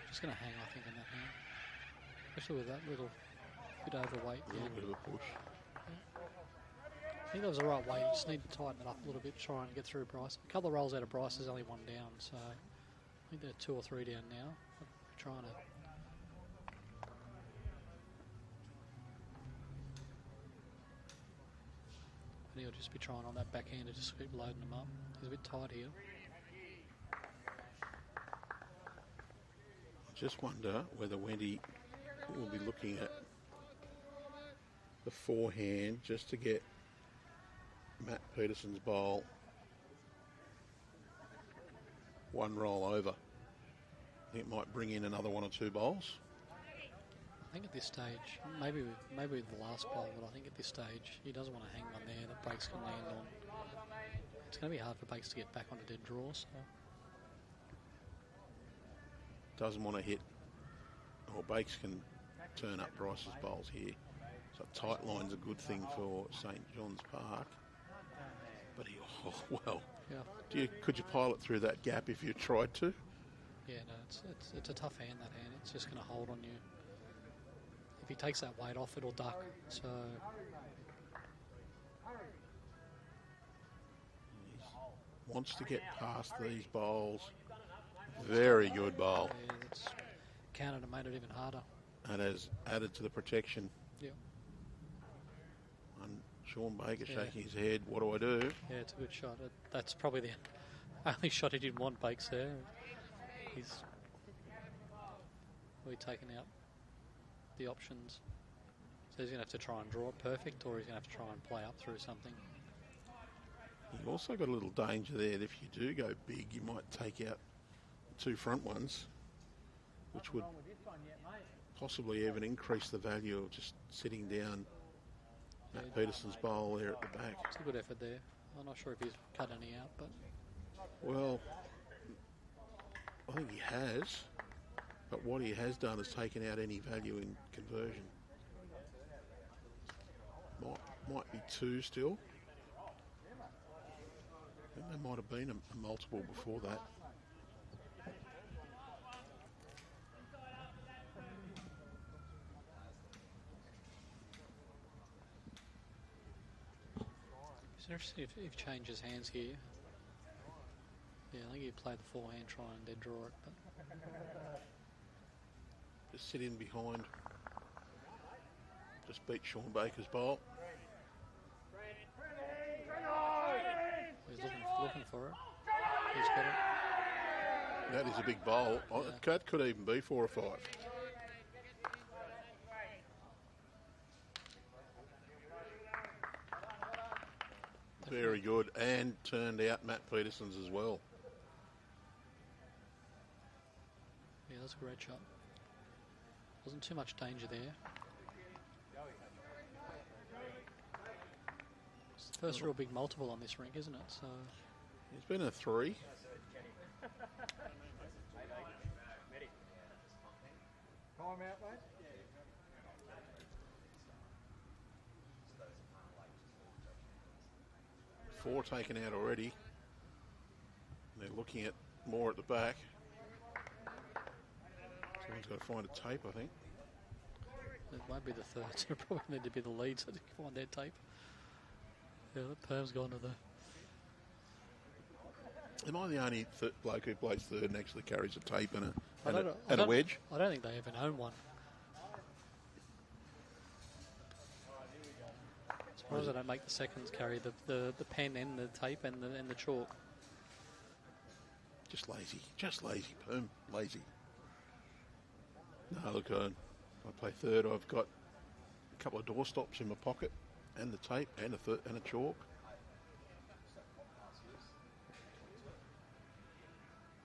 Just going to hang, I think, in that hand. Especially with that little bit overweight. A little bit of a push. I think that was the right way. You just need to tighten it up a little bit, try and get through Bryce. A couple of rolls out of Bryce, there's only one down, so I think they're 2 or 3 down now. I'm trying to. And he'll just be trying on that backhand to just keep loading them up. He's a bit tight here. I just wonder whether Wenty will be looking at the forehand just to get Matt Peterson's bowl one roll over. I think it might bring in another 1 or 2 bowls. I think at this stage, maybe with the last bowl, but I think at this stage he doesn't want to hang one there that Bakes can land on. It's going to be hard for Bakes to get back on a dead draw. So. Doesn't want to hit, or Bakes can turn up Bryce's bowls here. So tight line's a good thing for St John's Park. But Yeah. Could you pilot through that gap if you tried to? Yeah, no, it's a tough hand, that hand. It's just going to hold on you. If he takes that weight off, it'll duck. So He wants to get past these bowls. Very good bowl. yeah, it's counted and made it even harder. And has added to the protection. Yeah. And Sean Baker shaking his head. What do I do? Yeah, it's a good shot. That's probably the only shot he didn't want, Bakes there. He's really taken out the options. So he's going to have to try and draw it perfect, or he's going to have to try and play up through something. You've also got a little danger there that if you do go big, you might take out the 2 front ones, which would possibly even increase the value of just sitting down Matt Peterson's bowl there at the back. It's a good effort there. I'm not sure if he's cut any out, but... Well, I think he has, but what he has done is taken out any value in conversion. Might be 2 still. I think there might have been a multiple before that. It's interesting if he changes hands here. Yeah, I think he played the forehand, try and dead draw it. But Just sit in behind. Just beat Sean Baker's bowl. he's looking for it. He's got it. That is a big bowl. Yeah. That could even be 4 or 5. Very good, and turned out Matt Peterson's as well. Yeah, that's a great shot. Wasn't too much danger there. It's the first real big multiple on this rink, isn't it? So It's been a 3. Time out, mate. 4 taken out already. They're looking at more at the back. Someone's got to find a tape, I think. it won't be the third. It'll probably need to be the lead so they can find their tape. Yeah, the Perm's gone to the... Am I the only bloke who plays third and actually carries a tape and a wedge? I don't think they even own one. Surprised they don't make the seconds carry the pen and the tape and the chalk. Just lazy, Perm, lazy. No, look, I play third. I've got a couple of doorstops in my pocket, and the tape, and a chalk.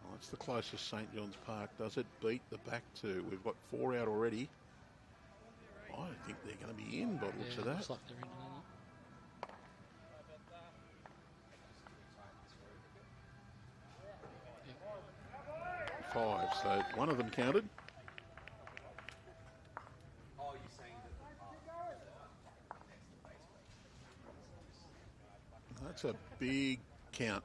Oh, it's the closest St John's Park. Does it beat the back two? We've got 4 out already. I don't think they're going to be in by the looks of that. Looks like they're in, aren't they? 5, so one of them counted. That's a big count.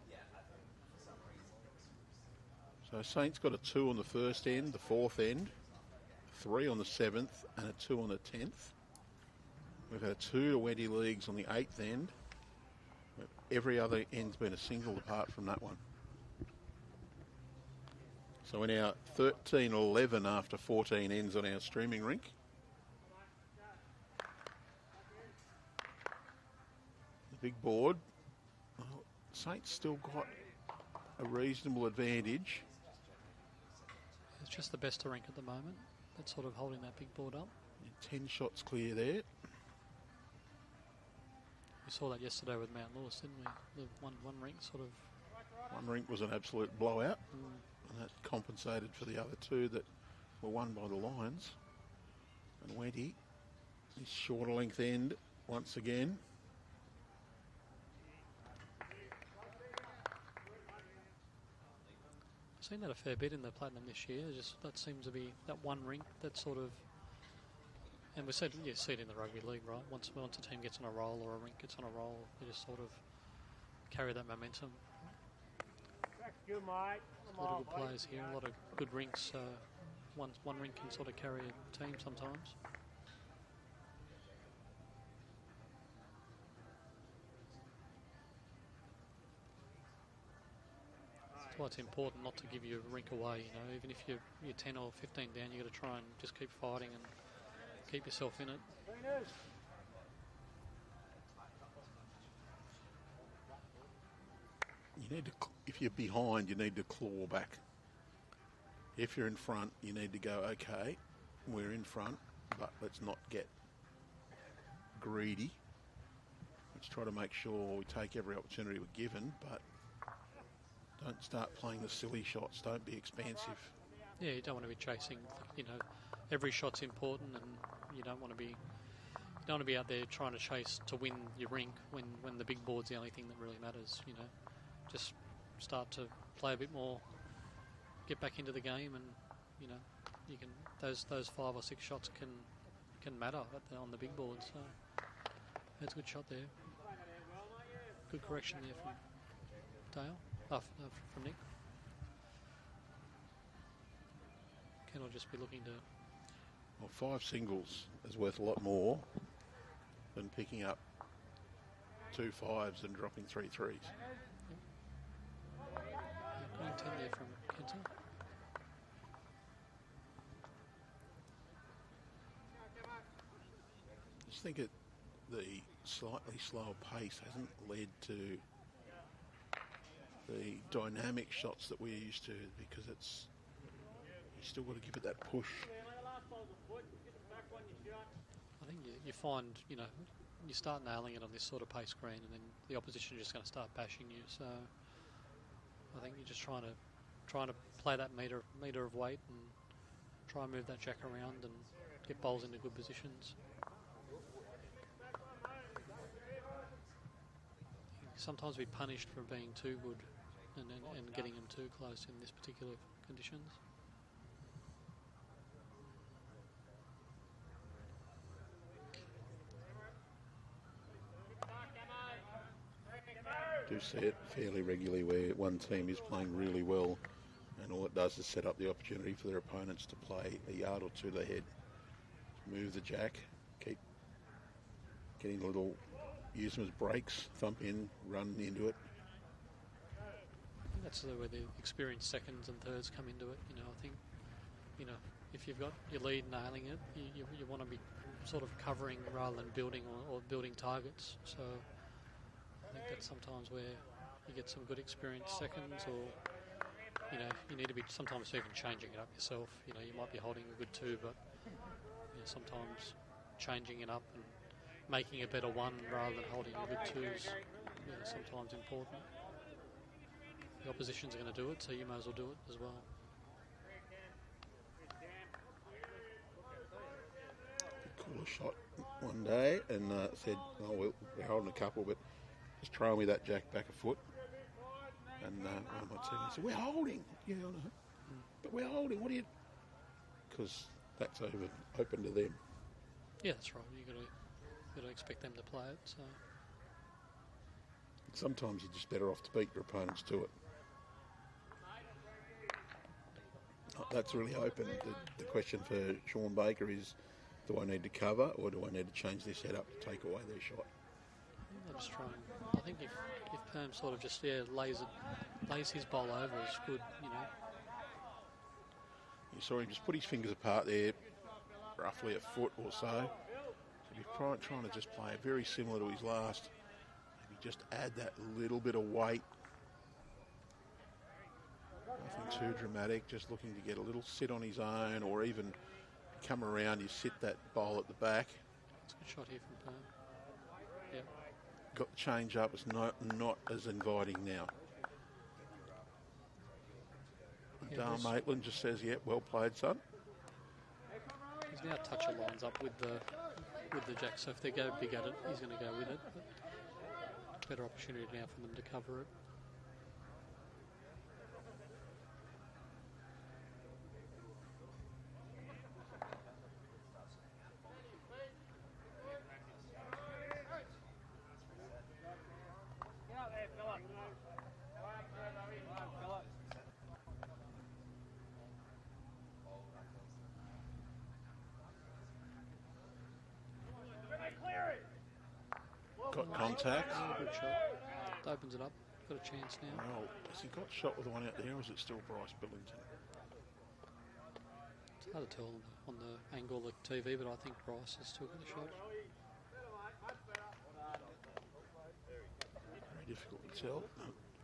So Saints got a 2 on the first end, the 4th end, 3 on the 7th, and a 2 on the 10th. We've had a 2 to Wenty leagues on the 8th end. Every other end's been a single apart from that one. So we're now 13-11 after 14 ends on our streaming rink. The big board. Well, Saints still got a reasonable advantage. It's just the best to rank at the moment. That's sort of holding that big board up. 10 shots clear there. We saw that yesterday with Mount Lewis, didn't we? The one rink sort of... One rink was an absolute blowout. And that compensated for the other 2 that were won by the Lions. And Wenty, his shorter length end once again. I've seen that a fair bit in the Platinum this year. Just that seems to be that one rink that sort of... And we see it in the rugby league, right? Once a team gets on a roll or a rink gets on a roll, they just sort of carry that momentum. Good, mate. A lot of good players here, a lot of good rinks. One rink can sort of carry a team sometimes. That's why it's important not to give your rink away. You know, even if you're 10 or 15 down, you got to try and just keep fighting and keep yourself in it. You need to, if you're behind, you need to claw back. If you're in front, you need to go, okay, we're in front, but let's not get greedy. Let's try to make sure we take every opportunity we're given, but don't start playing the silly shots. Don't be expansive. Yeah, you don't want to be chasing. You know, every shot's important, and you don't want to be out there trying to chase to win your rink when the big board's the only thing that really matters. You know, just start to play a bit more, get back into the game, and you know, you can those 5 or 6 shots can matter on the big board. So that's a good shot there. Good correction there from Dale. From Nick. Ken will just be looking to... Well, 5 singles is worth a lot more than picking up 2 5s and dropping 3 3s. Yeah, 10 there from Kenta. I just think the slightly slower pace hasn't led to the dynamic shots that we're used to, because it's you still got to give it that push. I think you find, you know, you start nailing it on this sort of pace screen, and then the opposition is just going to start bashing you. So I think you're just trying to play that meter of weight and try and move that jack around and get bowls into good positions. Sometimes be punished for being too good and getting them too close in this particular conditions. Do see it fairly regularly where one team is playing really well and all it does is set up the opportunity for their opponents to play a yard or two ahead. Move the jack, keep getting a little, use them as breaks, thump in, run into it. That's where the experienced seconds and thirds come into it. I think, if you've got your lead nailing it, you want to be sort of covering rather than building or building targets. So I think that's sometimes where you get some good experienced seconds, or you need to be sometimes even changing it up yourself. You might be holding a good two, but sometimes changing it up and making a better one rather than holding a good two is sometimes important. The opposition's going to do it, so you may as well do it as well. Call a shot one day and said, we're holding a couple, but just trail me that jack back a foot. And one of my teammates said, we're holding. Yeah, I know. But we're holding. What do you... Because that's open to them. Yeah, that's right. You've got to expect them to play it. So sometimes you're just better off to beat your opponents to it. That's really open. The question for Sean Baker is, do I need to cover or do I need to change their setup to take away their shot? I'm just trying. I think if Perm sort of just lays his bowl over is good. You saw him just put his fingers apart there, roughly a foot or so. So he's trying to just play very similar to his last. Maybe just add that little bit of weight. Nothing too dramatic, just looking to get a little sit on his own, or even come around, you sit that bowl at the back. It's a good shot here from Perm. Yep. Got the change up, it's not as inviting now. 𝗟𝗓𝗡𝗨𝗠 just says, yep, well played, son. He's now toucher lines up with the jack, so if they go big at it, he's going to go with it. But better opportunity now for them to cover it. Got contact. Good shot. It opens it up. Got a chance now. Well, has he got shot with the one out there, or is it still Bryce Billington? It's hard to tell on the angle of the TV, but I think Bryce has still got a shot. Very difficult to tell.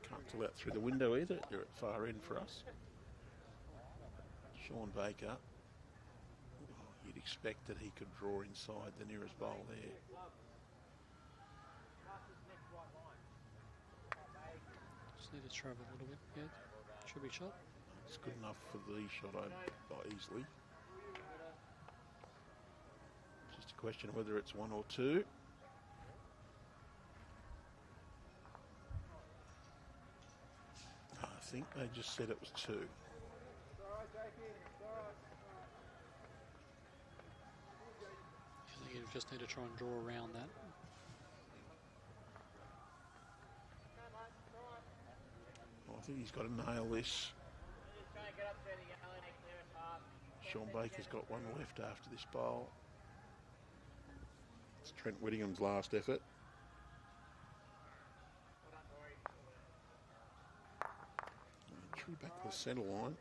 Can't tell out through the window either. You're at far end for us. Sean Baker. You'd expect that he could draw inside the nearest bowl there. Just need to travel a little bit. Yeah, should be shot. It's good enough for the shot over easily. Just a question of whether it's one or two. I think they just said it was two. I think you just need to try and draw around that. I think he's got to nail this. Sean Baker's got one left after this bowl. It's Trent Whittingham's last effort. True back to the centre line.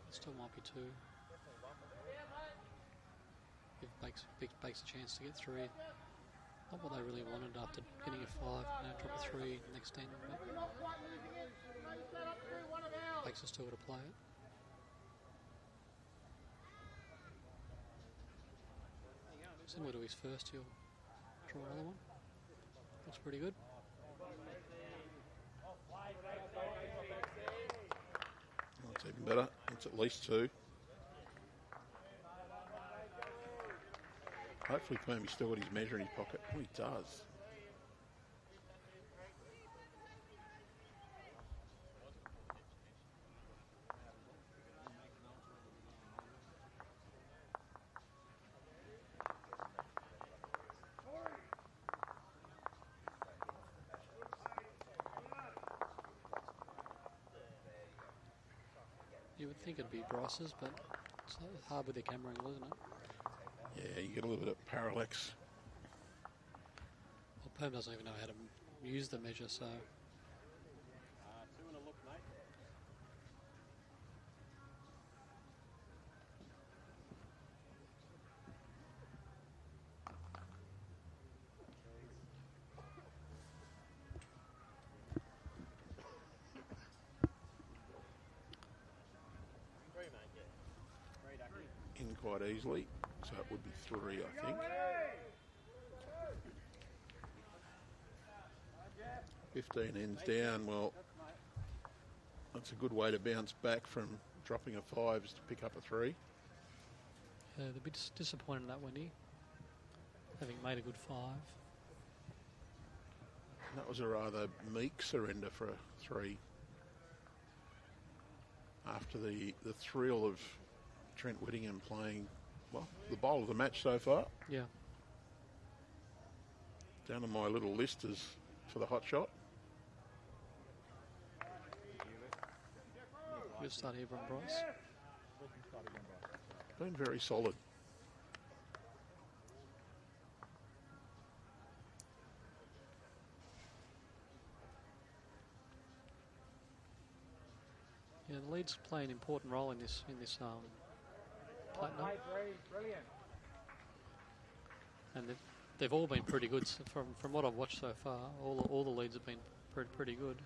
It still might be two. Give Bakes a chance to get three. Not what they really wanted after getting a 5, now drop a 3 next end. Bakes has still got to play it. Similar to his first, he'll draw another one. Looks pretty good. That's even better. It's at least 2. Hopefully Clemby's still got his measure in his pocket. Oh, he does. You would think it'd be Bryce's, but it's hard with the camera angle, isn't it? Yeah, you get a little bit of parallax. Well, Perm doesn't even know how to use the measure, so... In quite easily, so it would be 3, I think. 15 ends down. Well, that's a good way to bounce back from dropping a 5 is to pick up a 3. Yeah, they're a bit disappointed in that, Wenty, having made a good 5. And that was a rather meek surrender for a 3. After the thrill of Trent Whittingham playing, well, the bowl of the match so far. Yeah. Down on my little list is for the hot shot. Good start here from Bryce. Been very solid. Yeah, the leads play an important role in this platinum. Brilliant. And they've all been pretty good. So from what I've watched so far, all the leads have been pretty good.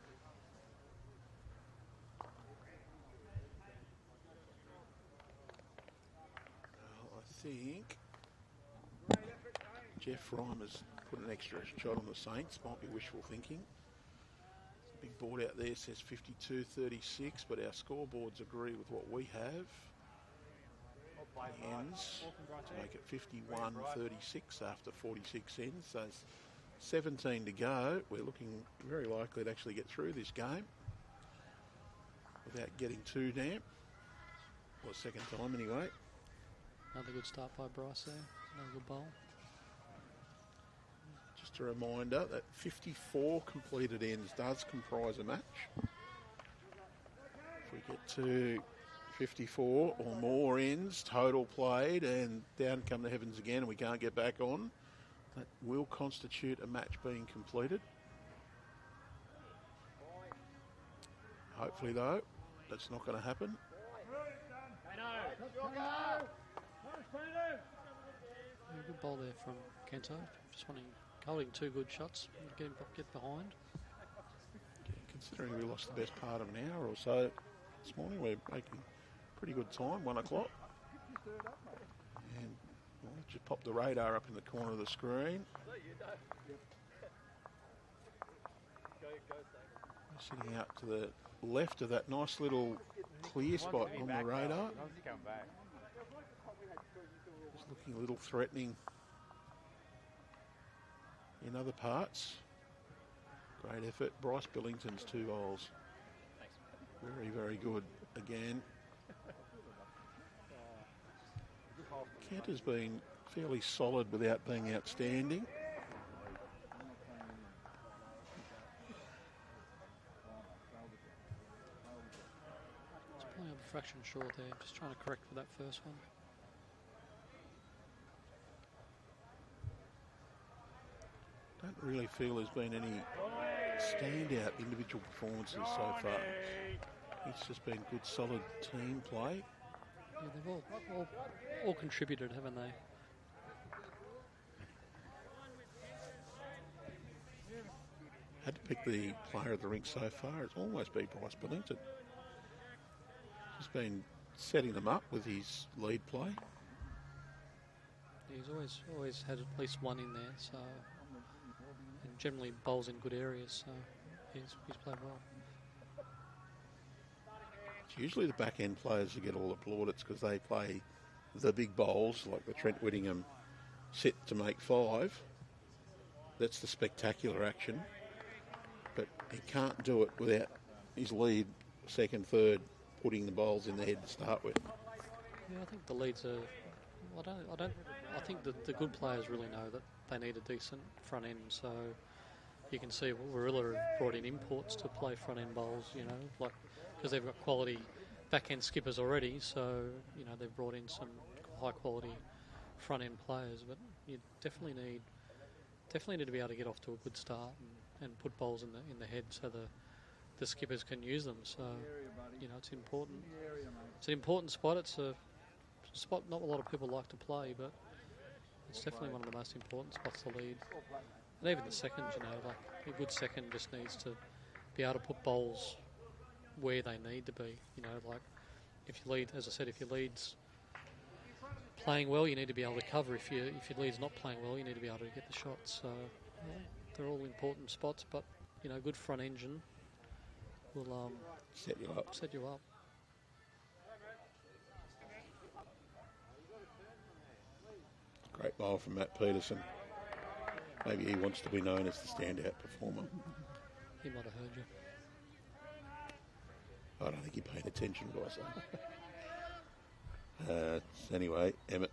Well, I think Jeff Reimer's put an extra shot on the Saints. Might be wishful thinking. Big board out there says 52-36, but our scoreboards agree with what we have. The ends to make it 51-36 after 46 ends. So it's 17 to go. We're looking very likely to actually get through this game without getting too damp. Well, second time anyway. Another good start by Bryce there. Another good bowl. Just a reminder that 54 completed ends does comprise a match. If we get to 54 or more ends total played and down come the heavens again and we can't get back on, that will constitute a match being completed. Hopefully though, that's not going to happen. Yeah, good bowl there from Kento. Just holding 2 good shots. Get behind. Yeah, considering we lost the best part of an hour or so this morning, we're making pretty good time, 1 o'clock. And well, just pop the radar up in the corner of the screen. Sitting out to the left of that nice little clear spot on the radar. It's looking a little threatening in other parts. Great effort. Bryce Billington's 2 bowls. Very, very good again. Kent has been fairly solid without being outstanding. It's playing a fraction short there. Just trying to correct for that first one. Don't really feel there's been any standout individual performances so far. It's just been good, solid team play. Yeah, they've all contributed, haven't they? Had to pick the player of the rink so far. It's almost been Bryce Billington. He's been setting them up with his lead play. He's always had at least one in there, so generally bowls in good areas, so he's played well. It's usually the back end players who get all the plaudits because they play the big bowls like the Trent Whittingham set to make 5. That's the spectacular action, but he can't do it without his lead, second, third, putting the bowls in the head to start with. Yeah, I think the leads are. I think the good players really know that they need a decent front end. So you can see Warilla have brought in imports to play front end bowls. You know, like because they've got quality back end skippers already. So you know they've brought in some high quality front end players. But you definitely need to be able to get off to a good start and put bowls in the head so the skippers can use them. So you know it's important. It's an important spot. It's a spot not a lot of people like to play, but it's definitely one of the most important spots to lead. And even the second, you know, like a good second just needs to be able to put bowls where they need to be. You know, like if you lead, as I said, if your lead's playing well, you need to be able to cover. If your lead's not playing well, you need to be able to get the shots. So yeah, they're all important spots, but you know, good front engine will set you up. Great bowl from Matt Peterson. Maybe he wants to be known as the standout performer. He might have heard you. I don't think he paid attention to what I say. Anyway, Emmett.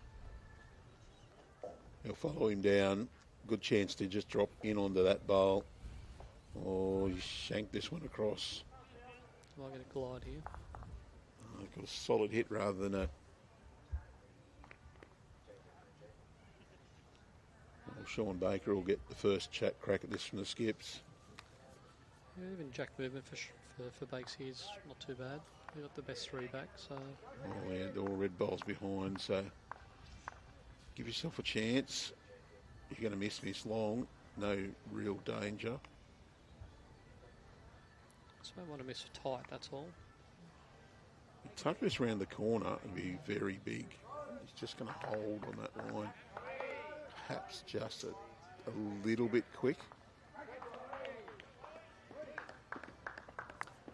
He'll follow him down. Good chance to just drop in onto that bowl. Oh, he shanked this one across. Am I going to glide here? Oh, he's got a solid hit rather than a... Sean Baker will get the first crack at this from the skips. Yeah, even Jack movement for Bakes here is not too bad. He got the best 3 back, so... Oh, yeah, they're all red bowls behind, so give yourself a chance. If you're going to miss long, no real danger. Just don't want to miss tight, that's all. If tuck this around the corner and be very big. He's just going to hold on that line. Perhaps just a little bit quick.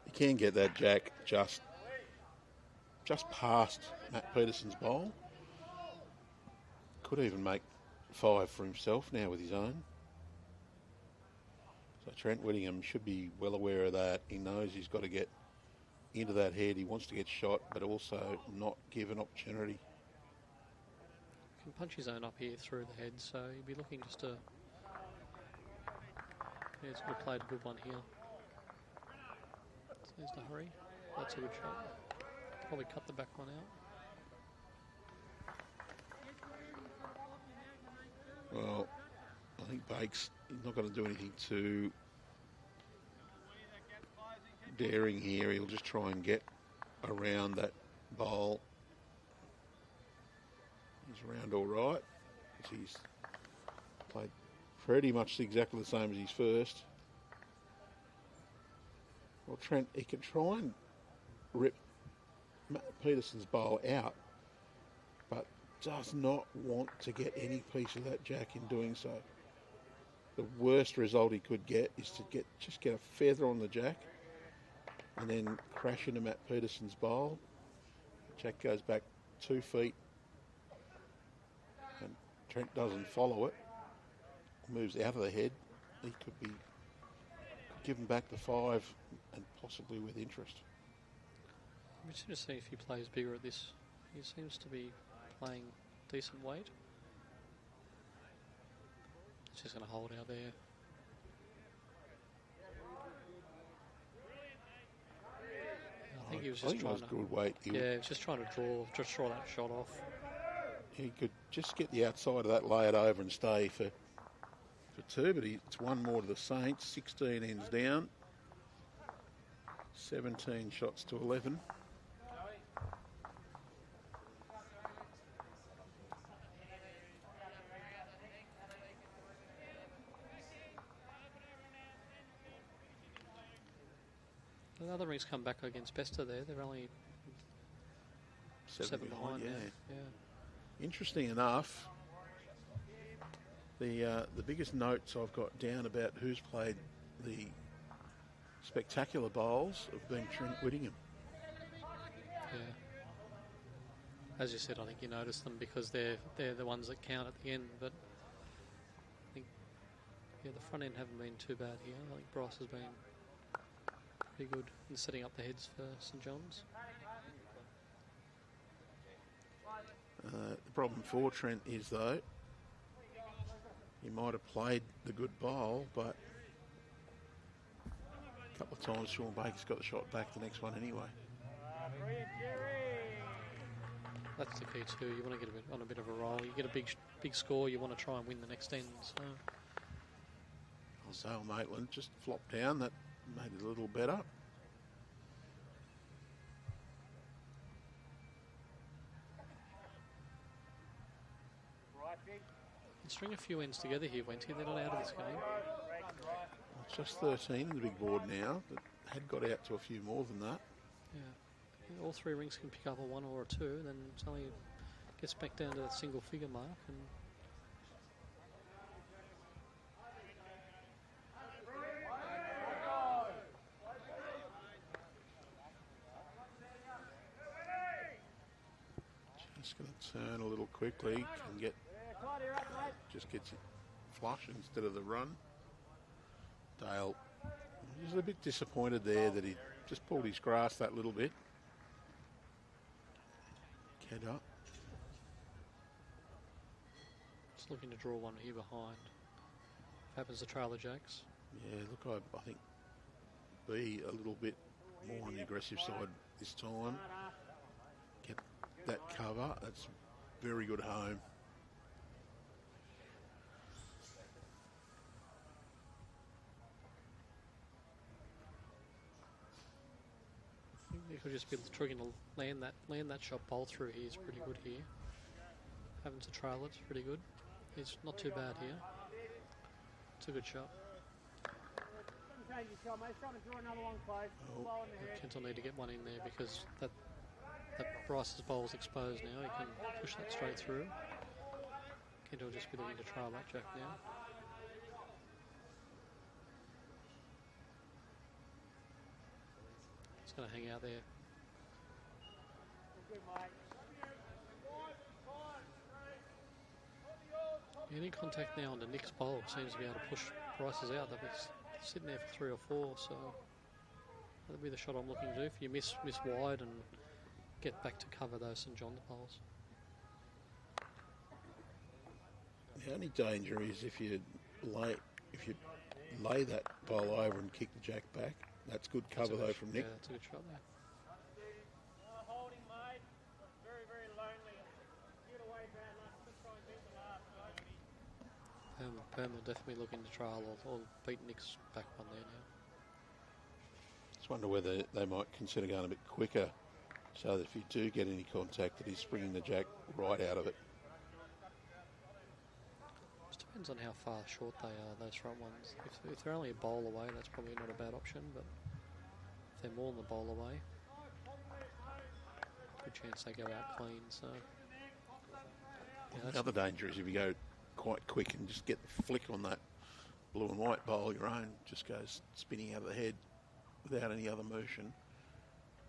You can get that jack just past Matt Peterson's bowl. Could even make 5 for himself now with his own. So Trent Whittingham should be well aware of that. He knows he's got to get into that head. He wants to get shot, but also not give an opportunity. Can punch his own up here through the head, so he'll be looking just to... Yeah, he's going to play a good one here. So there's the hurry. That's a good shot. Probably cut the back one out. Well, I think Bakes, he's not going to do anything too daring here. He'll just try and get around that bowl. He's around all right. He's played pretty much exactly the same as his first. Well, Trent, he can try and rip Matt Peterson's bowl out, but does not want to get any piece of that jack in doing so. The worst result he could get is to just get a feather on the jack and then crash into Matt Peterson's bowl. Jack goes back 2 feet. Trent doesn't follow it, moves out of the head. He could give him back the 5 and possibly with interest. I'm interested to see if he plays bigger at this. He seems to be playing decent weight. He's just going to hold out there. I think he was just trying to... good weight. He was just trying to draw that shot off. He could just get the outside of that, lay it over and stay for 2, but it's 1 more to the Saints. 16 ends down. 17 shots to 11. The other rings come back against Bester there. They're only 7 behind. Yeah. Yeah. Interesting enough, The biggest notes I've got down about who's played the spectacular bowls have been Trent Whittingham. Yeah. As you said, I think you notice them because they're the ones that count at the end. But I think the front end haven't been too bad here. I think Bryce has been pretty good in setting up the heads for St John's. The problem for Trent is, though, he might have played the good bowl, but a couple of times Sean Baker's got the shot back the next one anyway. That's the key too. You want to get on a bit of a roll. You get a big score. You want to try and win the next end. So Zale Maitland just flopped down. That made it a little better. String a few ends together here, Wenty. They're not out of this game. It's just 13 in the big board now. But had got out to a few more than that. Yeah. All three rings can pick up a 1 or a 2, then suddenly it gets back down to that single figure mark. And just going to turn a little quickly. Can get just gets it flush instead of the run. Dale was a bit disappointed there that he just pulled his grass that little bit. Head up. just looking to draw one here behind. Happens to trail the jacks. Yeah, look, I think be a little bit more on the aggressive side this time. Get that cover. That's very good home. You could just be trying to land that shot bowl through here is pretty good here. Having to trail it's pretty good. It's not too bad here. It's a good shot. Kent will need to get one in there because that Bryce's bowl is exposed now. He can push that straight through. Kent will just be looking to trail that jack now. It's going to hang out there. Any contact now on the Nick's bowl seems to be able to push Bryce's out. They'll be sitting there for 3 or 4, so that'll be the shot I'm looking to do. If you miss wide and get back to cover those St John's bowls. The only danger is if you lay that bowl over and kick the jack back. That's good cover though from Nick. Yeah, that's a good shot there. Holding, mate. Very, very lonely. Get away bad luck. Just try and beat the last, right? Perm will definitely look into trial or beat Nick's back one there now. Just wonder whether they might consider going a bit quicker so that if you do get any contact that he's springing the jack right out of it. Just depends on how far short they are, those front ones. If they're only a bowl away, that's probably not a bad option, but if they're more than the bowl away, good chance they go out clean. So yeah, The other danger is if you go quite quick and just get the flick on that blue and white bowl, your own just goes spinning out of the head without any other motion.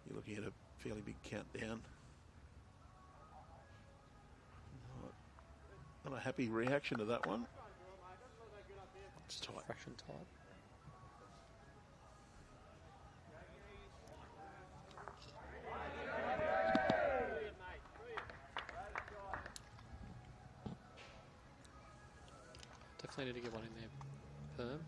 You're looking at a fairly big countdown. Not a happy reaction to that one. It's tight. fraction tight. Definitely need to get one in there. Perm.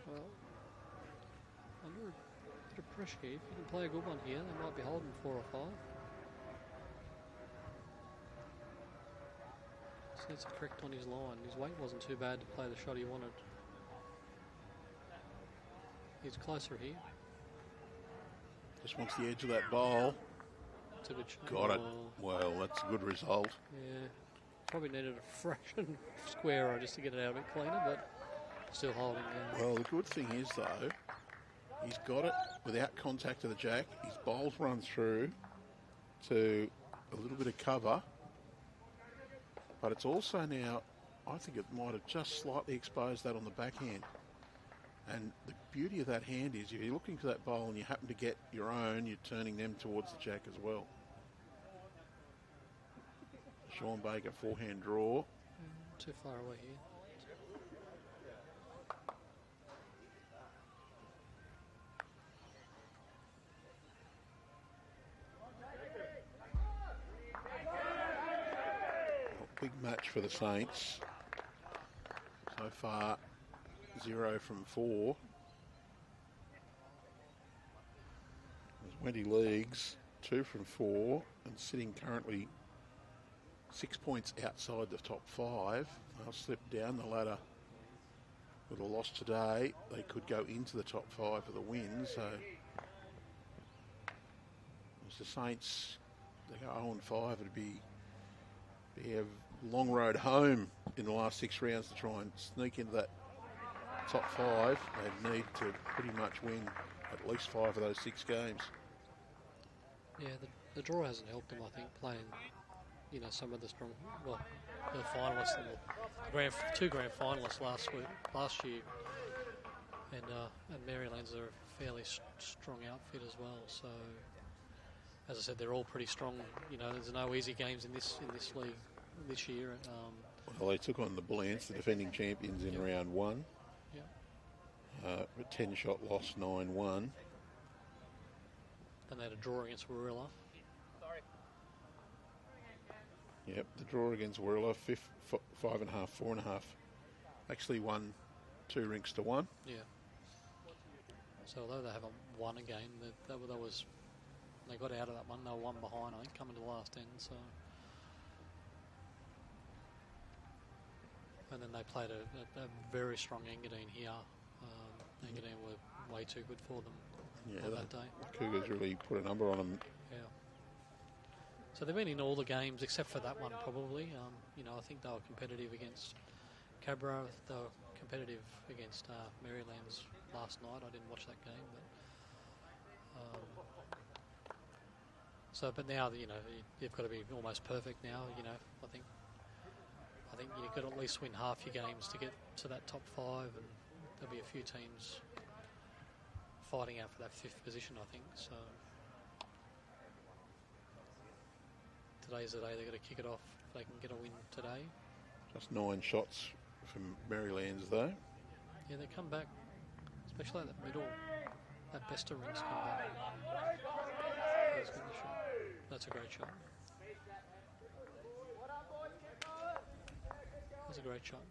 Well, under a bit of pressure here. If you can play a good one here, they might be holding 4 or 5. Just needs to correct on his line. His weight wasn't too bad to play the shot he wanted. He's closer here. Just wants the edge of that bowl. It's a good shot. Got it. Oh, Well, that's a good result. yeah. Probably needed a fraction squarer just to get it out a bit cleaner, but still holding. Well, the good thing is, though, He's got it without contact of the jack. His bowls run through to a little bit of cover. But it's also now, I think it might have just slightly exposed that on the backhand. And the beauty of that hand is if you're looking for that bowl and you happen to get your own, you're turning them towards the jack as well. Sean Baker, forehand draw. Too far away here. Big match for the Saints. So far, 0 from 4. There's Wenty Leagues, 2 from 4, and sitting currently 6 points outside the top 5. They'll slip down the ladder with a loss today. They could go into the top 5 for the win. So, as the Saints, they go 0-5, it'd be a long road home in the last 6 rounds to try and sneak into that top 5. They need to pretty much win at least 5 of those 6 games. Yeah, the draw hasn't helped them, I think, playing, you know, some of the strong, well, the finalists and the two grand finalists last year, and Maryland's are a fairly strong outfit as well. So, as I said, they're all pretty strong. You know, there's no easy games in this league this year. Well, they took on the Blancs, the defending champions, in round 1. Yeah. A 10-shot loss, 9-1. And they had a draw against Warilla. Yep, the draw against Warilla, 5.5, 4.5. Actually won 2 rinks to 1. Yeah. So although they haven't won a game, they got out of that one. They were 1 behind, I think, coming to the last end. So, and then they played a very strong Engadine here. Engadine were way too good for them that day. The Cougars really put a number on them. Yeah. So they've been in all the games except for that one, probably. You know, I think they were competitive against 𝗟𝗓𝗡. They were competitive against Maryland's last night. I didn't watch that game, but but now, you know, you've got to be almost perfect now. You know, I think you've got to at least win half your games to get to that top 5, and there'll be a few teams fighting out for that 5th position, I think. So today's the day they've got to kick it off if they can get a win today. Just 9 shots from Maryland's though. Yeah, they come back, especially at that middle. That Bester rings come back. That's a great shot. That's a great shot.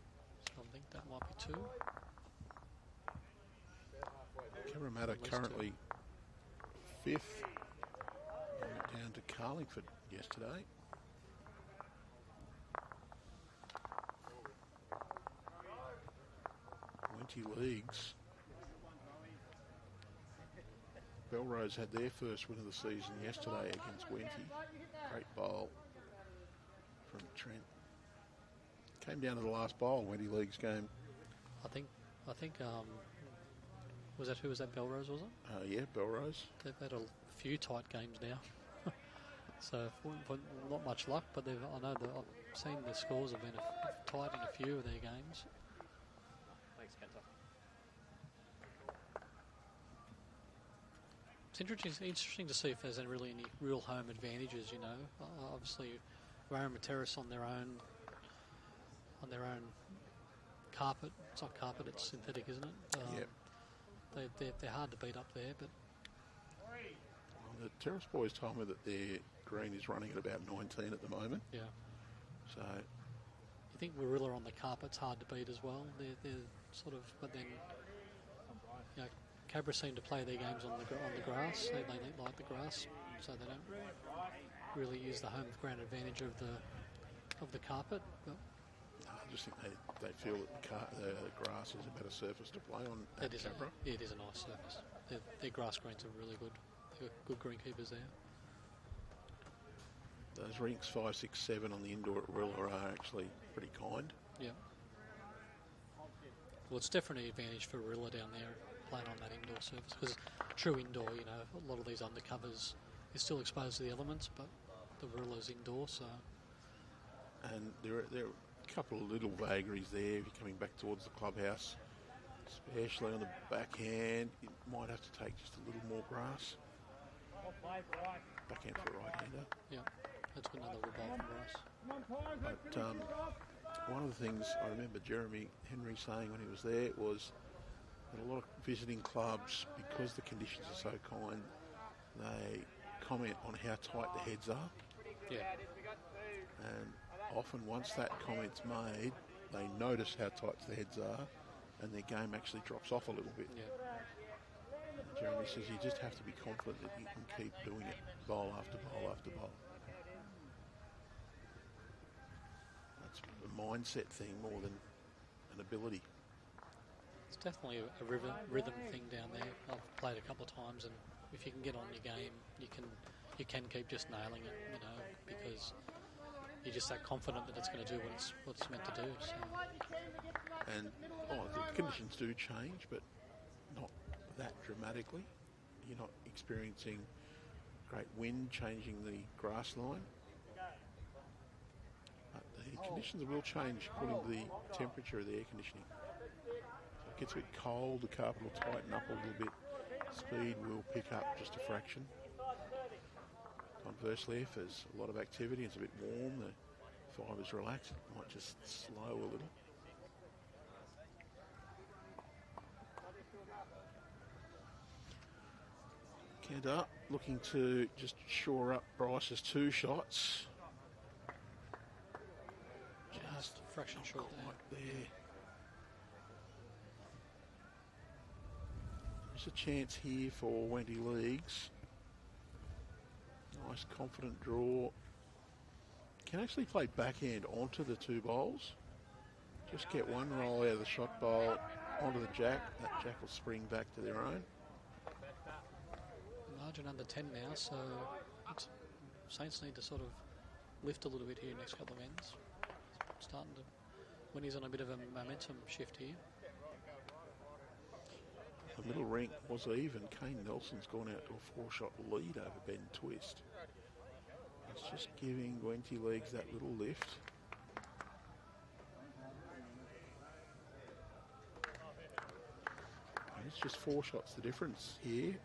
So I think that might be 2. 𝗟𝗓𝗡 currently 5th. Went down to Carlingford yesterday. Wenty Leagues. Belrose had their first win of the season yesterday against Wenty. Great bowl from Trent. Came down to the last bowl, Wenty Leagues game. I think who was that, Belrose, was it? Yeah, Belrose. They've had a few tight games now. So not much luck, but I know that I've seen the scores have been tight in a few of their games. Thanks, Kenta. It's interesting to see if there's any real home advantages. You know, obviously, Warren Terrace on their own carpet. It's not carpet; it's synthetic, isn't it? Yep. They're hard to beat up there, but Well, the Terrace boys told me that their green is running at about 19 at the moment. yeah. So You think Warilla on the carpet's hard to beat as well. They're sort of, but then you know, 𝗟𝗓𝗡 seem to play their games on the grass. They like the grass, so they don't really use the home ground advantage of the carpet. But I just think they feel that the grass is a better surface to play on at 𝗟𝗓𝗡. It is a nice surface. Their grass greens are really good. They've got good greenkeepers there. Those rinks 5, 6, 7 on the indoor at Warilla are actually pretty kind. Yeah. Well, it's definitely an advantage for Warilla down there playing on that indoor surface, because true indoor, you know, a lot of these undercovers is still exposed to the elements, but the Verilla's indoor, so. And there are a couple of little vagaries there if you're coming back towards the clubhouse, especially on the backhand. You might have to take just a little more grass. Backhand for a right-hander. Yeah, that's another little ball from Bryce. But one of the things I remember Jeremy Henry saying when he was there was that a lot of visiting clubs, because the conditions are so kind, they comment on how tight the heads are. Yeah. And often once that comment's made, they notice how tight the heads are and their game actually drops off a little bit. Yeah. Jeremy says you just have to be confident that you can keep doing it, bowl after bowl after bowl. That's a mindset thing more than an ability. It's definitely a rhythm thing down there. I've played a couple of times, and if you can get on your game, you can keep just nailing it, you know, because you're just that confident that it's going to do what it's meant to do. So. And the conditions do change, but not that dramatically. You're not experiencing great wind changing the grass line. But the conditions will change according to the temperature of the air conditioning. So it gets a bit cold, the carpet will tighten up a little bit, speed will pick up just a fraction. Conversely, if there's a lot of activity and it's a bit warm, the fibres relax, it might just slow a little. Kenda looking to just shore up Bryce's 2 shots. Just a fraction short there. There's a chance here for Wenty Leagues. Nice confident draw. Can actually play backhand onto the 2 bowls. Just get one roll out of the shot bowl onto the jack. That jack will spring back to their own. Margin under 10 now, so Saints need to sort of lift a little bit here next couple of ends. Starting to, when he's on a bit of a momentum shift here. The middle rink was even. Kane Nelson's gone out to a 4-shot lead over Ben Twist. It's just giving Wenty Leagues that little lift. And it's just 4 shots the difference here.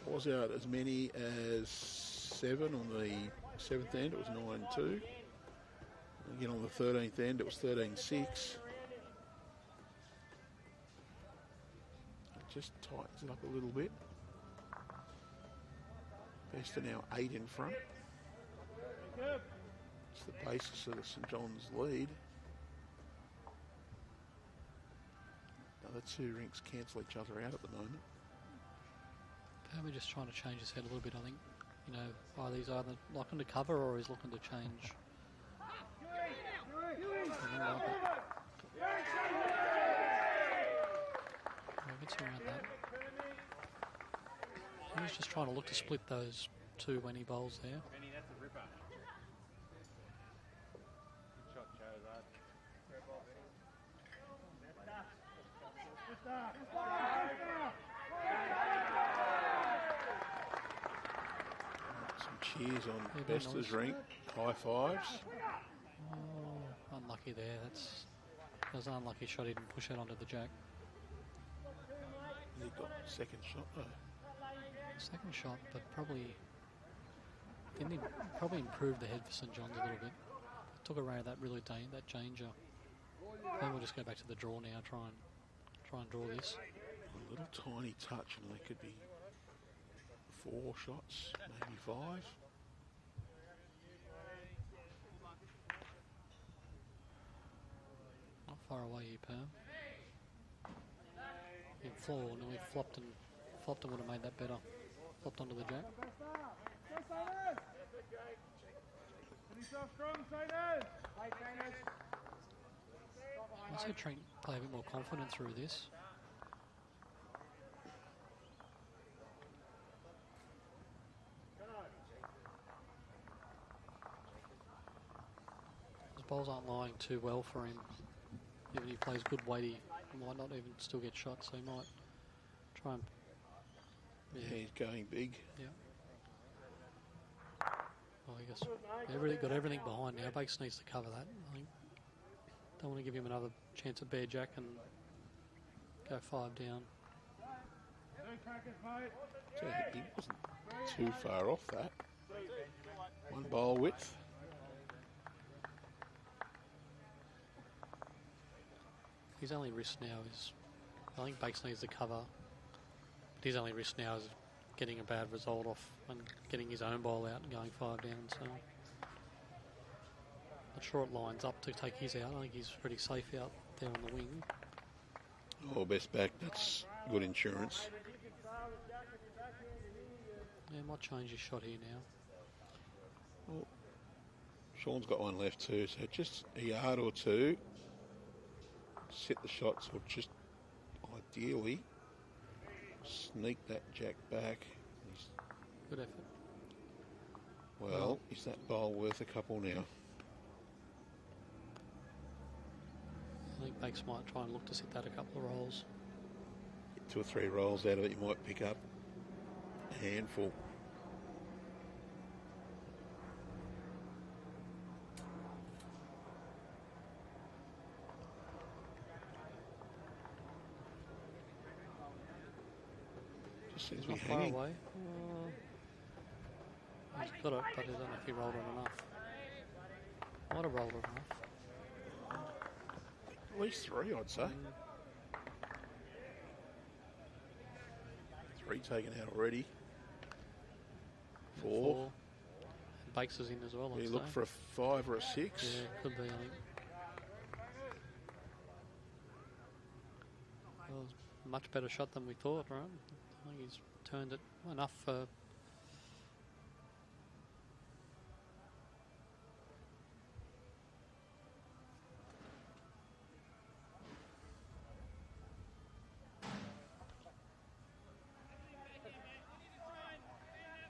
Was out as many as 7 on the 7th end. It was 9-2. Again on the 13th end, it was 13-6. It just tightens it up a little bit. Best are now 8 in front. It's the basis of the St John's lead. Now the 2 rinks cancel each other out at the moment. We're just trying to change his head a little bit, I think. You know, either he's either looking to cover or he's looking to change. Gets around that. He's just trying to look to split those 2 when he bowls there. Cheers on Bester's rink. High fives. Oh, unlucky there. That was an unlucky shot. He didn't push that onto the jack. He got second shot though. Second shot, but probably improved the head for St John's a little bit. Took away that that danger. Then we'll just go back to the draw now. Try and draw this. A little tiny touch, and they could be 4 shots, maybe 5. Not far away here, Pam. In floor, no, he flopped and would have made that better. Flopped onto the jack. I see Trent play a bit more confident through this. His balls aren't lying too well for him. Even if he plays good weighty, he might not even still get shots, so he might Try and... Yeah, he's going big. Yeah. Oh, I guess got everything behind now. Bakes needs to cover that, I think. Don't want to give him another chance at 𝗣𝗟𝗡𝗏 and go 5 down. So he wasn't too far off that. One bowl width. His only risk now is, I think Bakes needs to cover, but his only risk now is getting a bad result off and getting his own bowl out and going 5 down. So not sure it lines up to take his out. I think he's pretty safe out there on the wing. Oh, best back. That's good insurance. Yeah, might change his shot here now. Well, Sean's got one left too, so just a yard or two. Set the shots, or just ideally sneak that jack back. Good effort. Well, is that bowl worth a couple now? I think Bakes might try and look to set that a couple of rolls. Get 2 or 3 rolls out of it, you might pick up a handful. Just seems to be Not far hanging. away. He's got it, but I don't know if he rolled it enough. Might have rolled it enough. At least 3, I'd say. 3 taken out already. 4. And Bakes is in as well. We I'd look say. for a 5 or a 6. Yeah, could be, I think. Well, much better shot than we thought, right? I think he's turned it enough for...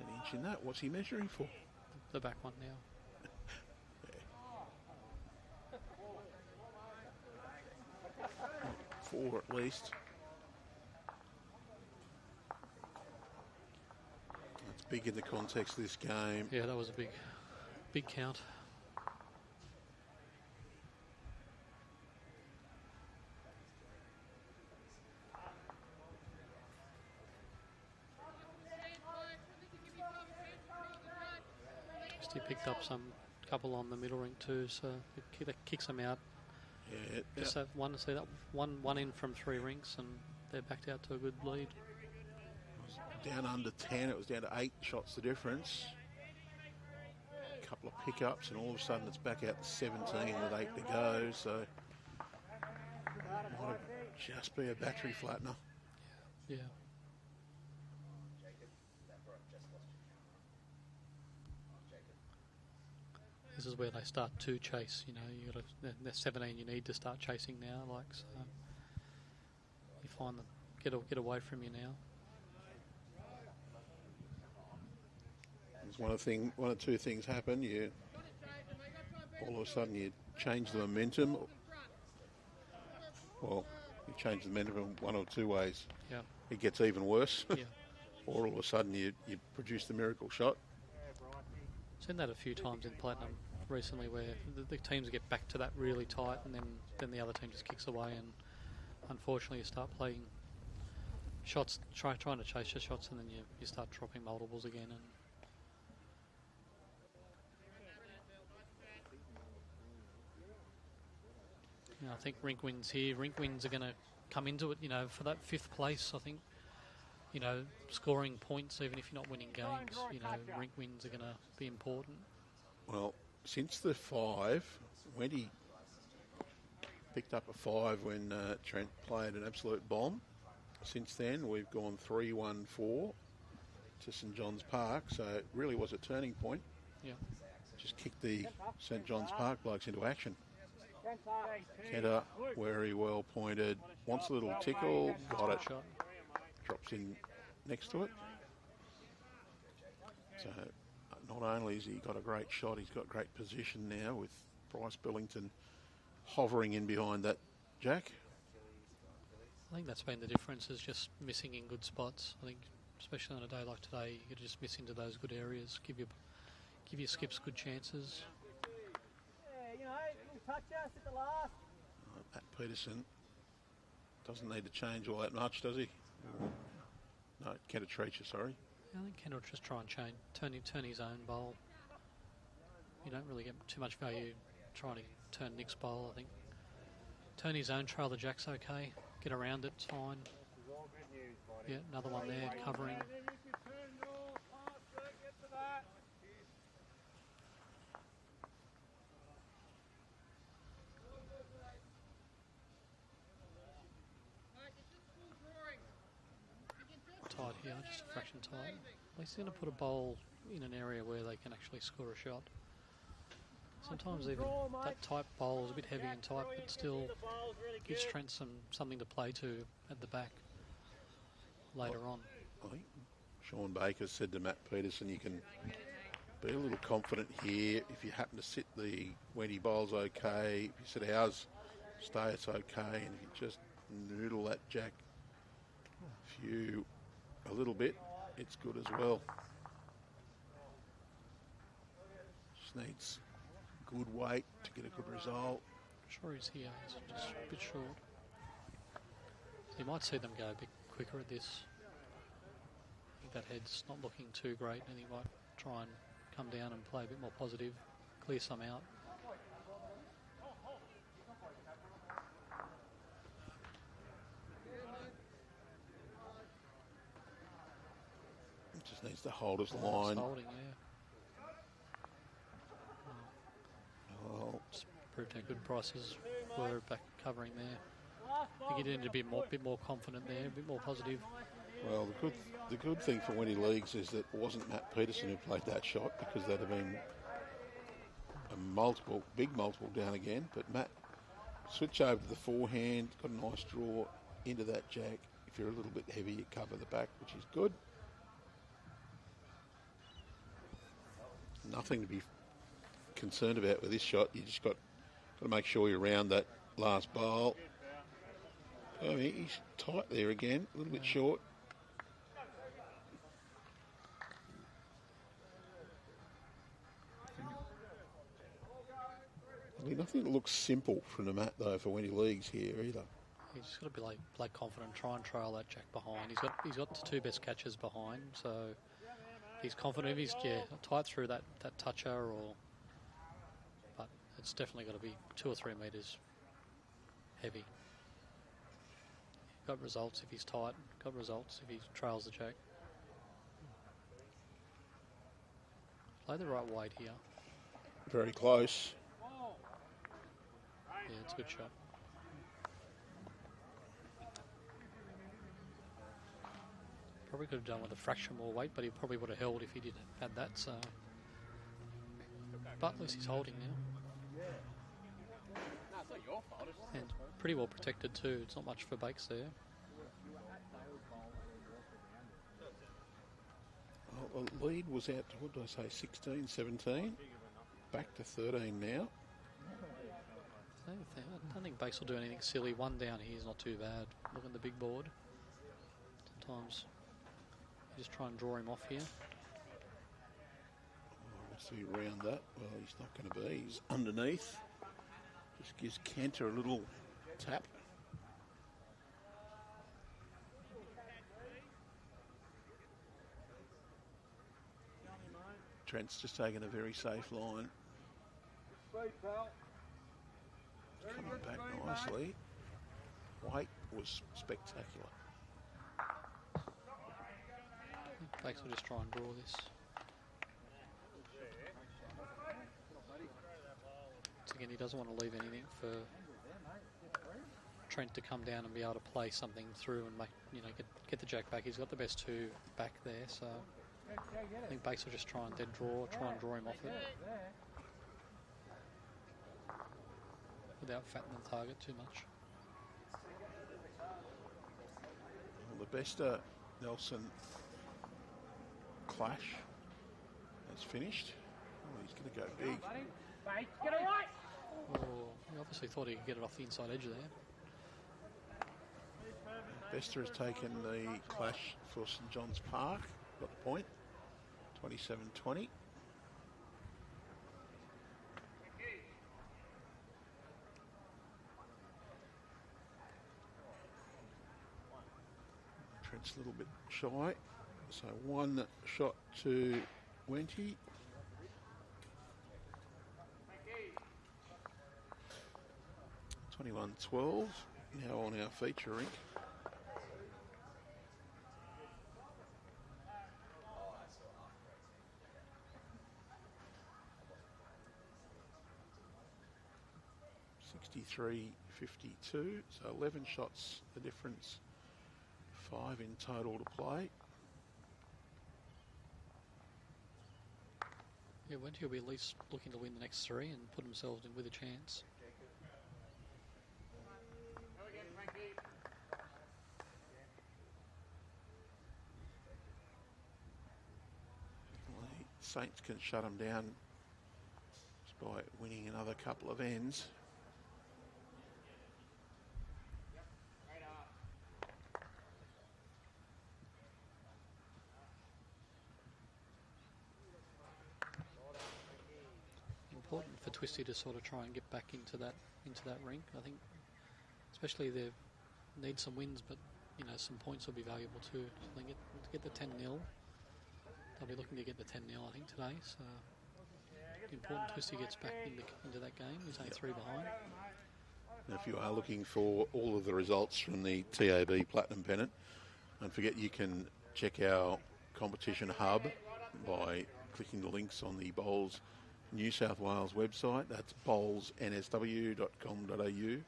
An inch in that. What's he measuring for? the back one now. 4 at least. That's big in the context of this game. Yeah, that was a big count. He picked up some couple on the middle ring too, so that kicks them out. Yeah, Just have one to see that one in from 3 rings, and they're backed out to a good lead. down under 10, it was down to 8 shots the difference. A couple of pickups, and all of a sudden it's back out to 17 with 8 to go. So might have just be a battery flattener. Yeah. This is where they start to chase. You know, you got they're 17. You need to start chasing now. Like so, you find them get away from you now. There's one or two things happen. You all of a sudden you change the momentum. Well, you change the momentum in 1 or 2 ways. Yeah. It gets even worse. Yeah. Or all of a sudden you produce the miracle shot. Seen that a few times in Platinum recently, where the teams get back to that really tight, and then the other team just kicks away, and unfortunately you start playing shots, trying to chase your shots, and then you start dropping multiples again. And I think rink wins here. Rink wins are going to come into it, you know, for that 5th place. I think, you know, scoring points, even if you're not winning games, you know, rink wins are going to be important. Well, since the 5, Wenty picked up a 5 when Trent played an absolute bomb. Since then, we've gone 3-1-4 to St John's Park, so it really was a turning point. Yeah. Just kicked the St John's Park blokes into action. Kenta, very well pointed, wants a little tickle, got it, Shot. drops in next to it. So not only has he got a great shot, he's got great position now with Bryce Billington hovering in behind that jack. I think that's been the difference, is just missing in good spots. I think, especially on a day like today, you could just miss into those good areas, give your skips good chances. Yeah, you know, little touch us at the last. Matt Peterson doesn't need to change all that much, does he? No, 𝗟𝗓𝗡𝗡𝗨𝗠, sorry. I think Ken will just try and turn his own bowl. You don't really get too much value trying to turn Nick's bowl. I think turn his own, trail the jack's okay. Get around it, it's fine. Yeah, another one there, covering. Tight here, just a fraction tight. At least they're going to put a bowl in an area where they can actually score a shot. Sometimes even that tight bowl is a bit heavy and tight, but still gives Trent something to play to at the back later on. I think Sean Baker said to Matt Peterson, you can be a little confident here. If you happen to sit the Wenty bowl's okay, if you sit ours, stay, it's okay. And if you just noodle that jack a little bit, it's good as well. Just needs good weight to get a good result. Sure he's here, he's just a bit short. You might see them go a bit quicker at this. I think that head's not looking too great, and he might try and come down and play a bit more positive, clear some out. It just needs to hold his line. Holding, yeah. Just proved how good prices were back covering there. I think he needed to be a bit more confident there, a bit more positive. Well, the good thing for Wenty Leagues is that it wasn't Matt Peterson who played that shot, because that'd have been a big multiple down again. But Matt switch over to the forehand, got a nice draw into that jack. If you're a little bit heavy, you cover the back, which is good. Nothing to be concerned about with this shot. You just got to make sure you're around that last bowl. I mean, he's tight there again, a little bit short. I mean, nothing that looks simple from the mat though for Wenty Leagues here either. He's just got to be play confident, try and trail that jack behind. He's got the two best catches behind, so he's confident. He's tight through that toucher, but it's definitely got to be 2 or 3 metres heavy. Got results if he's tight. Got results if he trails the jack. Play the right weight here. Very close. Yeah, it's a good shot. Probably could have done with a fraction more weight, but he probably would have held if he didn't have that. So, but at least he's holding now. And pretty well protected too. It's not much for Bakes there. Well, lead was out to, what did I say, 16, 17. Back to 13 now. I don't think Bakes will do anything silly. One down here is not too bad. Look at the big board. Sometimes you just try and draw him off here. What's he around that? Well, he's not going to be. He's underneath. Just gives Cantor a little tap. Trent's just taken a very safe line. Coming back nicely. White was spectacular. Bakes will just try and draw this. Once again, he doesn't want to leave anything for Trent to come down and be able to play something through and get the jack back. He's got the best two back there, so I think Bakes will just try and draw him off it without fattening the target too much. Well, the best Nelson clash has finished. Oh, he's going to go big. Get it right. Oh, he obviously thought he could get it off the inside edge there. Bester has taken the clash for St John's Park. Got the point. 27-20. Trent's a little bit shy. So one shot to Wenty. $21-12. Now on our feature rink. $63.52. So 11 shots the difference. 5 in total to play. Yeah, Wenty will be at least looking to win the next 3 and put themselves in with a chance. The Saints can shut them down just by winning another couple of ends. Important for Twisty to sort of try and get back into that rink. I think, especially they need some wins, but you know some points will be valuable too. So they get the 10-0. They'll be looking to get the 10-0, I think, today. So important Twisty gets back into that game. He's only 3 behind. And if you are looking for all of the results from the TAB Platinum Pennant, don't forget you can check our competition hub by clicking the links on the Bowls New South Wales website. That's bowlsnsw.com.au.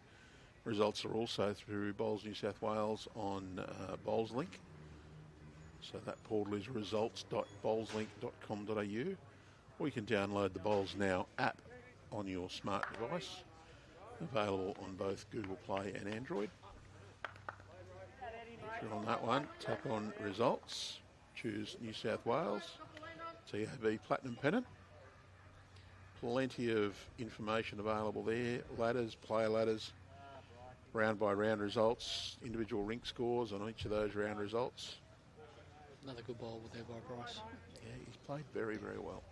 Results are also through Bowls New South Wales on Bowls Link. So that portal is results.bowlslink.com.au. Or you can download the Bowls Now app on your smart device. Available on both Google Play and Android. If you're on that one, tap on results, choose New South Wales, TAB Platinum Pennant. Plenty of information available there. Ladders, player ladders, round by round results, individual rink scores on each of those round results. Another good bowl there by Bryce. Yeah, he's played very, very well.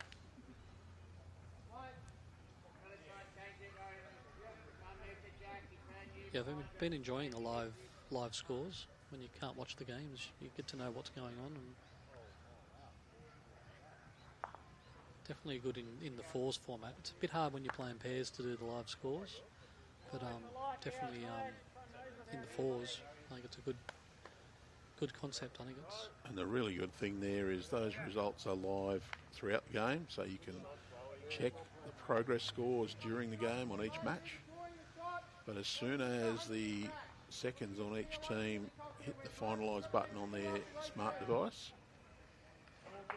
Yeah, I've been enjoying the live scores. When you can't watch the games, you get to know what's going on. And definitely good in the fours format. It's a bit hard when you're playing pairs to do the live scores, but definitely in the fours, I think it's a good concept. I think it's. And the really good thing there is those results are live throughout the game, so you can check the progress scores during the game on each match. But as soon as the seconds on each team hit the finalise button on their smart device,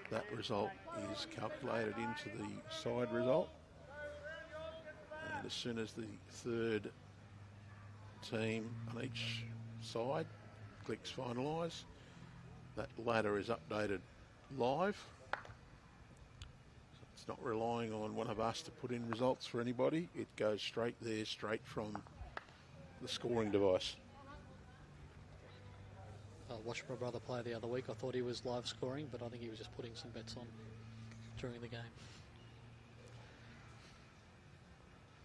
that result is calculated into the side result. And as soon as the third team on each side clicks finalise, that ladder is updated live. So it's not relying on one of us to put in results for anybody. It goes straight there, straight from the scoring device. I watched my brother play the other week. I thought he was live scoring, but I think he was just putting some bets on during the game.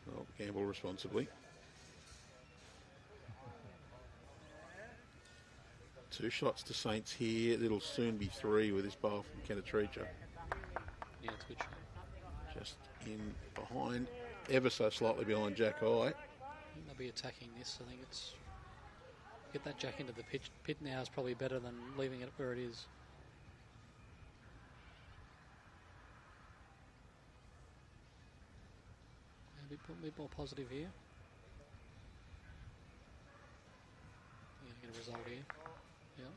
Well, gamble responsibly. 2 shots to Saints here. It'll soon be 3 with this bowl from 𝗟𝗓𝗓𝗓. Yeah, it's a good shot. Just in behind, ever so slightly behind Jack High. I think they'll be attacking this. I think it's get that jack into the pit now is probably better than leaving it where it is. A bit more positive here. Yeah, get a result here. Yeah.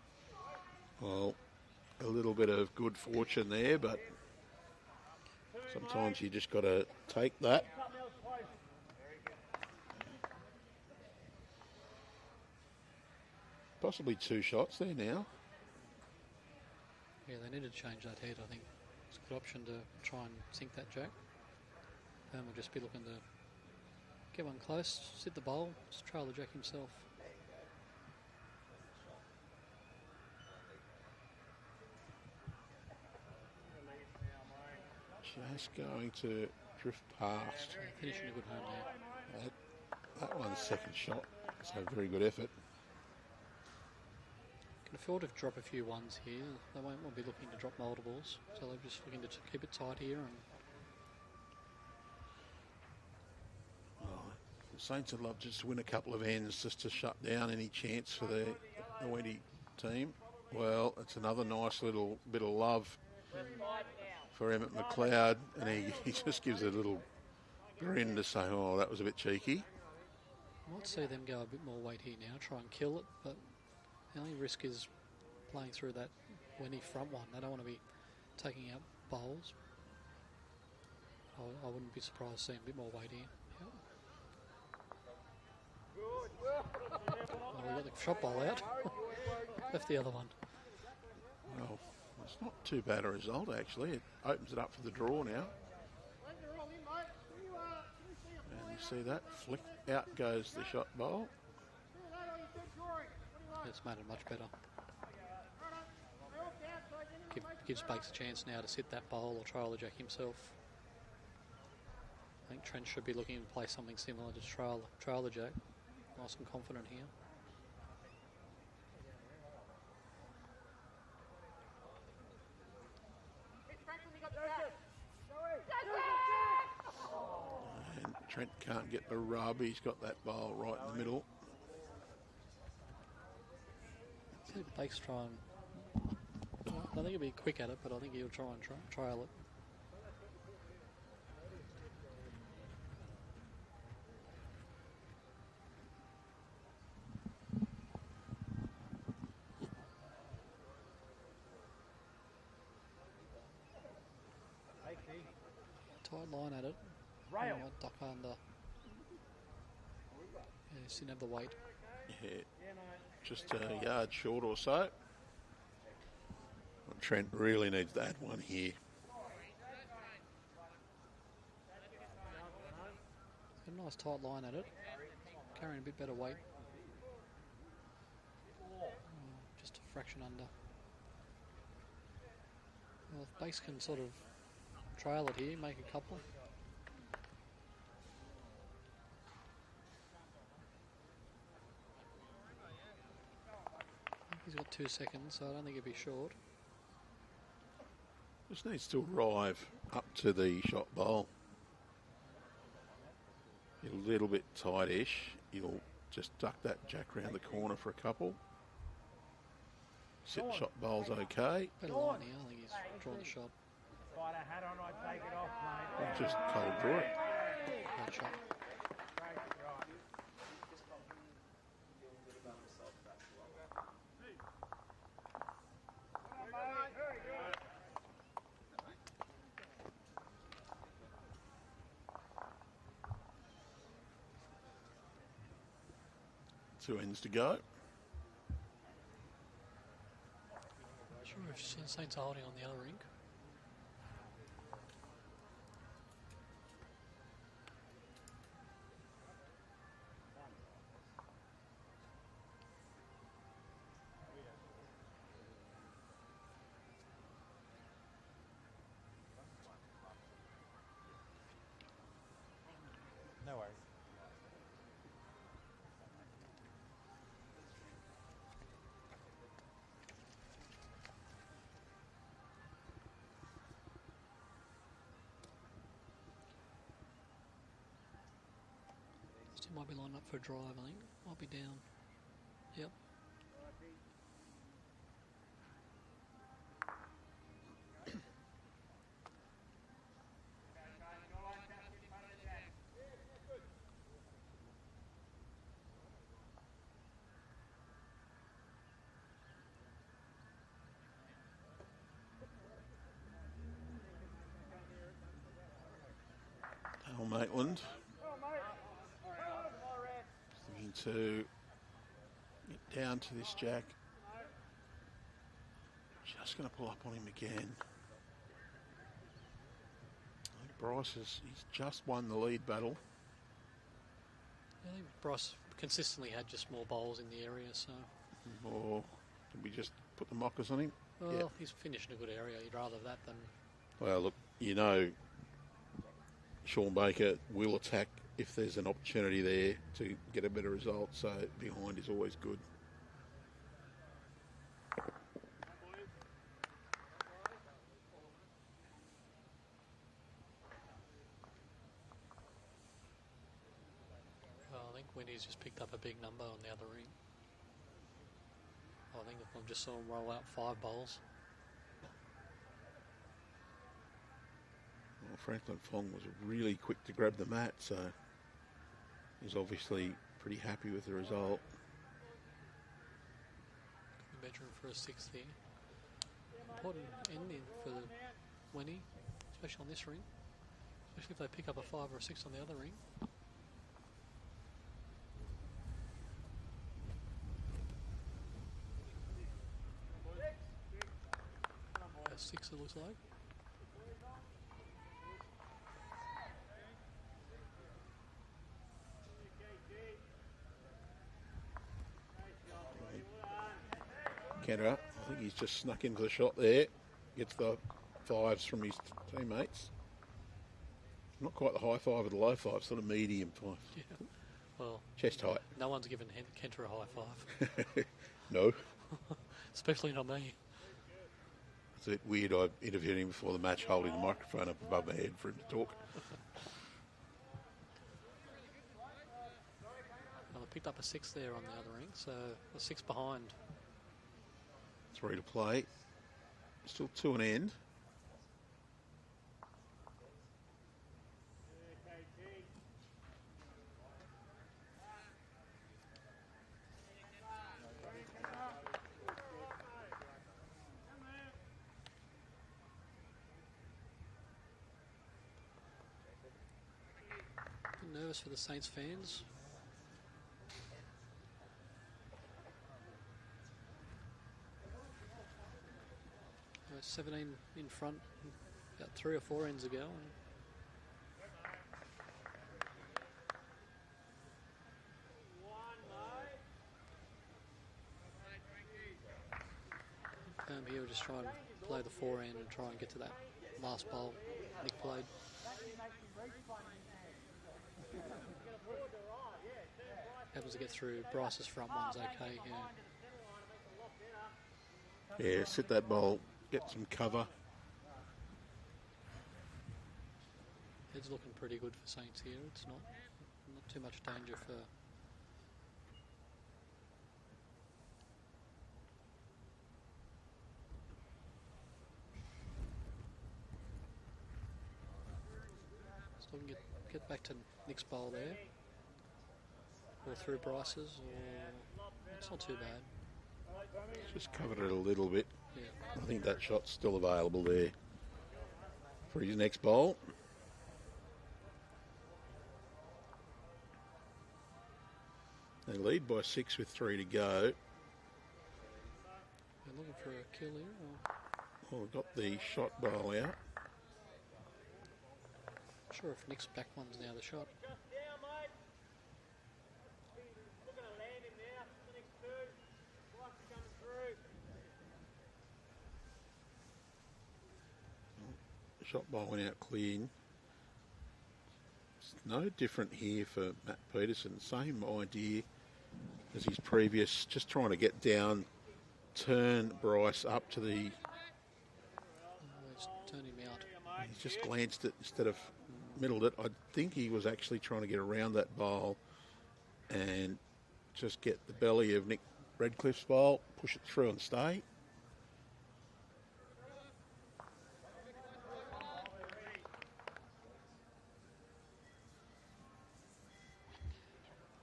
Well, a little bit of good fortune there, but sometimes you just got to take that. Possibly 2 shots there now. Yeah, they need to change that head. I think it's a good option to try and sink that jack. Pam will just be looking to get one close, sit the bowl, just trail the jack himself. Just going to drift past. Finishing a good home there. That one's second shot, so very good effort. Can afford to drop a few ones here. They won't be looking to drop multiples, so they're just looking to keep it tight here. And The Saints would love just to win a couple of ends just to shut down any chance for the Wenty team. Well, it's another nice little bit of love for 𝗟𝗓𝗡𝗨𝗠, and he just gives a little grin to say, oh, that was a bit cheeky. I might see them go a bit more weight here now, try and kill it, but the only risk is playing through that Wenty front one. They don't want to be taking out bowls. I wouldn't be surprised seeing a bit more weight here. Yep. Oh, we got the shot bowl out. Left the other one. Well, it's not too bad a result, actually. It opens it up for the draw now. And you see that? Flick out goes the shot bowl. It's made it much better. Gives Bakes a chance now to sit that bowl or trail the jack himself. I think Trent should be looking to play something similar to trail the jack. Nice and confident here. And Trent can't get the rub. He's got that bowl right in the middle. See Bakes try and... I think he'll be quick at it, but I think he'll try and trial it. Tight line at it. Rail. Duck under. Yeah, just didn't have the weight. Yeah, just a yard short or so. Trent really needs to add one here. Got a nice tight line at it. Carrying a bit better weight. Just a fraction under. Well, if Bakes can sort of trail it here, make a couple. He's got 2 seconds, so I don't think he'll be short. Just needs to arrive up to the shot bowl. A little bit tightish. You'll just duck that jack round the corner for a couple. Sit shot bowl's okay. Better line here, I think he's drawn the shot. If I had a hat on, I'd take it off, mate. Just cold draw it. Great shot. Two ends to go. Sure if Saints are holding on the other rink. No worries. Still might be lined up for a drive, I think. Might be down. Yep. Maitland looking to get down to this jack. Just going to pull up on him again. I think Bryce he's just won the lead battle. I think Bryce consistently had just more bowls in the area, so... Or did we just put the mockers on him? Well, yeah. He's finished in a good area. You'd rather that than... Well, look, you know Sean Baker will attack if there's an opportunity there to get a better result, so behind is always good. Well, I think Wenty's just picked up a big number on the other ring. I think I just saw him roll out 5 bowls. Well, Franklin Fong was really quick to grab the mat, so he's obviously pretty happy with the result. Could be bedroom for a 6th there. Important ending for Wenty, especially on this ring. Especially if they pick up a 5 or a 6 on the other ring. A 6 it looks like. Canada, I think he's just snuck into the shot there. Gets the 5s from his teammates. Not quite the high 5 or the low 5, sort of medium 5. Yeah. Well, chest height. No one's given Kenter a high 5. No. Especially not me. It's a bit weird. I interviewed him before the match, holding the microphone up above my head for him to talk. Well, I picked up a 6 there on the other ring, so a 6 behind. 3 to play. Still 2 and end. Nervous for the Saints fans. 17 in front about 3 or 4 ends ago. Here we'll just try and play the 4 end and try and get to that last bowl Nick played. Happens to get through. Bryce's front one's okay. Yeah, sit that bowl, get some cover. Head's looking pretty good for Saints here. It's not too much danger for. So we can get back to Nick's bowl there. Or through Bryce's, or it's not too bad. Just covered it a little bit. Yeah. I think that shot's still available there for his next bowl. They lead by 6 with 3 to go. They're looking for a kill here. Or? Well, we've got the shot bowl out. Not sure if Nick's back one's now the shot. Shot bowl went out clean. It's no different here for Matt Peterson. Same idea as his previous, just trying to get down, turn Bryce up to the... Let's turn him out. He's just glanced it instead of middled it. I think he was actually trying to get around that bowl and just get the belly of Nick Redcliffe's bowl, push it through and stay.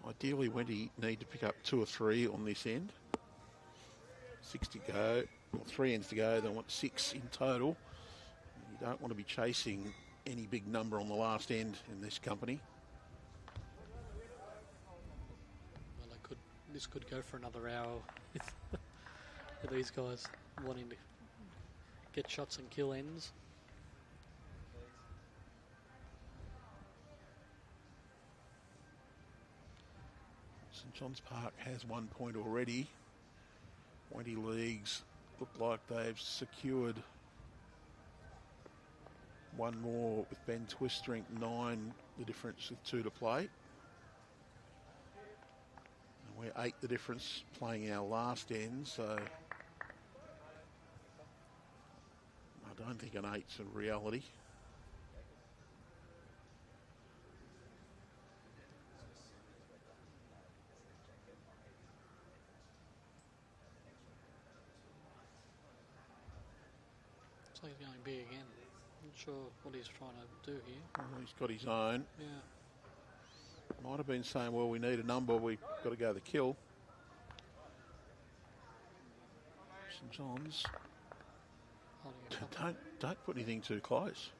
Ideally, Wenty need to pick up 2 or 3 on this end. 6 to go, or 3 ends to go. They want 6 in total. You don't want to be chasing any big number on the last end in this company. Well, this could go for another hour with these guys wanting to get shots and kill ends. St John's Park has 1 point already. Wenty Leagues look like they've secured one more with Ben Twist, strength 9, the difference with 2 to play. And we're 8 the difference playing our last end, so I don't think an 8's a reality. Looks like he's going big again. Not sure what he's trying to do here. Well, he's got his own. Yeah. Might have been saying, well, we need a number, we've got to go the kill. St John's. Holding a couple. Don't put anything too close.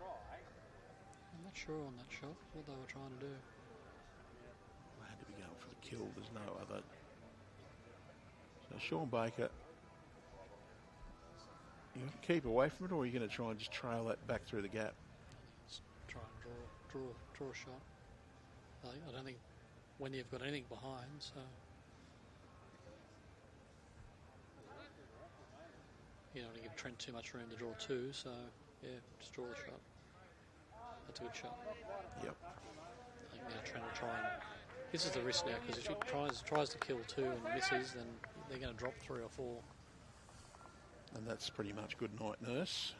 I'm not sure on that shot what they were trying to do. They had to be going for the kill, there's no other. So Sean Baker, you going to keep away from it, or are you going to try and just trail that back through the gap? Let's try and draw a shot. I don't think Wenty have got anything behind, so you don't want to give Trent too much room to draw 2, so yeah, just draw the shot. That's a good shot. Yep. I think now Trent will try and... This is the risk now, because if he tries to kill 2 and misses, then they're going to drop 3 or 4. And that's pretty much good night, nurse.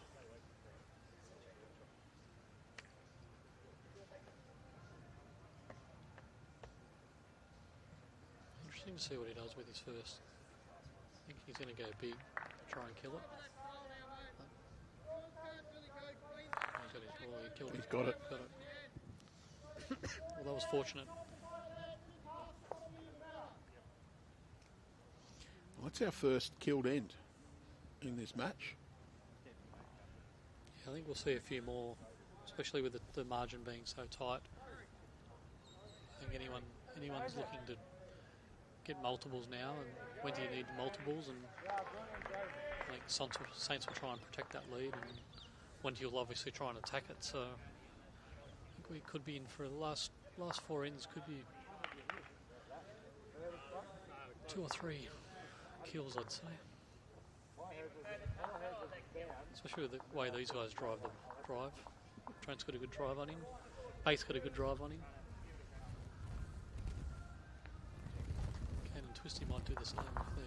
Interesting to see what he does with his first. I think he's going to go big, try and kill it. He's got it. Well, that was fortunate. Well, that's our first killed end in this match. Yeah, I think we'll see a few more, especially with the margin being so tight. I think anyone's looking to get multiples now, and when do you need multiples? And I think Saints will try and protect that lead, and Wenty will obviously try and attack it. So I think we could be in for the last 4 ends. Could be 2 or 3 kills, I'd say. Especially with the way these guys drive the drive. Trent's got a good drive on him. Bates got a good drive on him. Kane and Twisty might do the same if they're...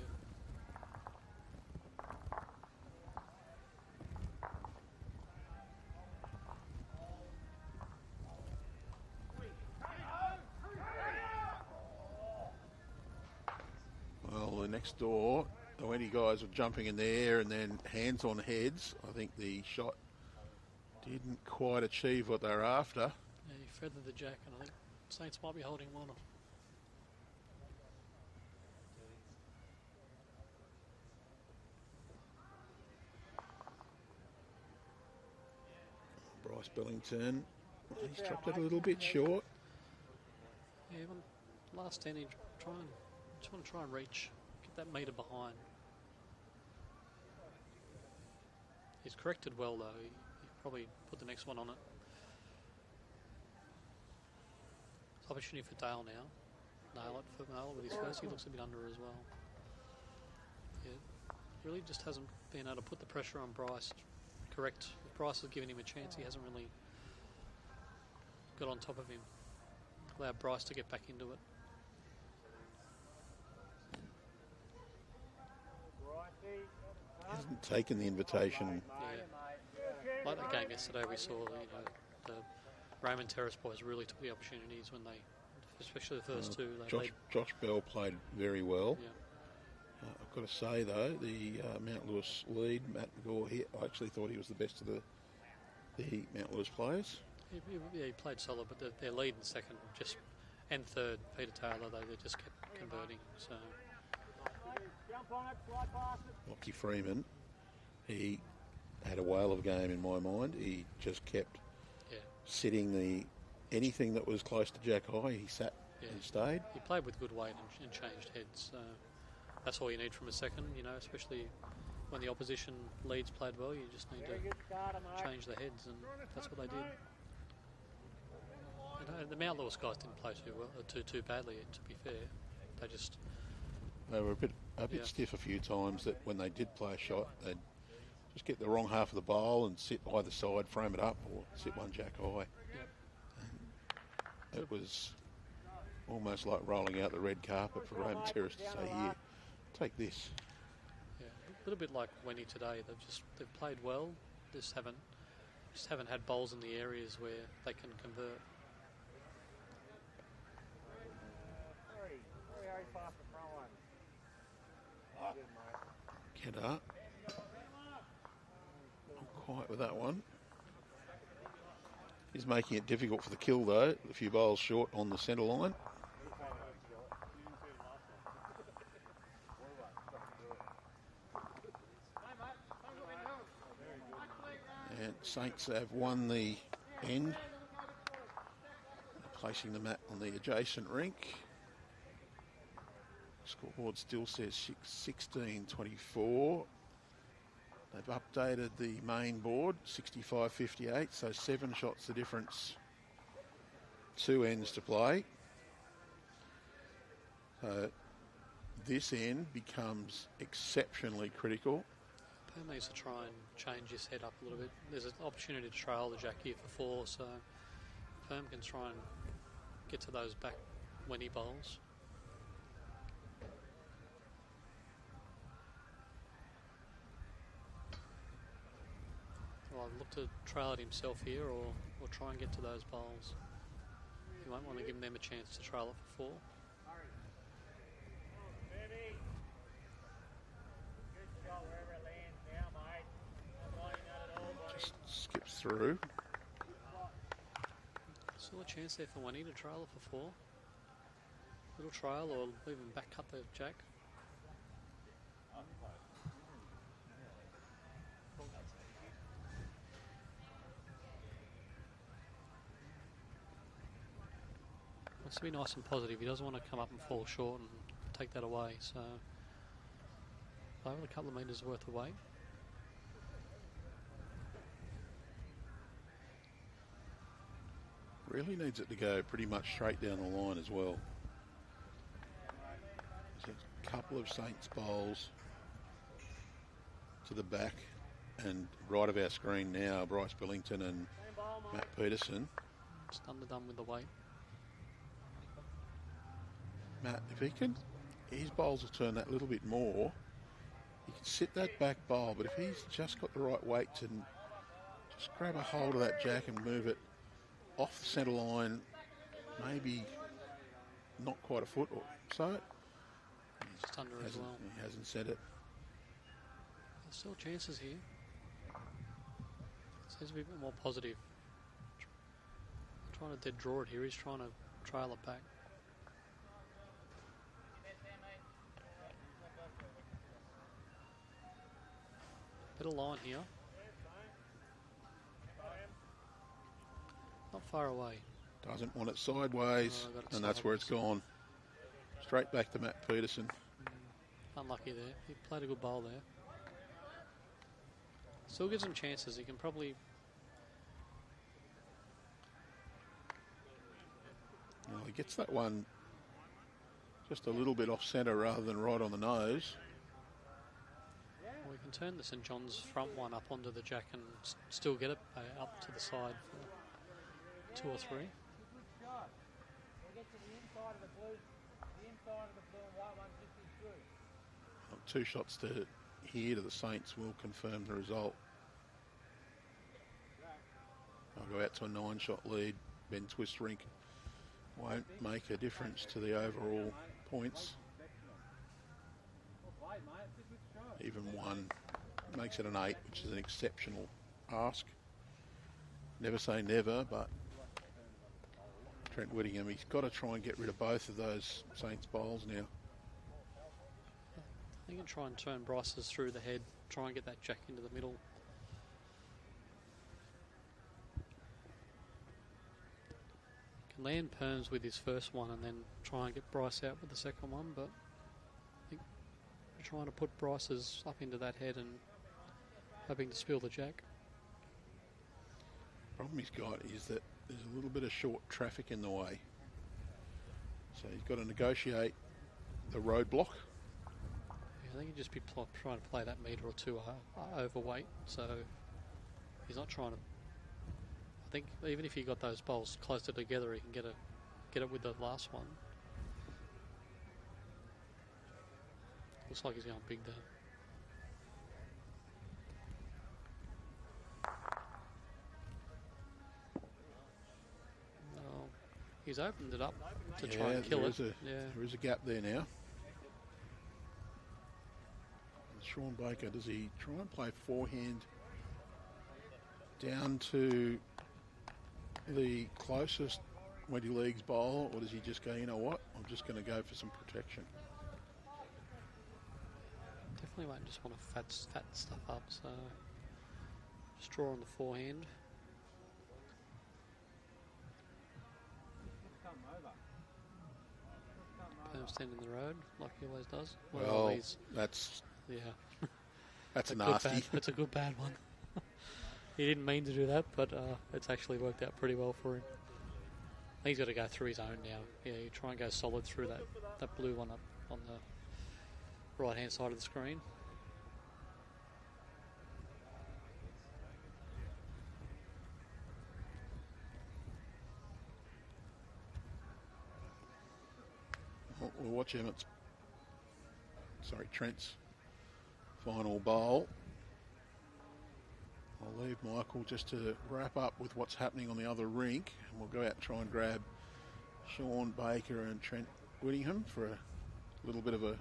Well, the next door, the Wenty guys were jumping in the air and then hands on heads. I think the shot didn't quite achieve what they were after. Yeah, he feathered the jack, and I think Saints might be holding one. Bryce Billington, he's dropped it a little bit short. Yeah, last 10 he just want to try and reach, get that metre behind. He's corrected well though. He probably put the next one on it. It's opportunity for Dale now. Nail it for Nail with his first. He looks a bit under as well. Yeah, really just hasn't been able to put the pressure on Bryce. Correct. If Bryce has given him a chance, he hasn't really got on top of him. Allowed Bryce to get back into it. He hasn't taken the invitation. Yeah. Like that game yesterday, we saw the Raymond Terrace boys really took the opportunities when they, especially the first 2. Josh Bell played very well. Yeah. I've got to say though, the Mount Lewis lead, Matt McGaw, I actually thought he was the best of the Mount Lewis players. He played solid, but their lead in second and third, Peter Taylor, they just kept converting. So. Lockie Freeman, he had a whale of a game in my mind. He just kept sitting anything that was close to Jack High, he sat and stayed. He played with good weight and changed heads. That's all you need from a second, especially when the opposition leads played well. You just need to change the heads, and that's what they did. And the Mount Lewis guys didn't play too badly, to be fair. They were a bit stiff a few times. That when they did play a shot, they'd just get the wrong half of the bowl and sit either side, frame it up, or sit one jack high. It was almost like rolling out the red carpet for Raymond Terrace to say, here, take this. Yeah, a little bit like Wenty today. They've played well, just haven't had bowls in the areas where they can convert. Kezza, not quite with that one. He's making it difficult for the kill though. A few bowls short on the centre line. And Saints have won the end, placing the mat on the adjacent rink. Scoreboard still says 16-24. They've updated the main board, 65-58, so 7 shots the difference. 2 ends to play. So this end becomes exceptionally critical. Perm needs to try and change his head up a little bit. There's an opportunity to trail the jack here for 4, so Perm can try and get to those back Wenty bowls. Well, I'd look to trail it himself here or try and get to those bowls. You won't want to give them a chance to trail it for 4. Just skips through. Still a chance there for Wenty to trail it for 4. Little trail or even back cut the jack. Wants to be nice and positive. He doesn't want to come up and fall short and take that away. So, over a couple of metres worth of weight. Really needs it to go pretty much straight down the line as well. There's a couple of Saints bowls to the back and right of our screen now, Bryce Billington and Matt Peterson. Just underdone with the weight. Matt, if he can, his bowls will turn that little bit more. He can sit that back bowl, but if he's just got the right weight to just grab a hold of that jack and move it off the centre line, maybe not quite a foot or so. Just under as well. He hasn't said it. There's still chances here. Seems to be a bit more positive. Trying to dead draw it here. He's trying to trail it back. Bit of line here. Not far away. Doesn't want it sideways, and that's where it's gone. Straight back to Matt Peterson. Unlucky there. He played a good bowl there. Still gives him chances. He can probably... Well, he gets that one just a little bit off centre rather than right on the nose. We can turn the St John's front one up onto the jack and still get it up to the side for 2 or 3. Well, 2 shots to here to the Saints will confirm the result. I'll go out to a 9-shot lead. Ben Twist rink won't make a difference to the overall points. Even 1 makes it an 8, which is an exceptional ask. Never say never, but Trent Whittingham, he's got to try and get rid of both of those Saints bowls now. He can try and turn Bryce's through the head, try and get that jack into the middle. Can land Perms with his first one and then try and get Bryce out with the second one, but I think we're trying to put Bryce's up into that head and hoping to spill the jack. Problem he's got is that there's a little bit of short traffic in the way. So he's got to negotiate the roadblock. Yeah, I think he'd just be trying to play that metre or two overweight, so he's not trying to. I think even if he got those bowls closer together, he can get it with the last one. Looks like he's going big there. Well, he's opened it up to try and kill it. There is a gap there now. Sean Baker, does he try and play forehand down to the closest Wenty League's bowl, or does he just go, you know what, I'm just going to go for some protection? Definitely won't just want to fat stuff up, so just draw on the forehand. Stand in the road like he always does. Well, that's that's nasty. That's a good bad one. He didn't mean to do that, but it's actually worked out pretty well for him. I think he's got to go through his own now. Yeah, you try and go solid through that blue one up on the right hand side of the screen. We'll watch Trent's final bowl. I'll leave Michael just to wrap up with what's happening on the other rink, and we'll go out and try and grab Sean Baker and Trent Whittingham for a little bit of a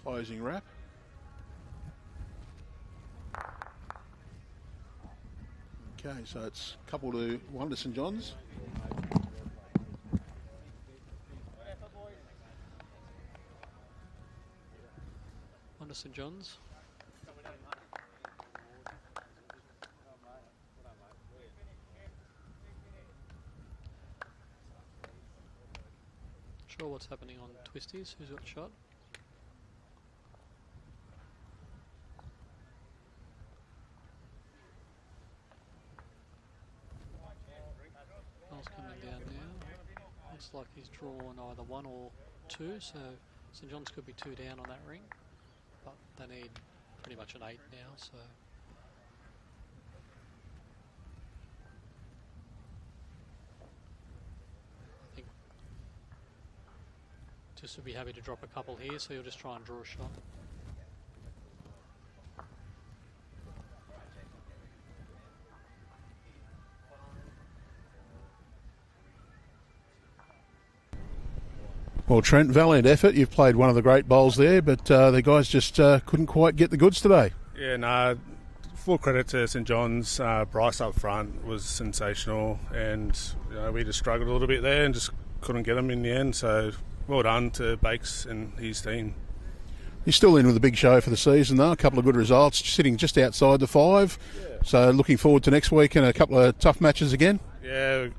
closing wrap. Okay, so it's couple to 1 to St John's. St John's. Sure what's happening on Twisties. Who's got shot? Ball's coming down now. Looks like he's drawn either 1 or 2, so St John's could be 2 down on that ring. But they need pretty much an 8 now, so I think just would be happy to drop a couple here, so you'll just try and draw a shot. Well, Trent, valiant effort. You've played one of the great bowls there, but the guys just couldn't quite get the goods today. Yeah, no, full credit to St John's. Bryce up front was sensational, and we just struggled a little bit there and just couldn't get them in the end. So well done to Bakes and his team. You're still in with a big show for the season, though. A couple of good results, sitting just outside the 5. Yeah. So looking forward to next week and a couple of tough matches again. Yeah.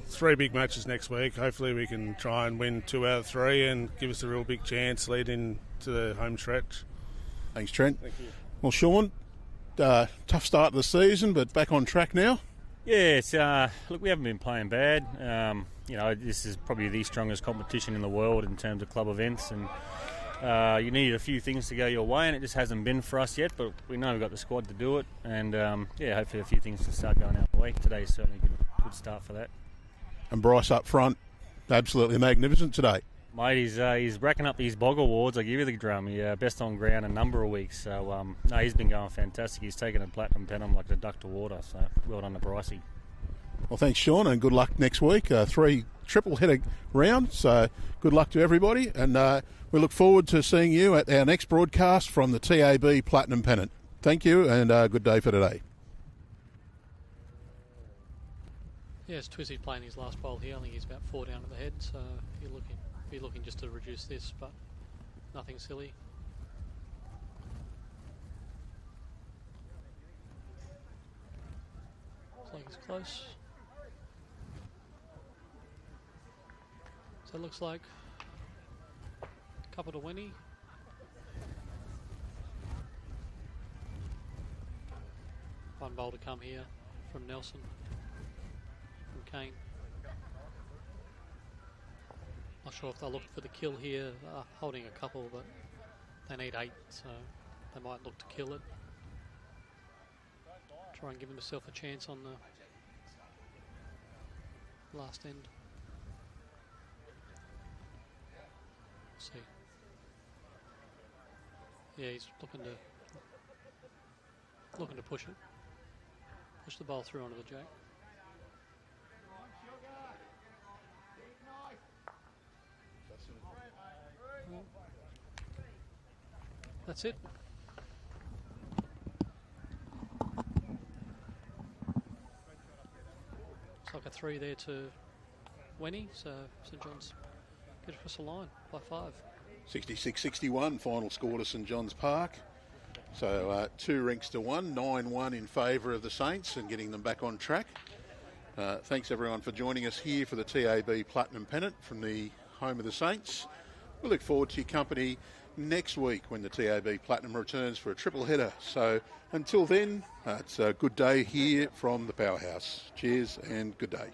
3 big matches next week. Hopefully we can try and win 2 out of 3 and give us a real big chance leading to the home stretch. Thanks, Trent. Thank you. Well, Sean, tough start to the season, but back on track now? Yeah, it's, look, we haven't been playing bad. This is probably the strongest competition in the world in terms of club events, and you need a few things to go your way, and it just hasn't been for us yet, but we know we've got the squad to do it, and hopefully a few things can start going our way. Today's certainly a good start for that. And Bryce up front, absolutely magnificent today. Mate, he's racking up these bog awards. I give you the drum. He best on ground a number of weeks. So he's been going fantastic. He's taken a platinum pennant like a duck to water. So well done to Brycey. Well, thanks, Sean, and good luck next week. 3 triple-header round. So good luck to everybody, and we look forward to seeing you at our next broadcast from the TAB Platinum Pennant. Thank you, and good day for today. Yes, Twisty's playing his last bowl here. I think he's about 4 down at the head, so you're looking just to reduce this, but nothing silly. Looks like he's close. So it looks like a couple to Wenty. One bowl to come here from Nelson. Kane. Not sure if they'll look for the kill here, holding a couple, but They need 8, so they might look to kill it. Try and give themselves a chance on the last end. Let's see. Yeah, he's looking to push it. Push the ball through onto the jack. That's it. It's like a 3 there to Wenty, so St John's get across the line by 5. 66-61, final score to St John's Park. So 2 rinks to 1, 9-1 in favour of the Saints and getting them back on track. Thanks everyone for joining us here for the TAB Platinum Pennant from the home of the Saints. We look forward to your company next week when the TAB Platinum returns for a triple header. So until then, it's a good day here from the Powerhouse. Cheers and good day.